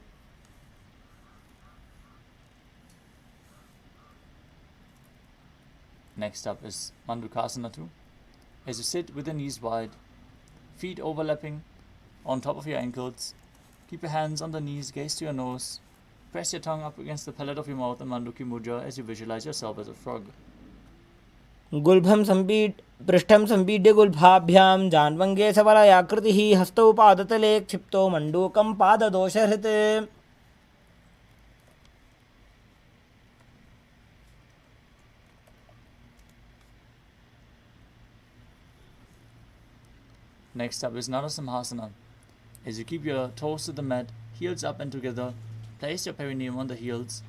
Next up is Mandukasana 2. As you sit with the knees wide, feet overlapping on top of your ankles, keep your hands on the knees, gaze to your nose, press your tongue up against the palate of your mouth and Manduki Mudra as you visualize yourself as a frog. गुल्भं पृष्ठं सम्पीड्य गुल्भाभ्यां जान्वङ्गे सबलायाकृतिः हस्तौ पादतले क्षिप्तो मण्डूकं पाददोषहृत् Next up is Narasimhasana. As you keep your toes to the mat, heels up and together, place your perineum on the heels,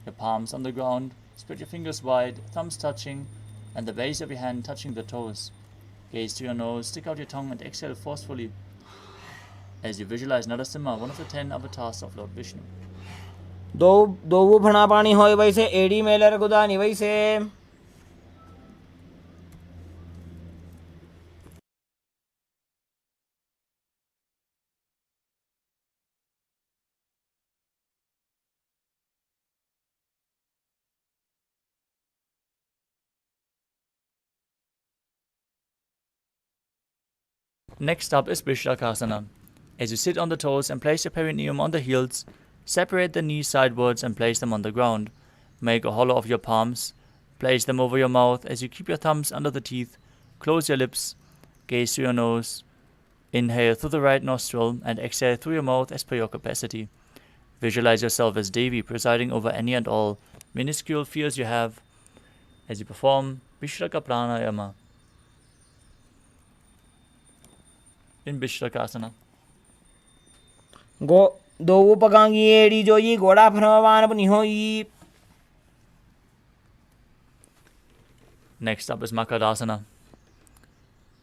your palms on the ground, spread your fingers wide, thumbs touching, and the base of your hand touching the toes. Gaze to your nose, stick out your tongue and exhale forcefully as you visualize Narasimha, one of the 10 avatars of Lord Vishnu. दो फणा पानी होय वैसे AD Mailer गुदानी वैसे Next up is Vishlakasana. As you sit on the toes and place your perineum on the heels, separate the knees sidewards and place them on the ground. Make a hollow of your palms. Place them over your mouth as you keep your thumbs under the teeth. Close your lips. Gaze to your nose. Inhale through the right nostril and exhale through your mouth as per your capacity. Visualize yourself as Devi presiding over any and all minuscule fears you have as you perform Vishlaka Pranayama in Vishlakasana. Go do upagangi edi joyi goda pranavana nihoyi. Next up is Makadasana.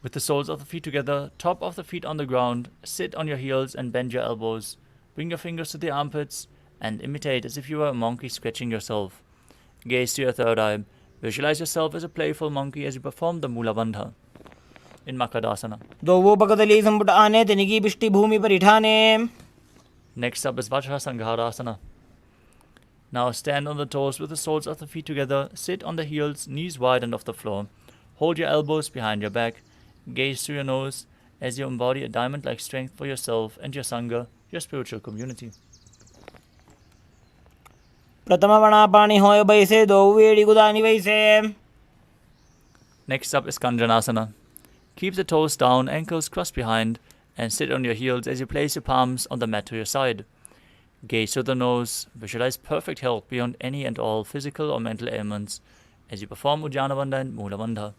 With the soles of the feet together, top of the feet on the ground, sit on your heels and bend your elbows. Bring your fingers to the armpits and imitate as if you were a monkey scratching yourself. Gaze to your third eye. Visualize yourself as a playful monkey as you perform the Mula Bandha in Makadasana. Do upakadali samputa ane tenigi pishti bhumi parithane. Next up is Vajrasanghadasana. Now stand on the toes with the soles of the feet together. Sit on the heels, knees wide and off the floor. Hold your elbows behind your back. Gaze through your nose as you embody a diamond-like strength for yourself and your Sangha, your spiritual community. Pratama vanapani hoya baise do edi gudani baise. Next up is Kanjanasana. Keep the toes down, ankles crossed behind, and sit on your heels as you place your palms on the mat to your side. Gaze to the nose, visualize perfect health beyond any and all physical or mental ailments as you perform Ujjana Bandha and Mula Bandha.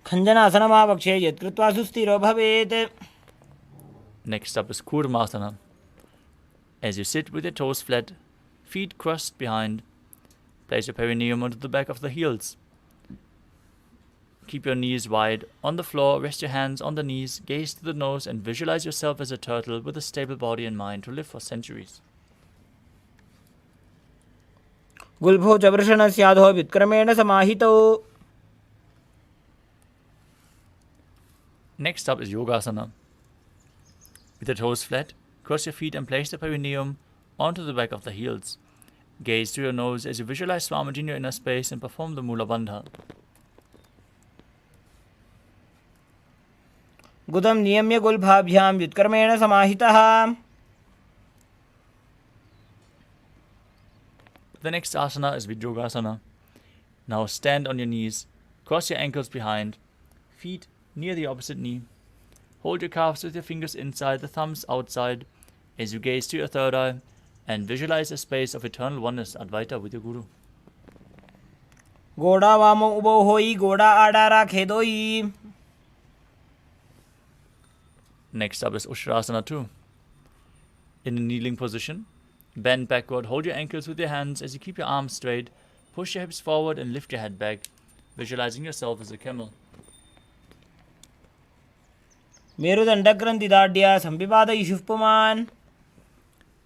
Khanjanasana mahapakshe yat kritva sustiro bhavet. Next up is Kurmasana. As you sit with your toes flat, feet crossed behind, place your perineum onto the back of the heels. Keep your knees wide. On the floor, rest your hands on the knees, gaze to the nose, and visualize yourself as a turtle with a stable body and mind to live for centuries. Gulbho chavrashana syadho vitkramena samahito. Next up is Yogasana. With the toes flat, cross your feet and place the perineum onto the back of the heels. Gaze to your nose as you visualize Swamiji in your inner space and perform the Mula Bandha. Gudam niyamya gulbhabhyam vitkramena samahitaha. The next asana is Vijyogasana. Now stand on your knees, cross your ankles behind, feet near the opposite knee. Hold your calves with your fingers inside, the thumbs outside, as you gaze to your third eye and visualize a space of eternal oneness, Advaita, with your Guru. Goda vamo ubo hoi goda adara khedoi. Next up is Ushrasana 2. In a kneeling position, bend backward, hold your ankles with your hands as you keep your arms straight, push your hips forward and lift your head back, visualizing yourself as a camel. Merudandagranthi dadya sambivada ishufpuman.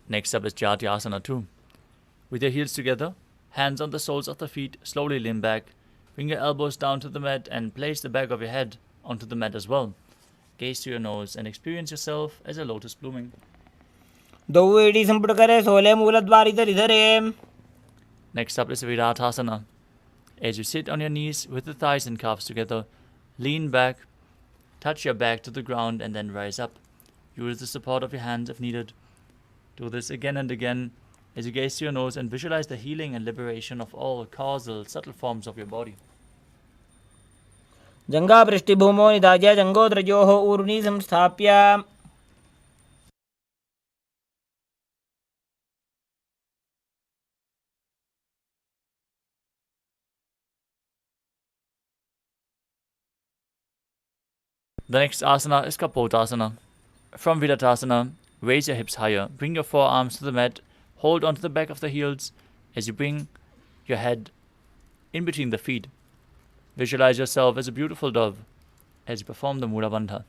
Next up is Jatyasana 2. With your heels together, hands on the soles of the feet, slowly lean back, bring your elbows down to the mat and place the back of your head onto the mat as well. Gaze to your nose and experience yourself as a lotus blooming. Do edi samputa kare sole mooladvarita ridhare. Next up is Viratasana. As you sit on your knees with the thighs and calves together, lean back, touch your back to the ground and then rise up. Use the support of your hands if needed. Do this again and again as you gaze to your nose and visualize the healing and liberation of all causal, subtle forms of your body. Janga prishti bhumo nidajya jangodrajoho uruni samsthapya. The next asana is Kapotasana. From Vidatasana, raise your hips higher. Bring your forearms to the mat. Hold onto the back of the heels as you bring your head in between the feet. Visualize yourself as a beautiful dove as you perform the Mula Bandha.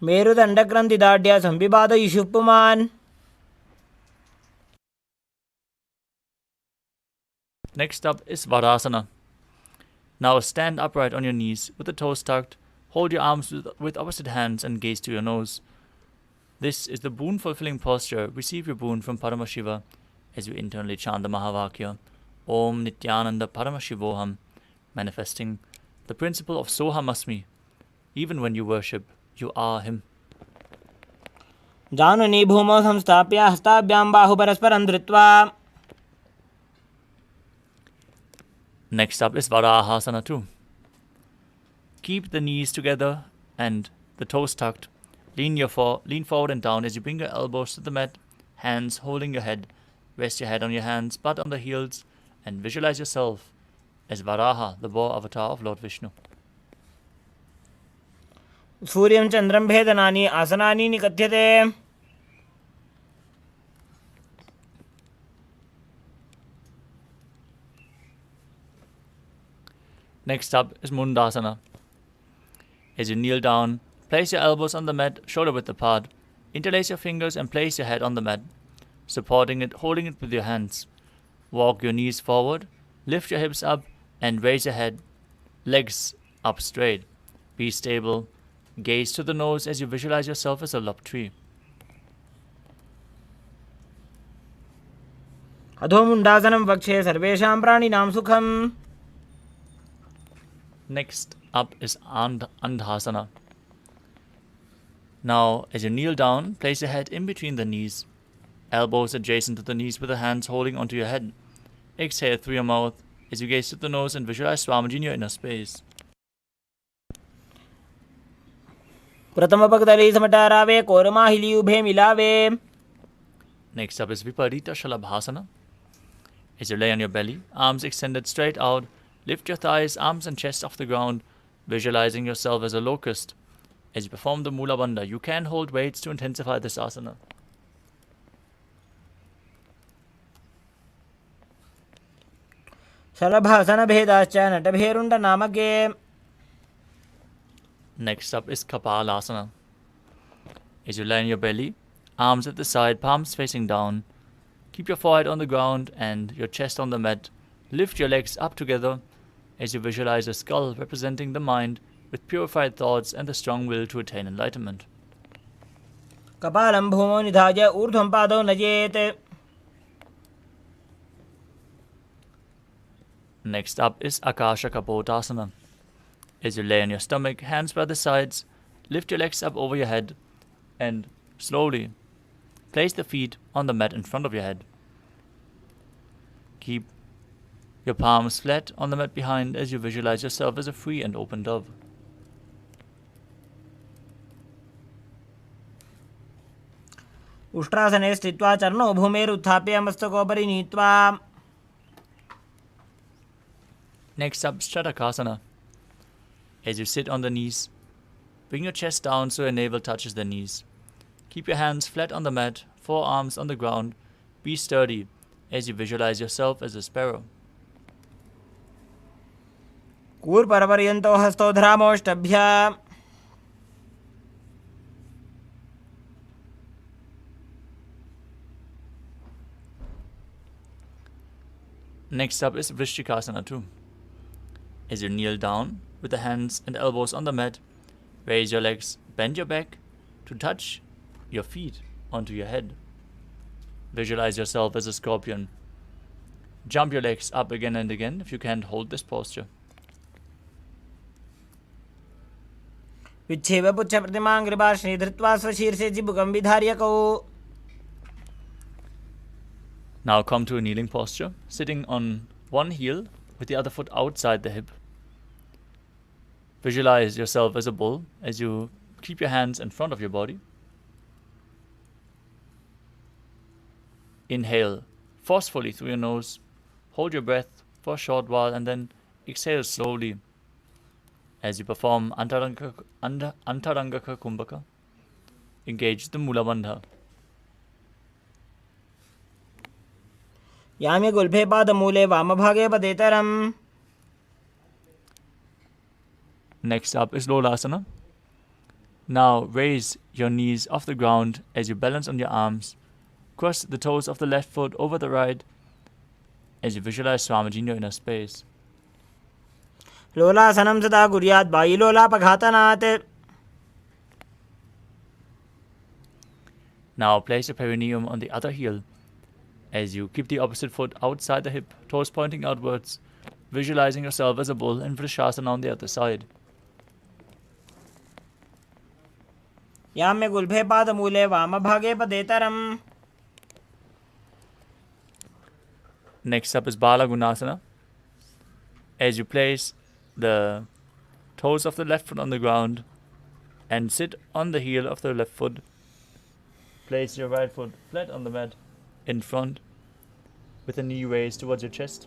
Merudandagranthi dadya sambivada ishufpuman. Next up is Varasana. Now stand upright on your knees with the toes tucked. Hold your arms with opposite hands and gaze to your nose. This is the boon-fulfilling posture. Receive your boon from Paramashiva as you internally chant the Mahavakya. Om Nithyananda Paramashivoham. manifesting the principle of Sohamasmi. Even when you worship, you are Him. जानुनी भूमौ संस्थाप्य हस्ताभ्यां बाहुपरस्परं धृत्वा. Next up is Varahasana 2. Keep the knees together and the toes tucked. Lean forward and down as you bring your elbows to the mat, hands holding your head. Rest your head on your hands, butt on the heels, and visualize yourself as Varaha, the boar avatar of Lord Vishnu. सूर्यं चन्द्रं भेदनानि आसनानि निकथ्यते. Next up is Mundasana. As you kneel down, place your elbows on the mat, shoulder width apart. Interlace your fingers and place your head on the mat, supporting it, holding it with your hands. Walk your knees forward, lift your hips up, and raise your head, legs up straight. Be stable. Gaze to the nose as you visualize yourself as a lop tree. अधो मुण्डासनं वक्षे सर्वेषां प्राणिनां सुखम्. Next up is Andhasana. Now, as you kneel down, place your head in between the knees, elbows adjacent to the knees with the hands holding onto your head. Exhale through your mouth as you gaze to the nose and visualize Swamiji in your inner space. प्रथमपगतली समटारावे कोरमाहिली उभे मिलावे. Next up is Viparita Shalabhasana. As you lay on your belly, arms extended straight out, lift your thighs, arms and chest off the ground, visualizing yourself as a locust. As you perform the Mula Bandha, you can hold weights to intensify this asana. शलभासन भेदाश्च नटभेरुण्ड नामके. Next up is Kapalasana. As you lie on your belly, arms at the side, palms facing down. Keep your forehead on the ground and your chest on the mat. Lift your legs up together as you visualize a skull representing the mind with purified thoughts and the strong will to attain enlightenment. कपालं भूमौ निधाय ऊर्ध्वं पादौ नयेत्. Next up is Akasha Kapotasana. As you lay on your stomach, hands by the sides, lift your legs up over your head and slowly place the feet on the mat in front of your head. Keep your palms flat on the mat behind as you visualize yourself as a free and open dove. उष्ट्रासने स्थित्वा चरणौ भूमेरुत्थाप्य मस्तकोपरि नीत्वा. Next up, Shatakasana. As you sit on the knees, bring your chest down so your navel touches the knees. Keep your hands flat on the mat, forearms on the ground. Be sturdy as you visualize yourself as a sparrow. कूर्परपर्यन्तौ हस्तौ धरामोष्टभ्य. Next up is Vrishchikasana 2. As you kneel down with the hands and elbows on the mat, raise your legs, bend your back to touch your feet onto your head. Visualize yourself as a scorpion. Jump your legs up again and again if you can't hold this posture. विच्छेव पुच्छ प्रतिमां कृपाश्री धृत्वा स्वशीर्षे जिबुकं विधार्यकौ. Now come to a kneeling posture, sitting on one heel with the other foot outside the hip. Visualize yourself as a bull as you keep your hands in front of your body. Inhale forcefully through your nose, hold your breath for a short while and then exhale slowly as you perform Antarangaka Kumbhaka. Engage the Mula Bandha. याम्य गुल्फे पादमूले वामभागे पदेतरम्. Next up is Lolasana. Now raise your knees off the ground as you balance on your arms. Cross the toes of the left foot over the right as you visualize Swamiji in your inner space. लोलासनं सदा कुर्यात् बाह्यलोलापघातनात्. Now place your perineum on the other heel as you keep the opposite foot outside the hip, toes pointing outwards. visualizing yourself as a bull and Vrishasana on the other side. याम्य गुल्भे पादमूले वामभागे पदेतरम्. Next up is Bala Gunasana. As you place the toes of the left foot on the ground and sit on the heel of the left foot, place your right foot flat on the mat in front with the knee raised towards your chest.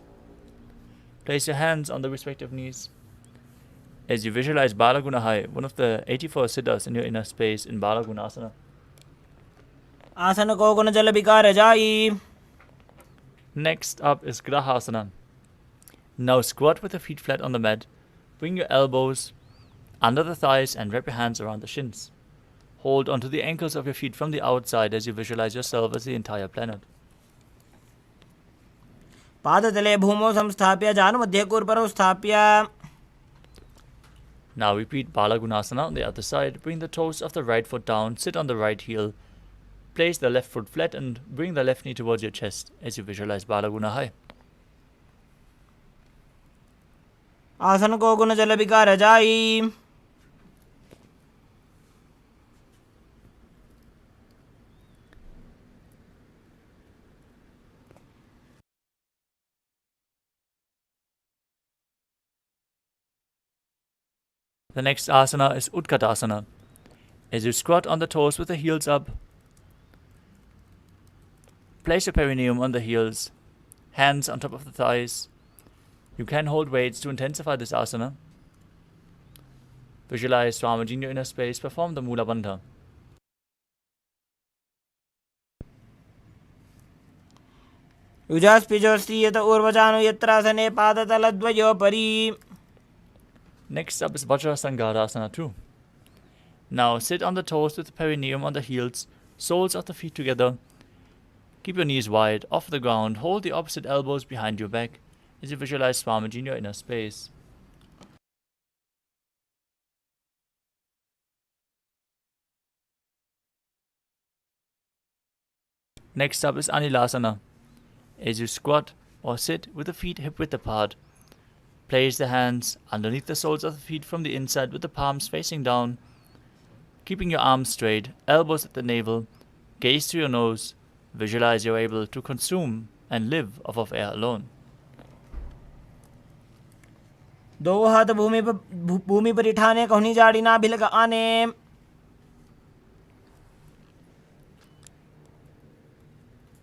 Place your hands on the respective knees. As you visualize Bala Gunahai, one of the 84 siddhas in your inner space in Bala Gunasana. आसन को गुण जल विकार जाई. Next up is Grahasana. Now squat with your feet flat on the mat. Bring your elbows under the thighs and wrap your hands around the shins. Hold onto the ankles of your feet from the outside as you visualize yourself as the entire planet. पादतले भूमौ संस्थाप्य जानुमध्ये कूर्परौ स्थाप्य. Now repeat Bala Gunasana on the other side. Bring the toes of the right foot down, sit on the right heel. Place the left foot flat and bring the left knee towards your chest as you visualize Bala Gunahai. आसन को गुण जल विकार जाई. The next asana is Utkatasana. As you squat on the toes with the heels up, place your perineum on the heels, hands on top of the thighs. You can hold weights to intensify this asana. Visualize Swamiji in your inner space. Perform the Mula Bandha. युजास्पिजोस्त्रीयत ऊर्वजानु यत्रासने पादतलद्वयोपरि. Next up is Vajrasangarasana too. Now sit on the toes with the perineum on the heels, soles of the feet together. Keep your knees wide, off the ground. Hold the opposite elbows behind your back as you visualize Swamiji in your inner space. Next up is Anilasana. As you squat or sit with the feet hip width apart, place the hands underneath the soles of the feet from the inside with the palms facing down, keeping your arms straight, elbows at the navel, gaze to your nose. Visualize you're able to consume and live off of air alone. दो हाथ भूमि पर उठाने कहनी जाड़ी ना भिलक आने.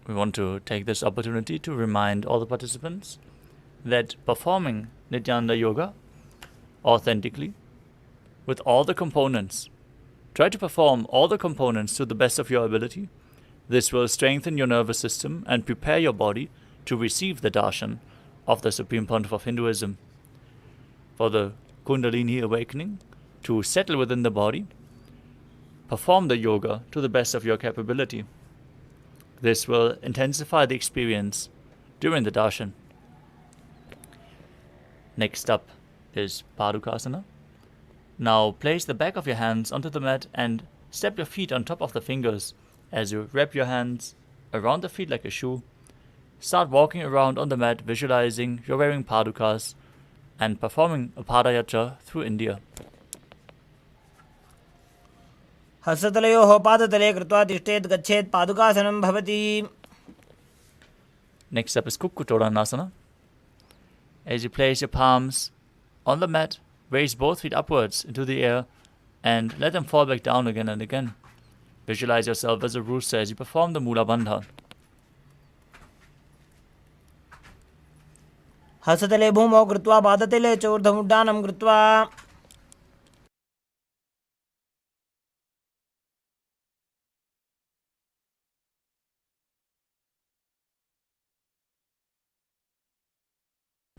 We want to take this opportunity to remind all the participants that performing Nithyananda Yoga authentically with all the components, try to perform all the components to the best of your ability. This will strengthen your nervous system and prepare your body to receive the darshan of the Supreme Pontiff of Hinduism. For the Kundalini awakening to settle within the body, perform the yoga to the best of your capability. This will intensify the experience during the darshan. Next up is Padukasana. Now place the back of your hands onto the mat and step your feet on top of the fingers as you wrap your hands around the feet like a shoe. Start walking around on the mat, visualizing you're wearing padukas and performing a padayatra through India. हस्ततलयोः पादतले कृत्वा तिष्ठेत् गच्छेत् पादुकासनं भवति. Next up is Kukkutodanasana. As you place your palms on the mat, raise both feet upwards into the air and let them fall back down again and again. Visualize yourself as a rooster as you perform the Mula Bandha. हस्ततले भूमौ कृत्वा पादतले च ऊर्ध्वमुड्डानं कृत्वा.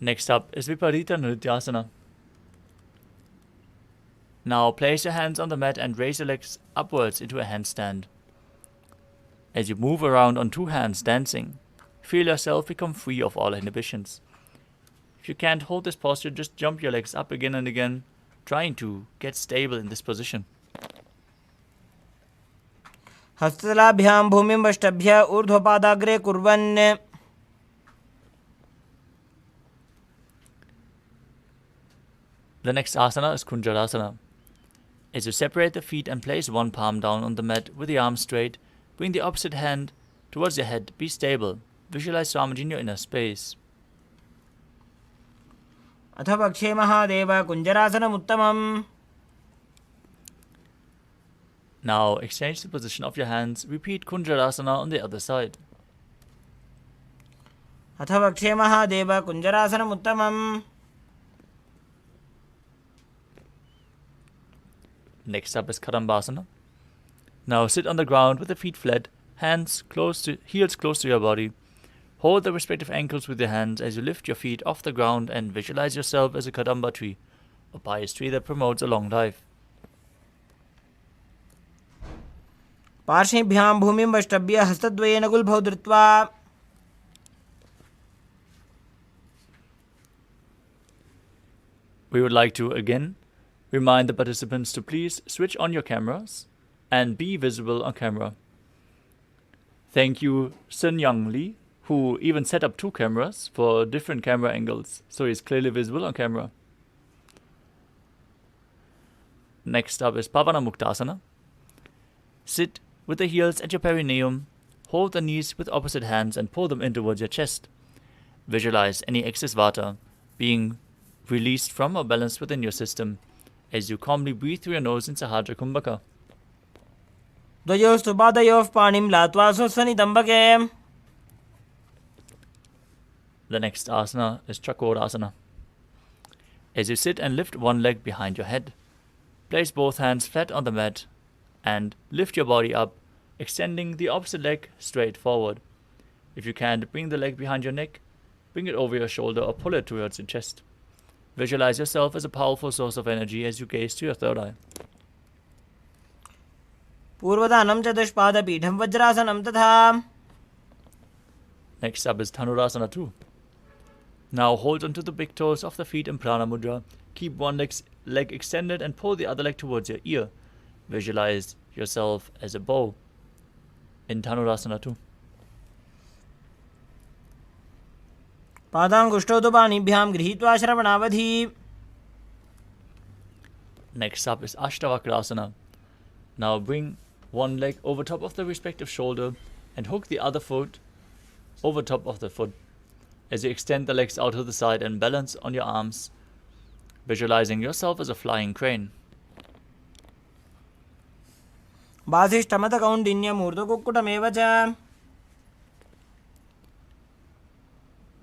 Next up is Viparita Nrityasana. Now place your hands on the mat and raise your legs upwards into a handstand. As you move around on two hands dancing, feel yourself become free of all inhibitions. If you can't hold this posture, just jump your legs up again and again, trying to get stable in this position. हस्ततलाभ्यां भूमिं वष्टभ्य ऊर्ध्वपादाग्रे कुर्वन्. The next asana is Kunjarasana. As you separate the feet and place one palm down on the mat with the arms straight, bring the opposite hand towards your head. Be stable. Visualize Swamiji in your inner space. अथ पक्षे Mahadev कुञ्जरासनमुत्तमम्. Now exchange the position of your hands. Repeat Kunjarasana on the other side. अथ पक्षे Mahadev कुञ्जरासनमुत्तमम्. Next up is Kadambasana. Now sit on the ground with the feet flat, heels close to your body. Hold the respective ankles with your hands as you lift your feet off the ground and visualize yourself as a Kadamba tree, a pious tree that promotes a long life. पार्श्वेभ्यां भूमिं वष्टभ्य हस्तद्वयेन गुल्भौ धृत्वा We would like to again remind the participants to please switch on your cameras and be visible on camera. Thank you, Sun Young Lee, who even set up 2 cameras for different camera angles, so he's clearly visible on camera. Next up is Pavana Muktasana. Sit with the heels at your perineum, hold the knees with opposite hands and pull them in towards your chest. Visualize any excess vata being released from or balanced within your system as you calmly breathe through your nose in Sahasrara Kumbhaka. द्वयोस्तु पादयोः पाणिं लात्वा स्वस्वनितम्बके. The next asana is Chakorasana. As you sit and lift one leg behind your head, place both hands flat on the mat and lift your body up, extending the opposite leg straight forward. If you can't bring the leg behind your neck, bring it over your shoulder or pull it towards your chest. Visualize yourself as a powerful source of energy as you gaze to your third eye. पूर्वदानं चतुष्पादपीठं वज्रासनं तथा. Next up is Dhanurasana 2. Now hold onto the big toes of the feet in Prana Mudra. Keep one leg extended and pull the other leg towards your ear. Visualize yourself as a bow in Dhanurasana 2. पादाङ्गुष्ठौ तु पाणिभ्यां गृहीत्वा श्रवणावधि. Next up is Ashtavakrasana. Now bring one leg over top of the respective shoulder and hook the other foot over top of the foot. As you extend the legs out to the side and balance on your arms, visualizing yourself as a flying crane. वासिष्ठमतकौण्डिन्यमूर्धकुक्कुटमेव च.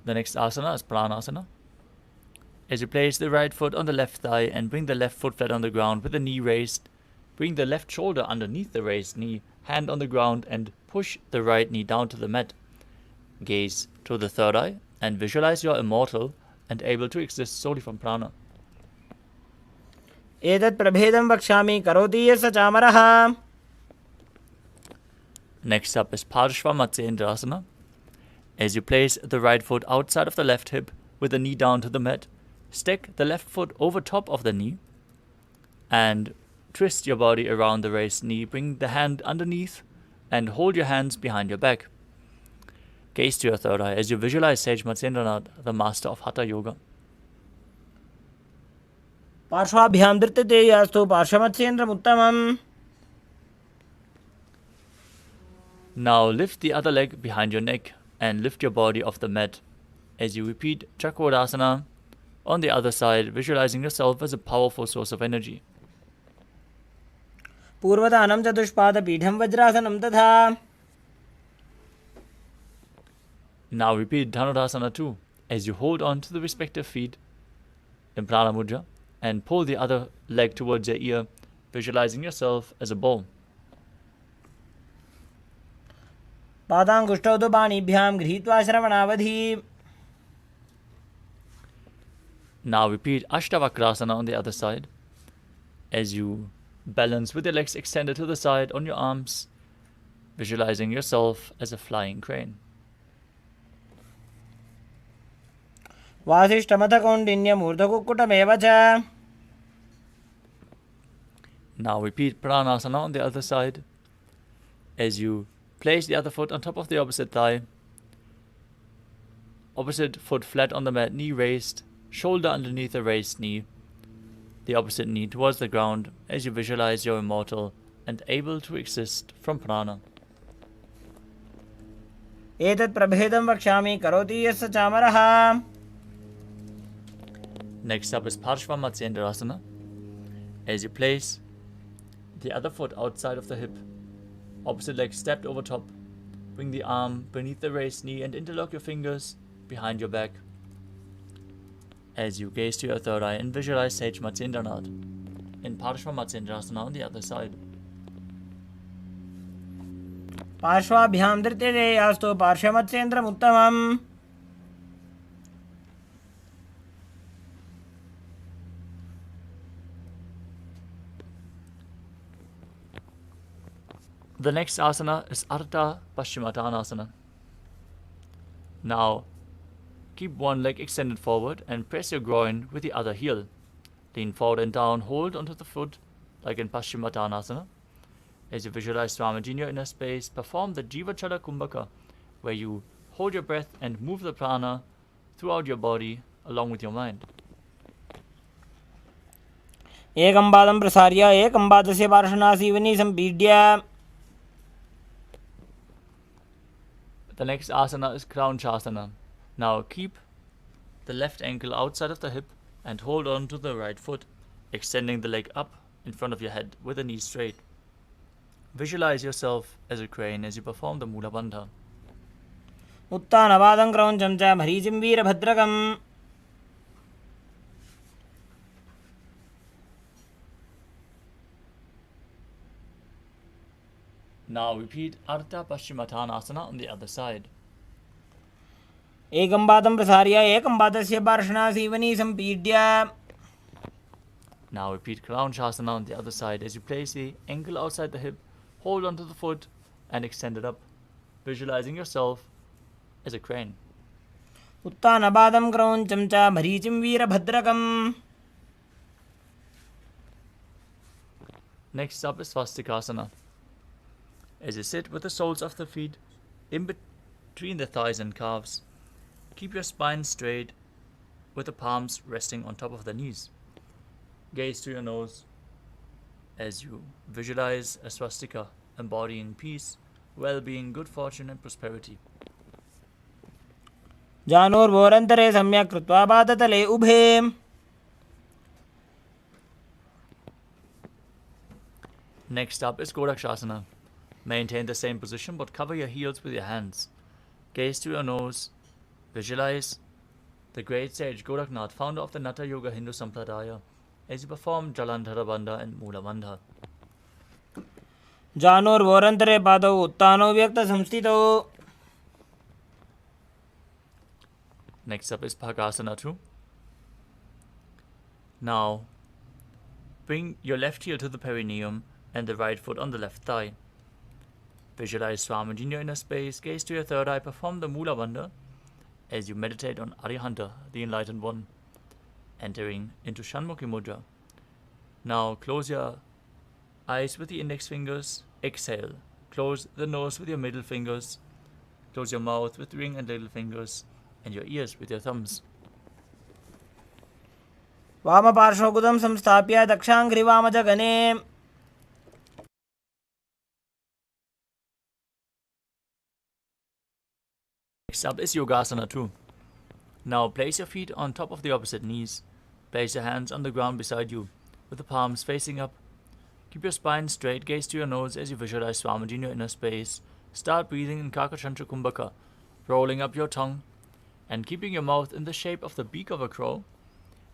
The next asana is Pranasana. As you place the right foot on the left thigh and bring the left foot flat on the ground with the knee raised, bring the left shoulder underneath the raised knee, hand on the ground and push the right knee down to the mat. Gaze to the third eye and visualize you are immortal and able to exist solely from prana. एतत् प्रभेदं वक्ष्यामि करोति यः स चामरः. Next up is Parshva As you place the right foot outside of the left hip with the knee down to the mat, stack the left foot over top of the knee and twist your body around the raised knee. Bring the hand underneath and hold your hands behind your back. Gaze to your third eye as you visualize Sage Matsyendranath, the master of Hatha Yoga. पार्श्वाभ्यां धृत्यते यास्तु पार्श्वमत्स्येन्द्रमुत्तमम्. Now lift the other leg behind your neck and lift your body off the mat. As you repeat Chakrasana on the other side, visualizing yourself as a powerful source of energy. पूर्वदानं चतुष्पादपीठं वज्रासनं तथा. Now repeat Dhanurasana 2 as you hold on to the respective feet in Prana Mudra and pull the other leg towards your ear, visualizing yourself as a bow. पादाङ्गुष्ठौ तु पाणिभ्यां गृहीत्वा श्रवणावधि. Now repeat Ashtavakrasana on the other side as you balance with your legs extended to the side on your arms, visualizing yourself as a flying crane. वासिष्ठमथकौण्डिन्यमूर्धकुक्कुटमेव च. Now repeat Pranasana on the other side as you place the other foot on top of the opposite thigh, opposite foot flat on the mat, knee raised, shoulder underneath the raised knee. the opposite knee towards the ground as you visualize you're immortal and able to exist from prana. एतत् प्रभेदं वक्ष्यामि करोति यस्य चामरः. Next up is Parshvamatyendrasana. As you place the other foot outside of the hip, opposite leg stepped over top, bring the arm beneath the raised knee and interlock your fingers behind your back. As you gaze to your third eye and visualize Sage Matsyendranath in Parshvamatyendrasana on the other side. पार्श्वाभ्यां धृत्यते यास्तु पार्श्वमत्स्येन्द्रम् उत्तमम्. The next asana is Ardha Paschimottanasana. Now, keep one leg extended forward and press your groin with the other heel. Lean forward and down, hold onto the foot like in Paschimottanasana. As you visualize Swamiji in your inner space, perform the Jivachala Kumbhaka, where you hold your breath and move the prana throughout your body along with your mind. एकं पादं प्रसार्य एकं पादस्य पार्श्वनासीवनी सम्पीड्य. The next asana is Crown Shasana. Now keep the left ankle outside of the hip and hold on to the right foot, extending the leg up in front of your head with the knees straight. Visualize yourself as a crane as you perform the Mula Bandha. उत्तानपादं क्रौञ्चं च मरीचिं वीरभद्रकम्. Now repeat Ardha Paschimottanasana on the other side. एकं पादं प्रसार्य एकं पादस्य पार्श्वनासीवनी सम्पीड्य. Now repeat Crown Shasana on the other side as you place the ankle outside the hip, hold onto the foot and extend it up, visualizing yourself as a crane. उत्तानपादं क्रौञ्चं च मरीचिं वीरभद्रकम्. Next up is Svastikasana. As you sit with the soles of the feet in between the thighs and calves, keep your spine straight with the palms resting on top of the knees. Gaze to your nose as you visualize a swastika embodying peace, well-being, good fortune and prosperity. जानुर्भोरन्तरे सम्यक् कृत्वा पादतले उभे. Next up is Godakshasana. Maintain the same position but cover your heels with your hands. Gaze to your nose. Visualize the great sage Goraknath, founder of the Natha Yoga Hindu Sampradaya, as you perform Jalandhara Bandha and Mula Bandha. जानुर्भोरन्तरे पादौ उत्तानौ व्यक्तसंस्थितौ. Next up is Bhagasana 2. Now, bring your left heel to the perineum and the right foot on the left thigh. Visualize Swamiji in your inner space, gaze to your third eye, perform the Mula Bandha as you meditate on Arihanta, the Enlightened One, entering into Shanmukhi Mudra. Now close your eyes with the index fingers, exhale. Close the nose with your middle fingers, close your mouth with ring and little fingers, and your ears with your thumbs. वामपार्श्वकुदं संस्थाप्य दक्षाङ्घ्रिवामजगने. Next up is Yogasana 2. Now place your feet on top of the opposite knees. Place your hands on the ground beside you, with the palms facing up. Keep your spine straight, gaze to your nose as you visualize Swamiji in your inner space. Start breathing in Kakachantra Kumbhaka, rolling up your tongue and keeping your mouth in the shape of the beak of a crow.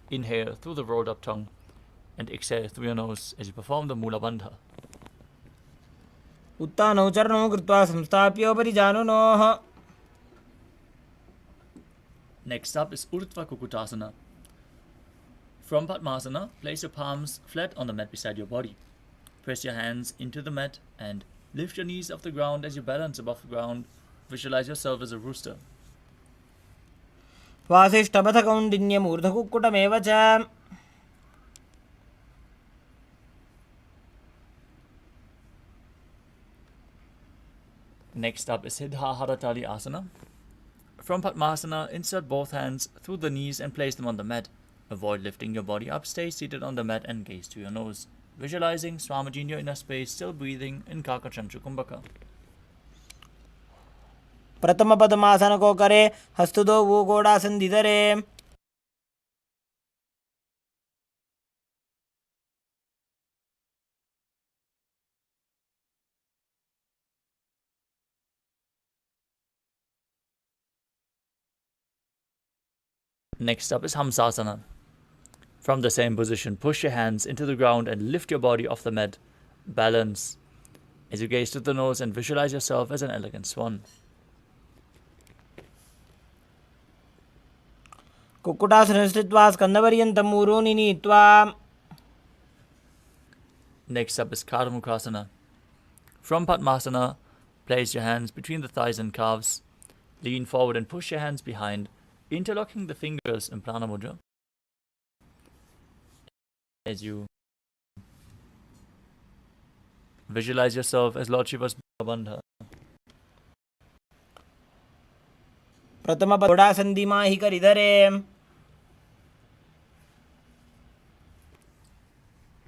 Inhale through the rolled up tongue and exhale through your nose as you perform the Mula Bandha. उत्तानौ चरणौ कृत्वा संस्थाप्योपरि जानुनोः. Next up is Urdhva Kukutasana. From Padmasana, place your palms flat on the mat beside your body. Press your hands into the mat and lift your knees off the ground as you balance above the ground. Visualize yourself as a rooster. वासिष्ठपथकौण्डिन्यमूर्धकुक्कुटमेव च. Next up is Siddha Haratali Asana. From Padmasana, insert both hands through the knees and place them on the mat. Avoid lifting your body up. Stay seated on the mat and gaze to your nose, visualizing Swamiji in your inner space, still breathing in Kakachanchu Kumbhaka. प्रथम पद्मासन को करे, हस्त दो वो गोड़ासन धरे. Next up is Hamsasana. From the same position, push your hands into the ground and lift your body off the mat. Balance as you gaze to the nose and visualize yourself as an elegant swan. Kukkutasana स्थित्वा स्कंदपर्यन्तं ऊरोनि नीत्वा. Next up is Karmukhasana. From Padmasana, place your hands between the thighs and calves. Lean forward and push your hands behind, interlocking the fingers in Prana Mudra. As you visualize yourself as Lord Shiva's Bandha. प्रथम गोड़ासन दिमाहि करि धरे.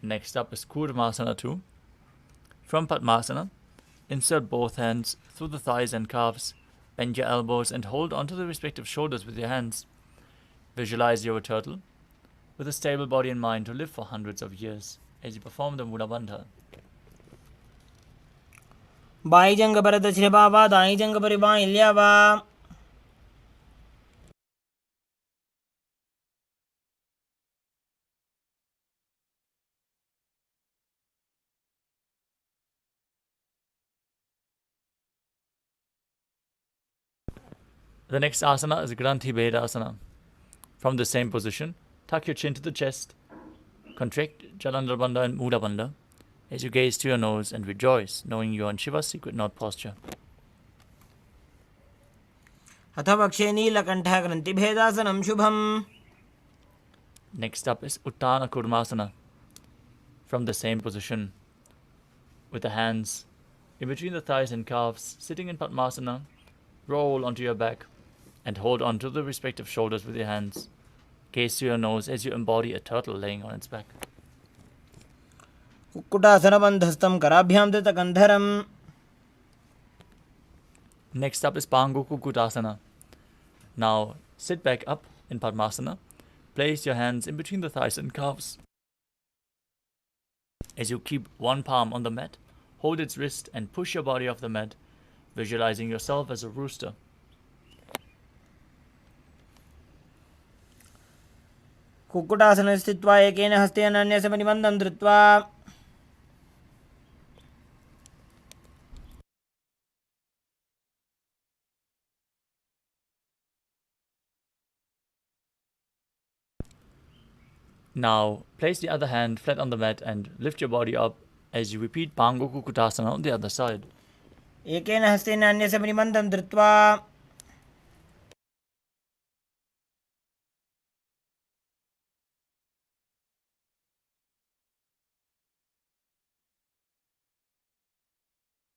Next up is Kurmasana 2. From Padmasana, insert both hands through the thighs and calves, bend your elbows and hold onto the respective shoulders with your hands. Visualize you're a turtle with a stable body and mind to live for hundreds of years as you perform the Mula Bandha. By जंग पर दक्षिण बाबा, दाई जंग पर by ल्यावा. The next asana is Granthi Bhedasana. From the same position, tuck your chin to the chest, contract Jalandhara Bandha and Mula Bandha as you gaze to your nose and rejoice, knowing you are in Shiva's secret knot posture. अथ वक्षे नीलकण्ठः ग्रन्थिभेदासनं शुभम्. Next up is Uttana Kurmasana. From the same position, with the hands in between the thighs and calves, sitting in Padmasana, roll onto your back and hold onto the respective shoulders with your hands. Gaze to your nose as you embody a turtle laying on its back. कुक्कुटासनबन्धस्थं कराभ्यां दत्तकन्धरम्. Next up is Pangu Kukutasana. Now sit back up in Padmasana. Place your hands in between the thighs and calves. As you keep one palm on the mat, hold its wrist and push your body off the mat, visualizing yourself as a rooster. Kukkutasana स्थित्वा एकेन हस्तेन अन्यस्य परिबन्धं धृत्वा. Now place the other hand flat on the mat and lift your body up as you repeat Pangu Kukutasana on the other side. एकेन हस्तेन अन्यस्य परिबन्धं धृत्वा.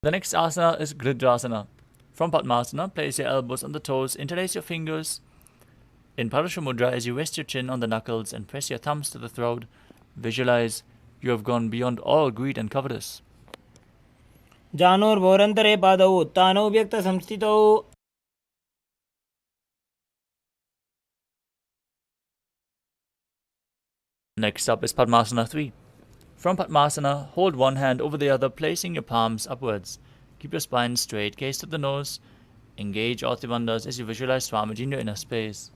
The next asana is Gridrasana. From Padmasana, place your elbows on the toes, interlace your fingers in Parasha Mudra as you rest your chin on the knuckles and press your thumbs to the throat. Visualize you have gone beyond all greed and covetous. जानोर्भोरन्तरे पादौ उत्तानौ व्यक्तसंस्थितौ. Next up is Padmasana 3. From Padmasana, hold one hand over the other, placing your palms upwards. Keep your spine straight, gaze to the nose. Engage all three bandhas as you visualize Swamiji in your inner space.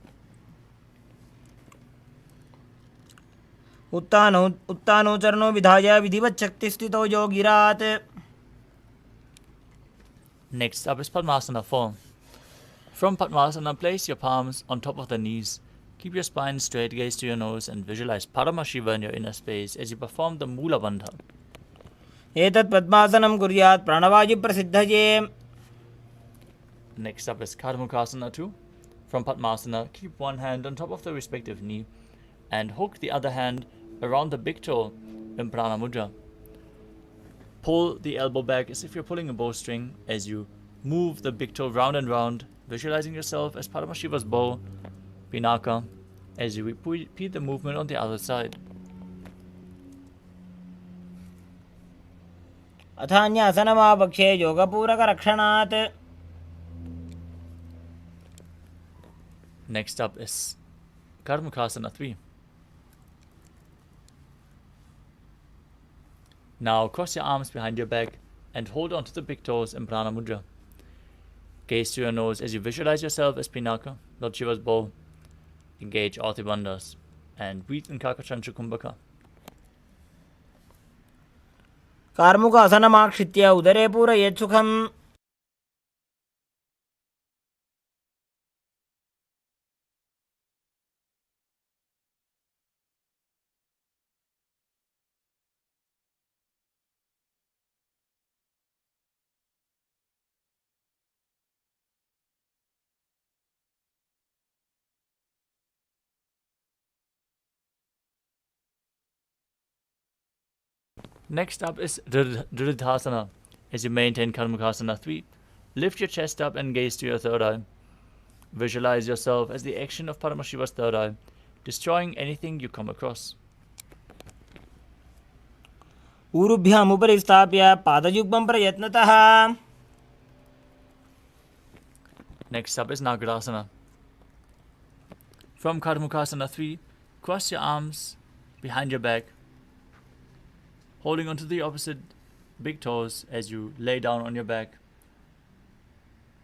उत्तानौ चरणौ विधाय विधिवत् शक्तिस्थितौ योगिरात्. Next up is Padmasana 4. From Padmasana, place your palms on top of the knees. Keep your spine straight, gaze to your nose, and visualize Paramashiva in your inner space as you perform the Mula Bandha. एतत् पद्मासनं कुर्यात् प्राणवायुप्रसिद्धये. Next up is Karmukhasana 2. From Padmasana, keep one hand on top of the respective knee and hook the other hand around the big toe in Prana Mudra. Pull the elbow back as if you're pulling a bowstring as you move the big toe round and round, visualizing yourself as Paramashiva's bow, Pinaka, as you repeat the movement on the other side. अथान्यासनमापक्षे योगपूरकरक्षणात्. Next up is Karmakasana 3. Now cross your arms behind your back and hold onto the big toes in Prana Mudra. Gaze to your nose as you visualize yourself as Pinaka, Lord Shiva's bow. Engage all the bandhas and breathe in Kakachantra Kumbhaka. कार्मुकासनमाक्षित्य उदरे पूरयेत् सुखम्. Next up is Dridhasana. As you maintain Karmakasana 3, lift your chest up and gaze to your third eye. Visualize yourself as the action of Paramashiva's third eye, destroying anything you come across. ऊरुभ्यामुपरि स्थाप्य पादयुग्मं प्रयत्नतः. Next up is Nagarasana. From Karmakasana 3, cross your arms behind your back, holding onto the opposite big toes as you lay down on your back.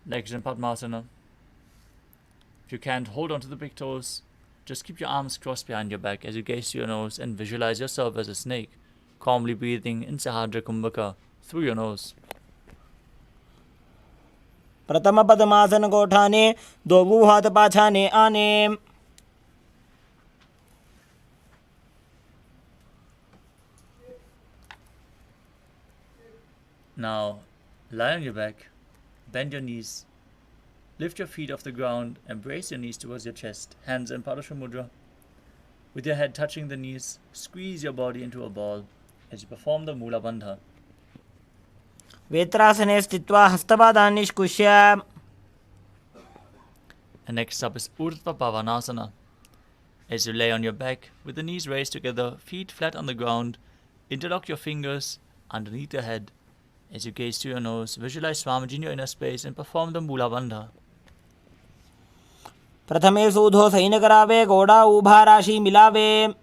Legs in Padmasana. If you can't hold onto the big toes, just keep your arms crossed behind your back as you gaze to your nose and visualize yourself as a snake, calmly breathing in Sahadra Kumbhaka through your nose. प्रथम पद्मासन कोठाने दो हाथ पाछाने आने. Now, lie on your back, bend your knees, lift your feet off the ground and brace your knees towards your chest, hands in Padasha Mudra. With your head touching the knees, squeeze your body into a ball as you perform the Mula Bandha. वेत्रासने स्थित्वा हस्तपादान् निष्कुष्य. And next up is Urdhva Pavanasana. As you lay on your back, with the knees raised together, feet flat on the ground, interlock your fingers underneath your head. As you gaze to your nose, visualize Swamiji in your inner space and perform the Mula Bandha. प्रथमे सूधो San करावे घोड़ा ऊभा राशि मिलावे.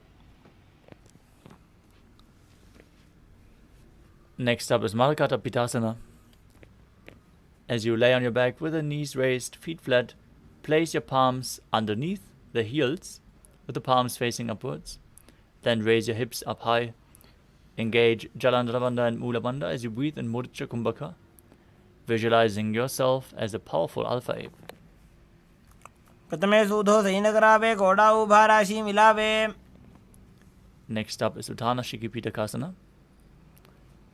Next up is Malakata Pitasana. As you lay on your back with the knees raised, feet flat, place your palms underneath the heels with the palms facing upwards. Then raise your hips up high. Engage Jalandhara Bandha and Mula Bandha as you breathe in Mudra Kumbhaka, visualizing yourself as a powerful alpha ape. प्रथमे सूधो San करावे घोड़ा ऊभा राशि मिलावे. Next up is Uttana Shikipitakasana.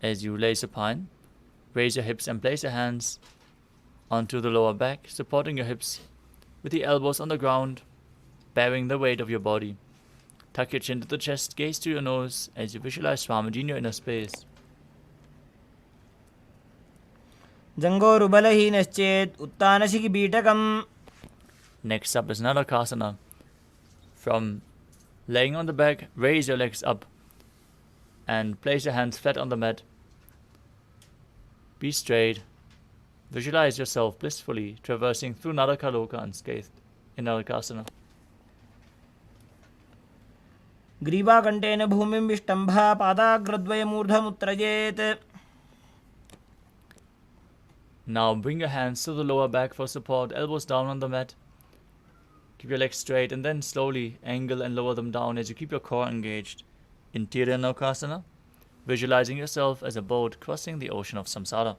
As you lay supine, raise your hips and place your hands onto the lower back, supporting your hips with the elbows on the ground, bearing the weight of your body. Tuck your chin to the chest, gaze to your nose as you visualize Swamiji in your inner space. जङ्घोरुबलहीनश्चेत् उत्तानशिखिपीठकम्. Next up is Narakasana. From laying on the back, raise your legs up and place your hands flat on the mat. Be straight. Visualize yourself blissfully traversing through Narakaloka unscathed in Narakasana. ग्रीवाकण्ठेन भूमिं विष्टम्भ पादाग्रद्वयमूर्धमुत्त्रजेत्. Now bring your hands to the lower back for support, elbows down on the mat. Keep your legs straight and then slowly angle and lower them down as you keep your core engaged. In Tiryanokasana, visualizing yourself as a boat crossing the ocean of samsara.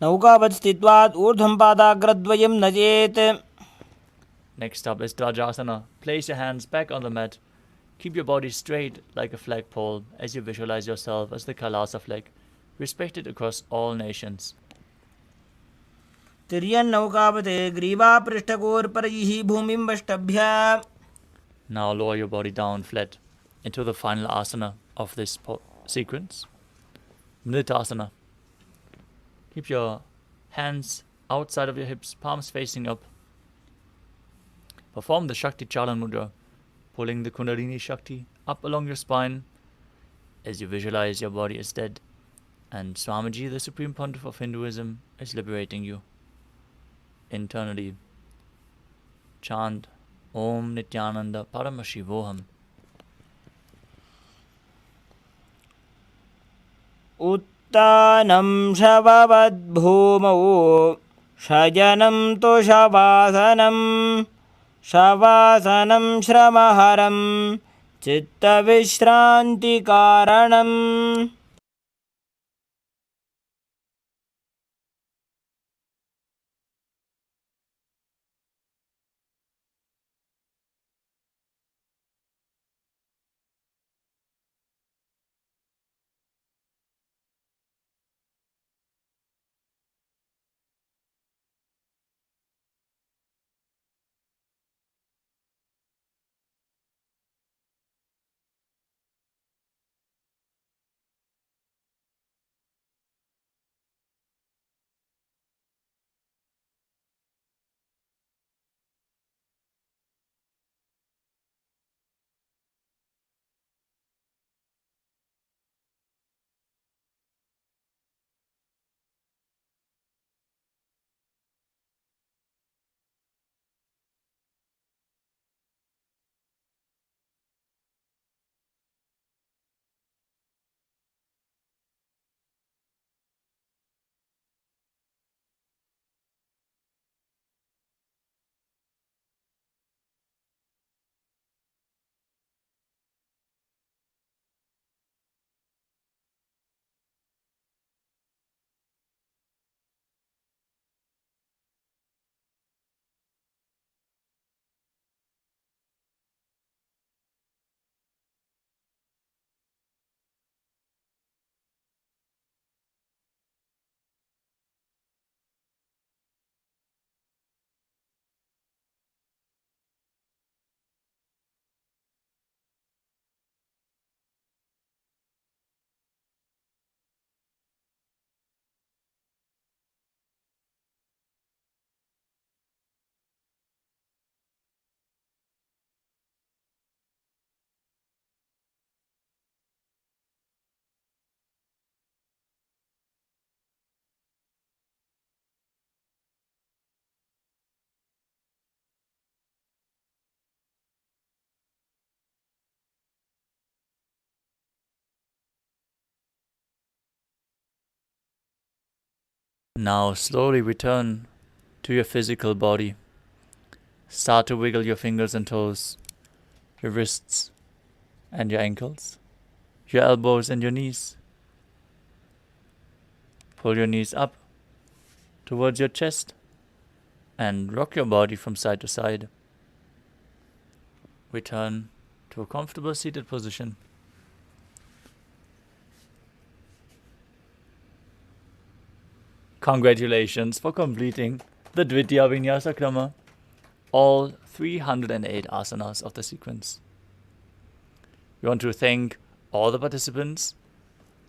नौकावत् स्थित्वा ऊर्ध्वं पादाग्रद्वयं नजेत्. Next up is Dvajasana. Place your hands back on the mat. Keep your body straight like a flagpole as you visualize yourself as the Kailasa flag, respected across all nations. तिर्यन्नौकावत् ग्रीवापृष्ठगोर्परैः भूमिं वष्टभ्य. Now lower your body down flat into the final asana of this sequence, Mritasana. Keep your hands outside of your hips, palms facing up. Perform the Shakti Chalan Mudra, pulling the Kundalini Shakti up along your spine as you visualize your body is dead and Swamiji, the Supreme Pontiff of Hinduism, is liberating you. Internally, chant Om Nithyananda Paramashivoham. उत्तानं शववद्भूमौ शयनं तु शवासनं श्रमहरं चित्तविश्रान्तिकारणम् Now slowly return to your physical body. Start to wiggle your fingers and toes, your wrists and your ankles, your elbows and your knees. Pull your knees up towards your chest and rock your body from side to side. Return to a comfortable seated position. Congratulations for completing the Dvitiya Vinyasa Krama, all 308 asanas of the sequence. We want to thank all the participants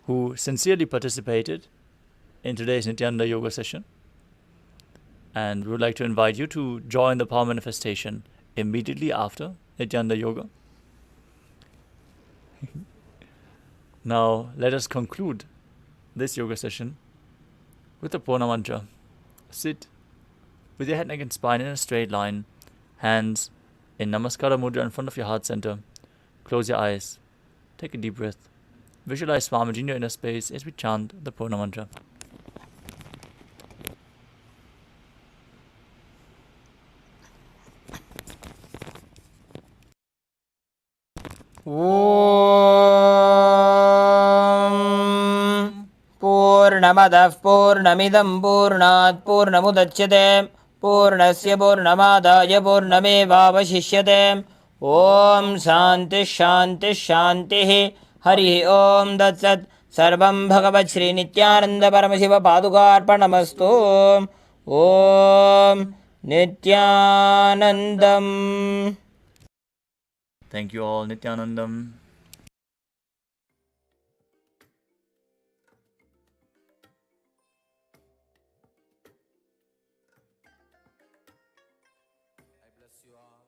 who sincerely participated in today's Nithyananda Yoga session. And we would like to invite you to join the power manifestation immediately after Nithyananda Yoga. Now, let us conclude this yoga session with the Purna Mantra. Sit with your head, neck and spine in a straight line, hands in Namaskara Mudra in front of your heart center. Close your eyes. Take a deep breath. Visualize Swamiji in your inner space as we chant the Purna Mantra. ॐ पूर्णमदः पूर्णमिदं पूर्णात् पूर्णमुदच्यते पूर्णस्य पूर्णमादाय पूर्णमेवावशिष्यते ॐ शान्तिः शान्तिः शान्तिः हरिः ॐ तत्सत् सर्वं भगवत् श्रीनित्यानन्दपरमशिवपादुकार्पणमस्तु ॐ नित्यानन्दम्. Thank you all, Nithyanandam. I bless you all.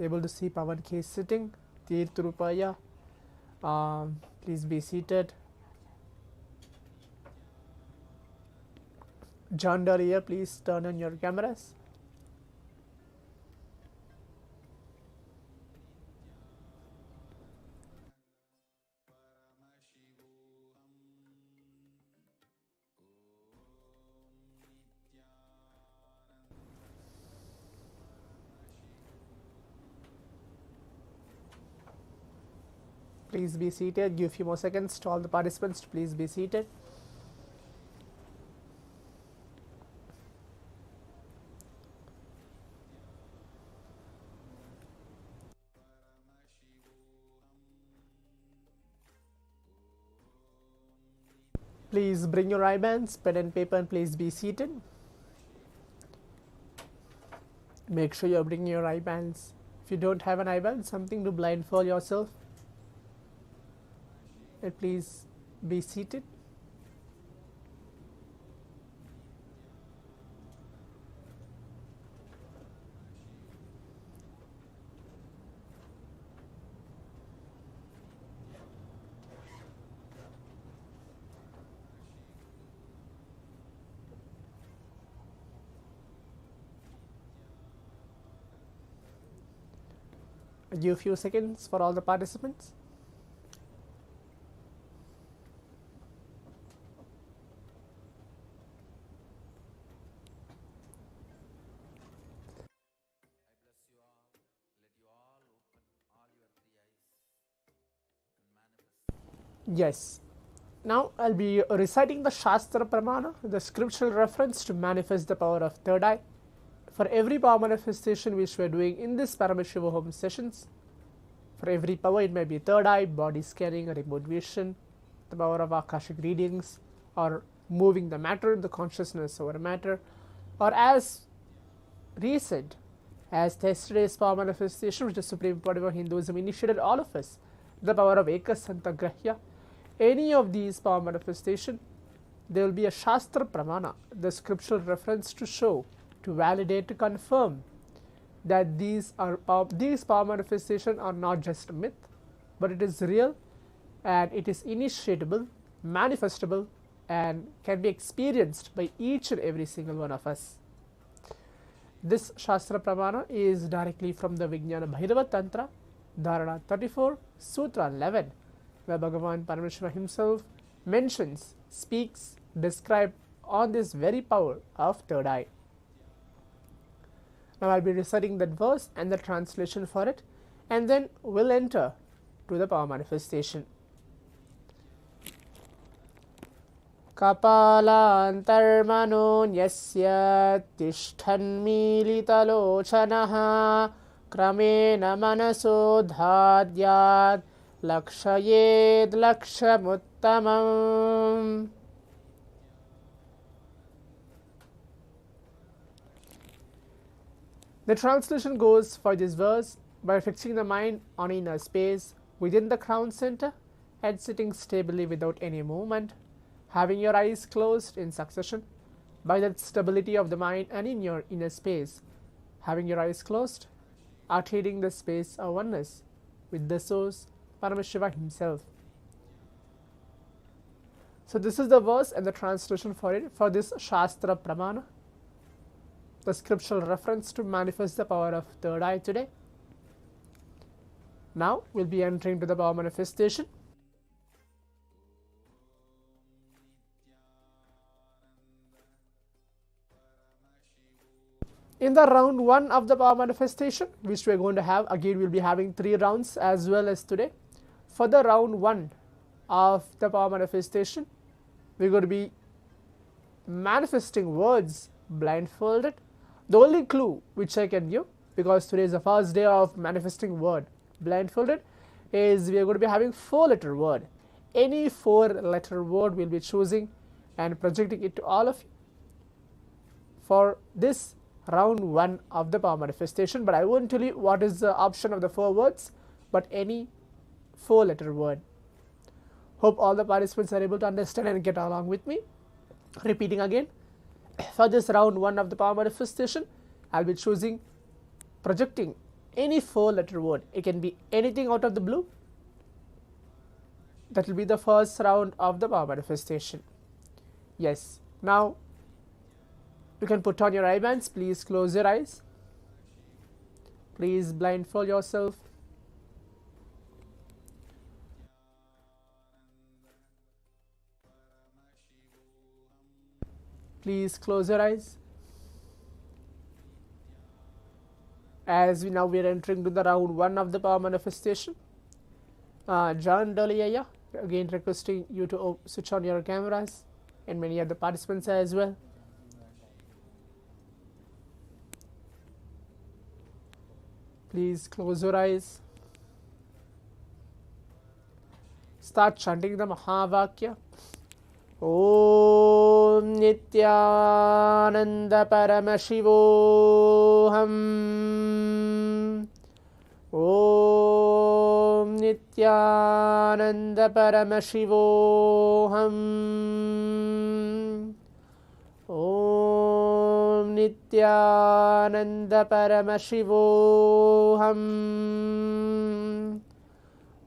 able to see Pavan K sitting. Tirthurupaya, please be seated. John Doria, please turn on your cameras. Please be seated. Give a few more seconds to all the participants to please be seated. Please bring your eye bands, pen and paper, and please be seated. Make sure you're bringing your eye bands. If you don't have an eye band, something to blindfold yourself. And please be seated. Give a few seconds for all the participants. Yes. Now I'll be reciting the Shastra Pramana, the scriptural reference to manifest the power of third eye. For every power manifestation which we are doing in this Paramashivoham sessions, for every power, it may be third eye, body scanning, or remote vision, the power of Akashic readings, or moving the matter, the consciousness over matter, or as recent as yesterday's power manifestation, which the Supreme Pontiff of Hinduism initiated all of us, the power of Ekasantagrahya. Any of these power manifestation, there will be a Shastra Pramana, the scriptural reference to show, to validate, to confirm that these power manifestations are not just a myth, but it is real and it is initiatable, manifestable, and can be experienced by each and every single one of us. This Shastra Pramana is directly from the Vijnana Bhairava Tantra, Dharana 34, Sutra 11, where Bhagavan Paramashivam himself mentions, speaks, describes on this very power of third eye. Now I'll be reciting that verse and the translation for it, and then we'll enter to the power manifestation. Kapalantarmano nyasya tishthanmilitalochanaha kramena manaso dhadyat lakshayed lakshamuttamam. The translation goes for this verse: by fixing the mind on inner space within the crown center and sitting stably without any movement, having your eyes closed in succession, by that stability of the mind and in your inner space, having your eyes closed, attaining the space of oneness with the source, Paramashiva himself. So this is the verse and the translation for it, for this Shastra Pramana, the scriptural reference to manifest the power of third eye today. Now we'll be entering to the power manifestation. In the round 1 of the power manifestation, which we are going to have, again we'll be having 3 rounds as well as today. For the round 1 of the power manifestation, we're going to be manifesting words blindfolded. The only clue which I can give, because today is the first day of manifesting word blindfolded, is we are going to be having 4-letter word. Any 4-letter word we'll be choosing and projecting it to all of you for this round 1 of the power manifestation. But I won't tell you what is the option of the 4 words, but any 4-letter word. Hope all the participants are able to understand and get along with me. Repeating again, for this round 1 of the power manifestation, I'll be choosing, projecting any 4-letter word. It can be anything out of the blue. That will be the first round of the power manifestation. Yes. Now, you can put on your eye bands. Please close your eyes. Please blindfold yourself. Please close your eyes. As we are entering to the round 1 of the power manifestation. John Doliyaya, again requesting you to switch on your cameras, and many other participants as well. Please close your eyes. Start chanting the Mahavakya. Om Nithyananda Paramashivoham. Om Nithyananda Paramashivoham. Om Nithyananda Paramashivoham.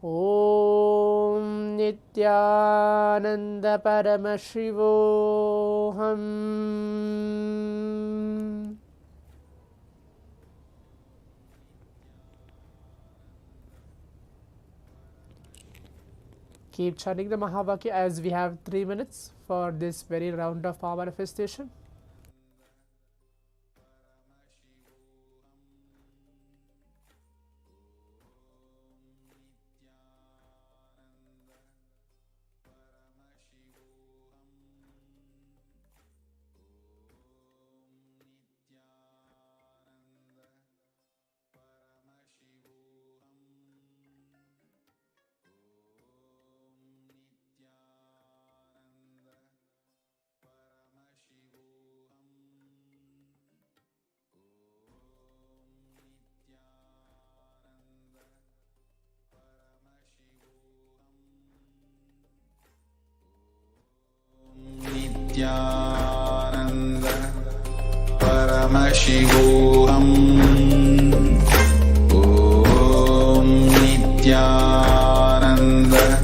Om Nithyananda Paramashivoham. Keep chanting the Mahavakya as we have 3 minutes for this very round of power manifestation. Nithyananda Paramashivoham. Om Nithyananda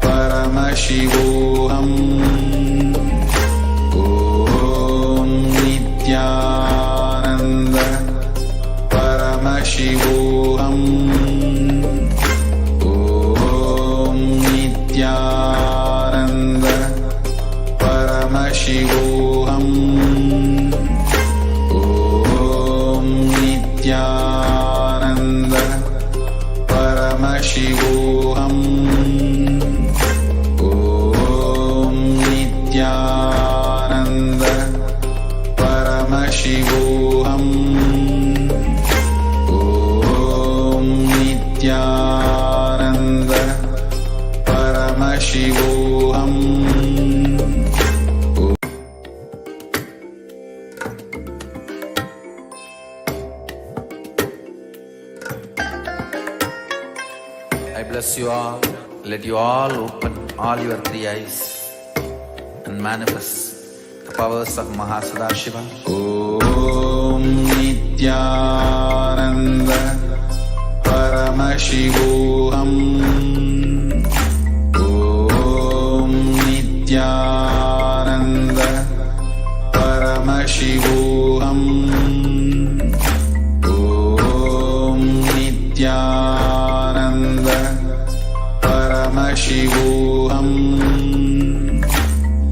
Paramashivoham. Om Nithyananda Paramashivoham. Om Nithyananda Paramashivoham. Om Nithyananda Paramashivoham. Om Nithyananda Paramashivoham. Om Nithyananda Paramashivoham. I bless you all. Let you all open all your 3 eyes and manifest the powers of Mahasadashiva. Om Nithyananda Paramashivoham. Om Nithyananda Paramashivoham. Om Nithyananda Paramashivoham.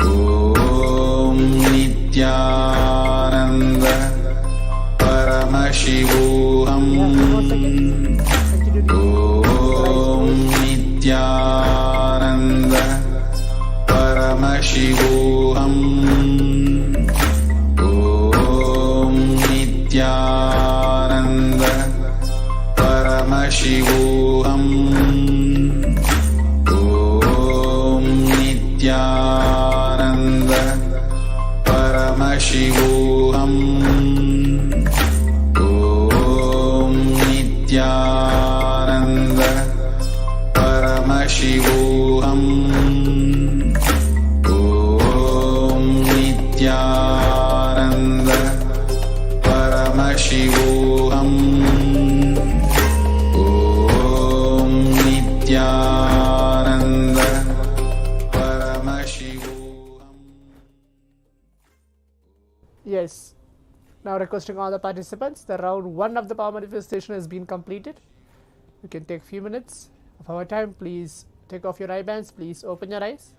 Om Nithyananda Paramashivoham. Om Nithyananda Paramashivoham. Om Nithyananda Paramashivoham. Om Nithyananda Paramashivoham. Om Nithyananda Paramashivoham. Om Nithyananda Paramashivoham. Nithyananda Paramashivoham. Yes. Now requesting all the participants, the round 1 of the power manifestation has been completed. You can take few minutes of our time. Please take off your eye bands. Please open your eyes.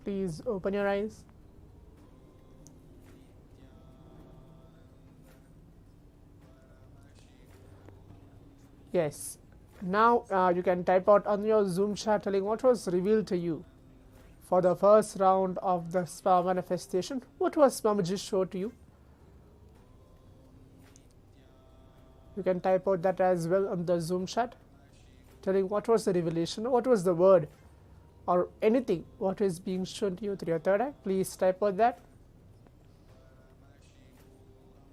Please open your eyes. Yes. Now you can type out on your Zoom chat telling what was revealed to you for the first round of the power manifestation. What was Mamaji showed to you? You can type out that as well on the Zoom chat, telling what was the revelation, what was the word, or anything what is being shown to you through your third eye. Please type out that.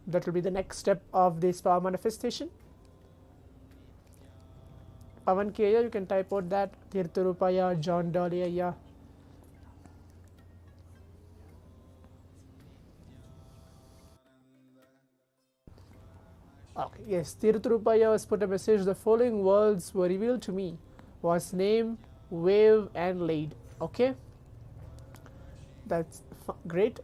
That will be the next step of this power manifestation. Pavan Kaya, you can type out that. Tirtharupaya, John Daliya. Okay, yes, Tirtharupaya has put a message. The following words were revealed to me: was name, wave, and laid. Okay, that's great.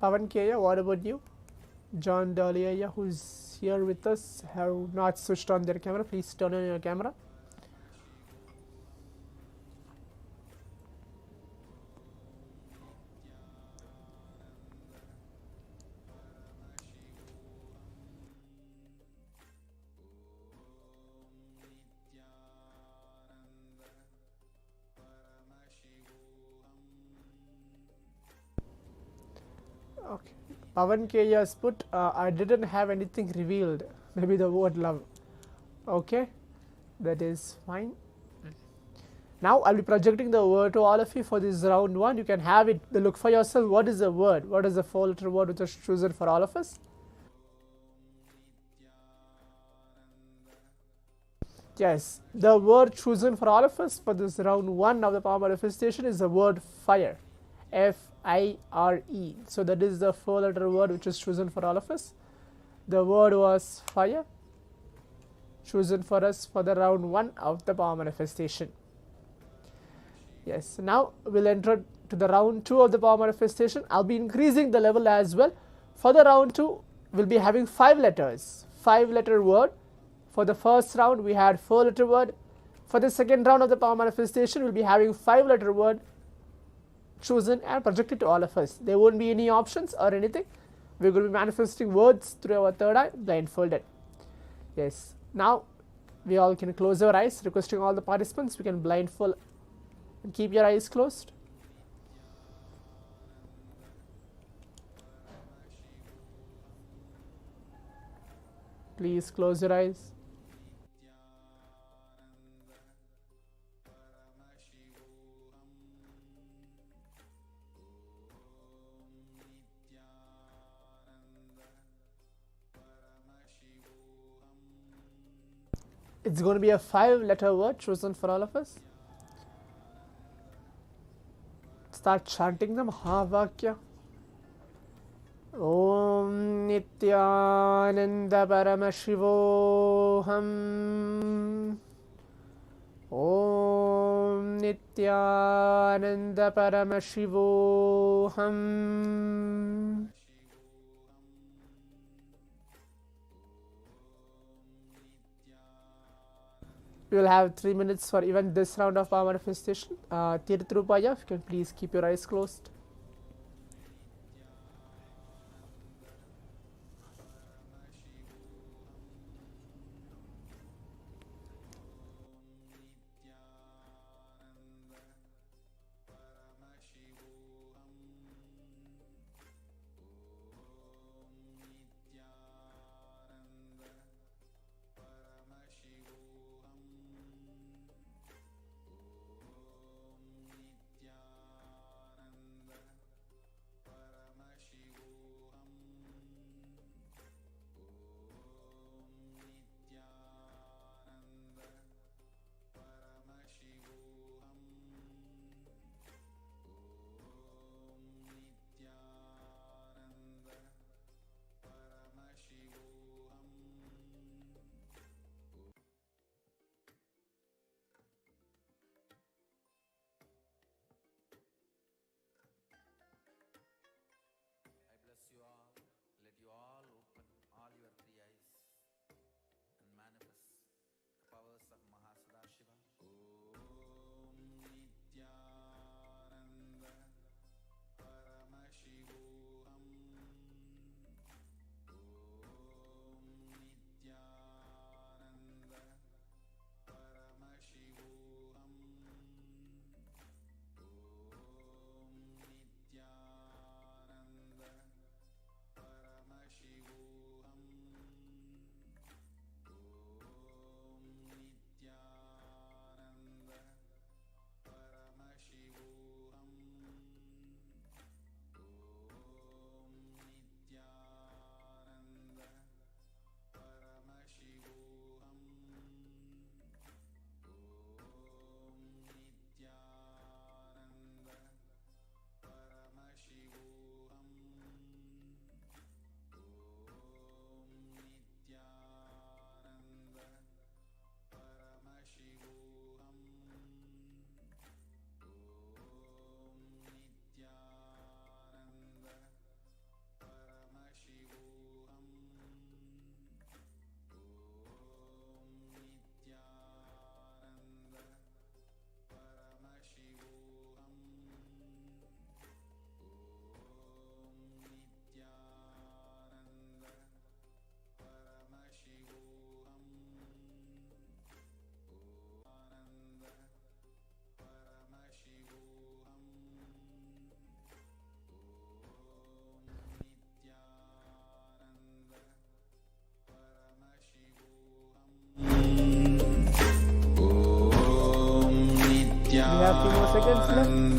Pavan Kaya, what about you? John Daliya, who's here with us, have not switched on their camera. Please turn on your camera. Okay. Pavan Kaya has put, I didn't have anything revealed. Maybe the word love. Okay, that is fine. Now I'll be projecting the word to all of you for this round 1. You can have it, look for yourself. What is the word? What is the 4-letter word which is chosen for all of us? Yes, the word chosen for all of us for this round 1 of the power manifestation is the word fire. F-I-R-E. So that is the 4-letter word which is chosen for all of us. The word was fire, chosen for us for the round 1 of the power manifestation. Yes, now we'll enter to the round 2 of the power manifestation. I'll be increasing the level as well. For the round 2, we'll be having 5 letters, 5-letter word. For the first round, we had 4-letter word. For the second round of the power manifestation, we'll be having 5-letter word chosen and projected to all of us. There won't be any options or anything. We're going to be manifesting words through our third eye, blindfolded. Yes. Now, we all can close our eyes. Requesting all the participants, we can blindfold and keep your eyes closed. Please close your eyes. It's going to be a 5-letter word chosen for all of us. Start chanting the Mahavakya. Om Nithyananda Paramashivoham. Om Nithyananda Paramashivoham. We will have 3 minutes for even this round of power manifestation. Tirtharupaya, if you can please keep your eyes closed.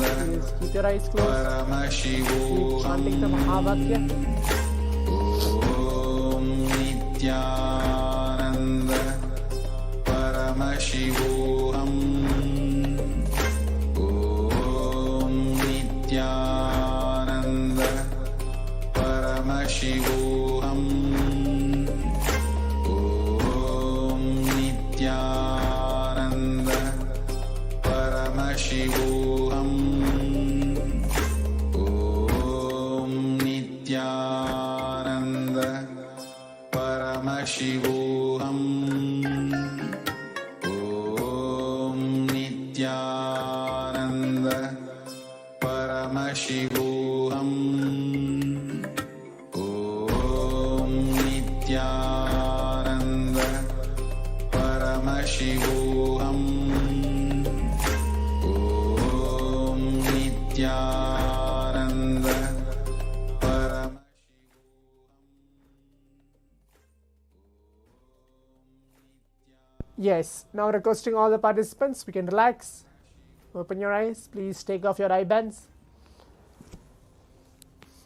Please keep your eyes closed. Keep chanting the Mahavakya. Om Nithyananda Paramashivoham. Om Nithyananda Paramashivoham. Om Nithyananda Paramashivoham. Om Nithyananda Paramashivoham. Om Nithyananda Paramashivoham. Om Nithyananda Paramashivoham. Om Nithyananda Paramashivoham. Yes, now requesting all the participants, we can relax. Open your eyes. Please take off your eye bands.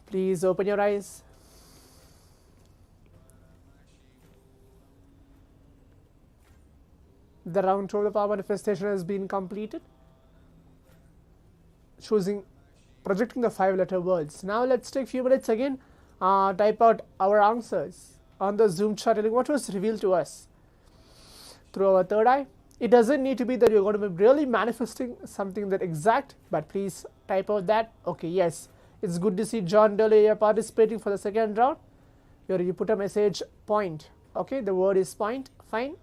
Please open your eyes. The round 2 of the power manifestation has been completed. Projecting the 5-letter words. Now let's take a few minutes again. Type out our answers on the Zoom chat, telling what was revealed to us through our third eye. It doesn't need to be that you're going to be really manifesting something that exact, but please type out that. Okay, yes, it's good to see John Dolly participating for the second round. You put a message point. Okay, the word is point. Fine.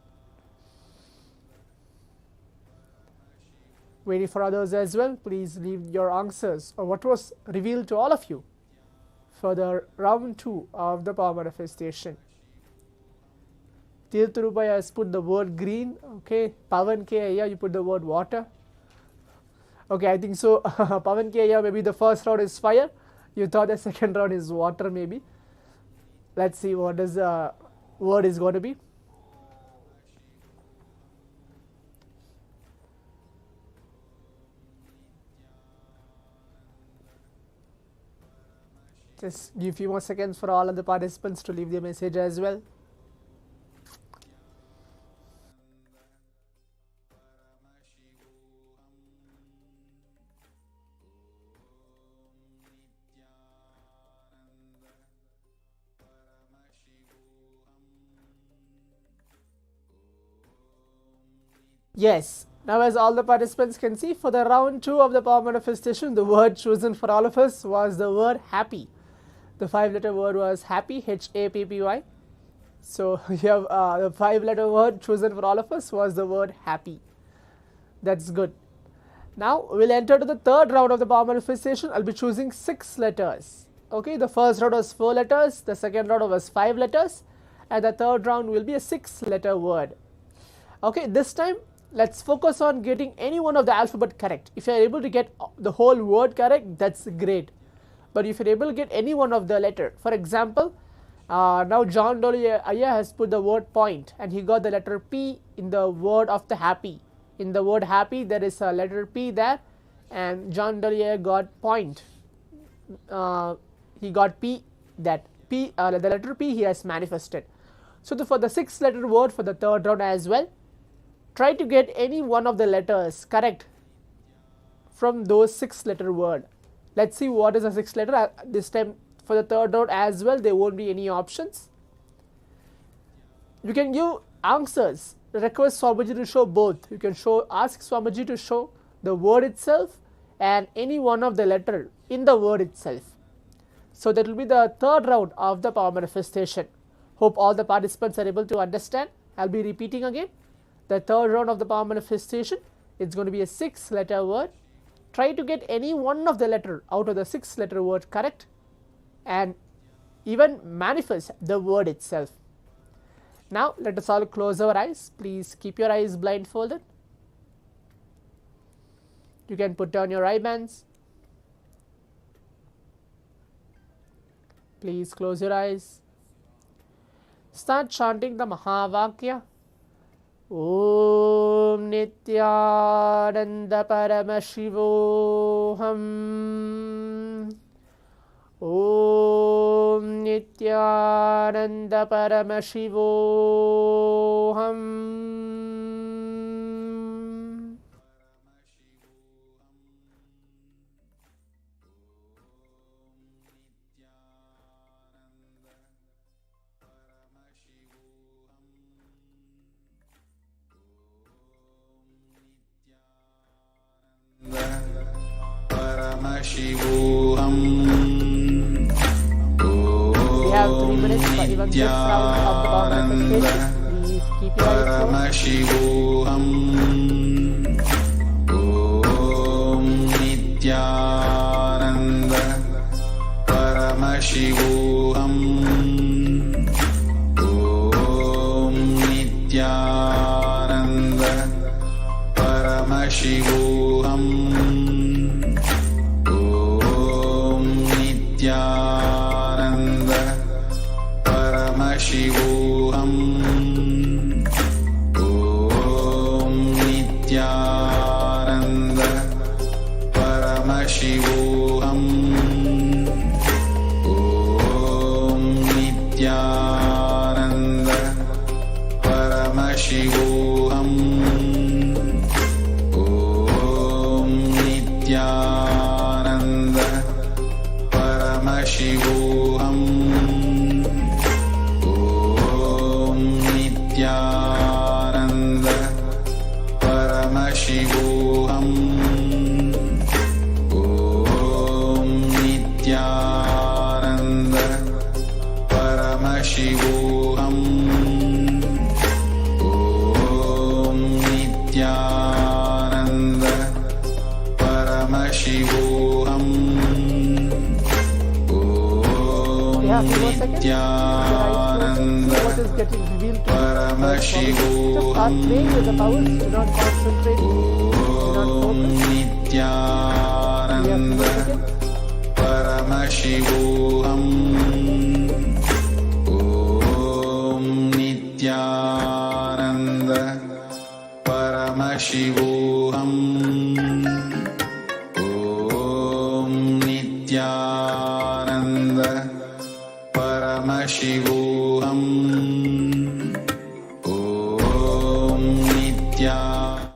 Waiting for others as well. Please leave your answers or what was revealed to all of you for the round 2 of the power manifestation. Tirthurupai has put the word green. Okay, Pavan K. Ayya, you put the word water. Okay, I think so. Pavan K. Ayya, maybe the first round is fire. You thought the second round is water, maybe. Let's see what is the word is going to be. Just give a few more seconds for all of the participants to leave their message as well. Yes, now as all the participants can see, for the round 2 of the power manifestation, the word chosen for all of us was the word happy. The 5-letter word was happy, H-A-P-P-Y. So you have the 5-letter word chosen for all of us was the word happy. That's good. Now we'll enter to the third round of the power manifestation. I'll be choosing 6 letters. Okay, the first round was 4 letters, the second round was 5 letters, and the third round will be a 6-letter word. Okay, this time let's focus on getting any one of the alphabet correct. If you are able to get the whole word correct, that's great. But if you're able to get any one of the letter, for example, now John Dolly Ayya has put the word point and he got the letter P in the word of the happy. In the word happy, there is a letter P there, and John Dolly Ayya got point. He got P, that P, the letter P he has manifested. So for the 6-letter word for the third round as well, try to get any one of the letters correct from those 6-letter word. Let's see what is a 6th letter. This time for the third round as well, there won't be any options. You can give answers. Request Swamiji to show both. You can ask Swamiji to show the word itself and any one of the letter in the word itself. So that will be the third round of the power manifestation. Hope all the participants are able to understand. I'll be repeating again. The third round of the power manifestation, it's going to be a 6-letter word. Try to get any one of the letter out of the 6-letter word correct and even manifest the word itself. Now let us all close our eyes. Please keep your eyes blindfolded. You can put down your eye bands. Please close your eyes. Start chanting the Mahavakya. Om Nithyananda Paramashivoham. Om Nithyananda Paramashivoham. Paramashivoham. We have 3 minutes for even this round of the power manifestation. Please keep your eyes closed. Paramashivoham. Om Nithyananda Paramashivoham. Om Nithyananda Paramashivoham. Om Nithyananda Paramashivoham. Om Nithyananda Paramashivoham. Om Nithyananda Paramashivoham. Om Nithyananda Paramashivoham. Om Nithyananda Paramashivoham. Om Nithyananda Paramashivoham. Om Nithyananda Paramashivoham. We have 2 more seconds. Your eyes closed. What is getting revealed to you? Just start playing with the powers. Do not concentrate. Do not focus. We have 2 more seconds. Paramashivoham. Om Nithyananda Paramashivoham. Om Nithyananda Paramashivoham. Om Nithyananda.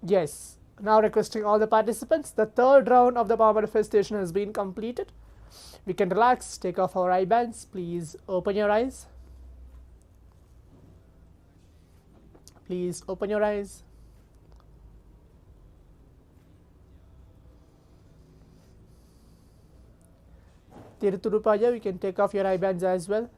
Yes. Now requesting all the participants, the third round of the power manifestation has been completed. We can relax, take off our eye bands. Please open your eyes. Please open your eyes. Tirthurupaya, you can take off your eye bands as well.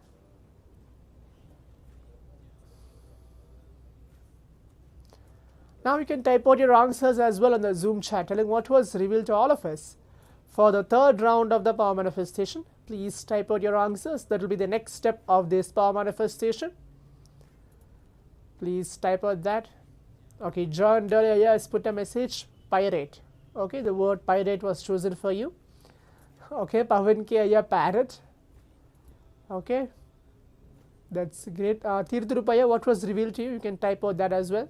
Now you can type out your answers as well on the Zoom chat, telling what was revealed to all of us for the third round of the power manifestation. Please type out your answers. That will be the next step of this power manifestation. Please type out that. Okay, John Dalia has put a message, pirate. Okay, the word pirate was chosen for you. Okay, Pavan K. parrot. Okay, that's great. Tirthurupaya, what was revealed to you? You can type out that as well.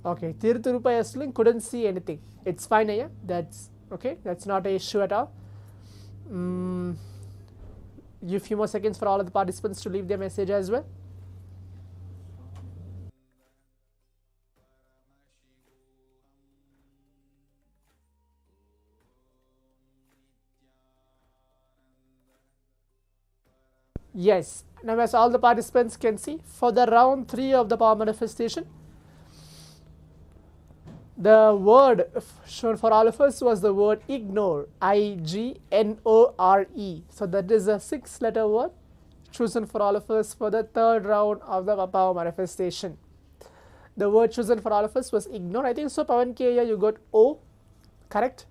Okay, Tirthurupaya Sling couldn't see anything. It's fine, yeah. That's okay. That's not an issue at all. Give a few more seconds for all of the participants to leave their message as well. Yes. Now, as all the participants can see, for the round 3 of the power manifestation, the word shown for all of us was the word ignore, I-G-N-O-R-E. So that is a 6-letter word. chosen for all of us for the third round of the power manifestation. The word chosen for all of us was ignore. I think so, Pavan K, you got O, correct?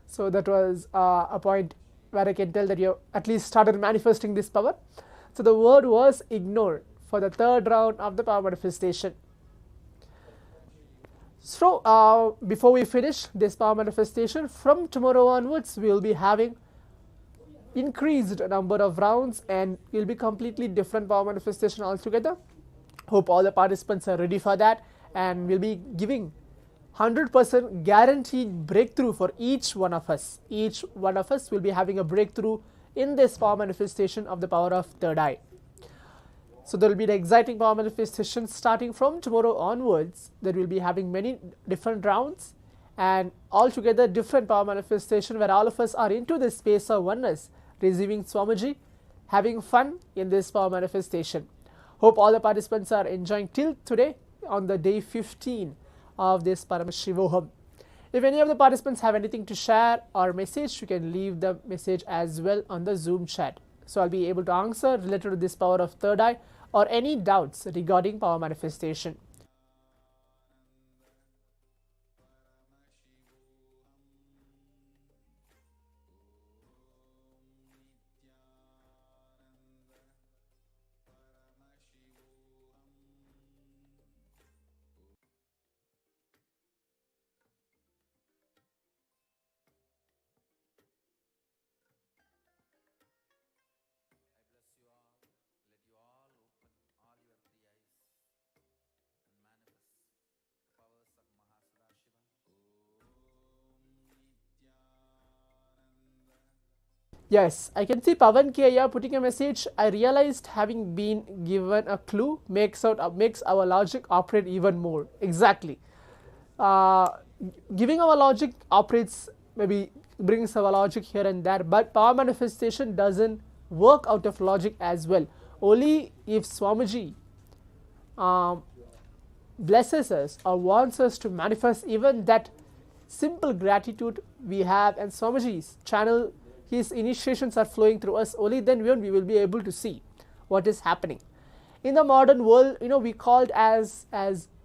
So that was a point where I can tell that you at least started manifesting this power. So the word was ignore for the third round of the power manifestation. So before we finish this power manifestation, from tomorrow onwards we will be having increased number of rounds and it will be completely different power manifestation altogether. Hope all the participants are ready for that, and we'll be giving 100% guaranteed breakthrough for each one of us. Each one of us will be having a breakthrough in this power manifestation of the power of third eye. So there will be the exciting power manifestation starting from tomorrow onwards. That will be having many different rounds and altogether different power manifestation where all of us are into this space of oneness, receiving Swamiji, having fun in this power manifestation. Hope all the participants are enjoying till today on the day 15 of this Paramashivoham. If any of the participants have anything to share or message, you can leave the message as well on the Zoom chat. So I'll be able to answer related to this power of third eye or any doubts regarding power manifestation. Yes, I can see Pavan K putting a message. I realized having been given a clue makes our logic operate even more. Exactly. Giving our logic operates, maybe brings our logic here and there, but power manifestation doesn't work out of logic as well. Only if Swamiji blesses us or wants us to manifest even that simple gratitude we have, and Swamiji's channel, his initiations are flowing through us, only then we will be able to see what is happening. In the modern world, we called as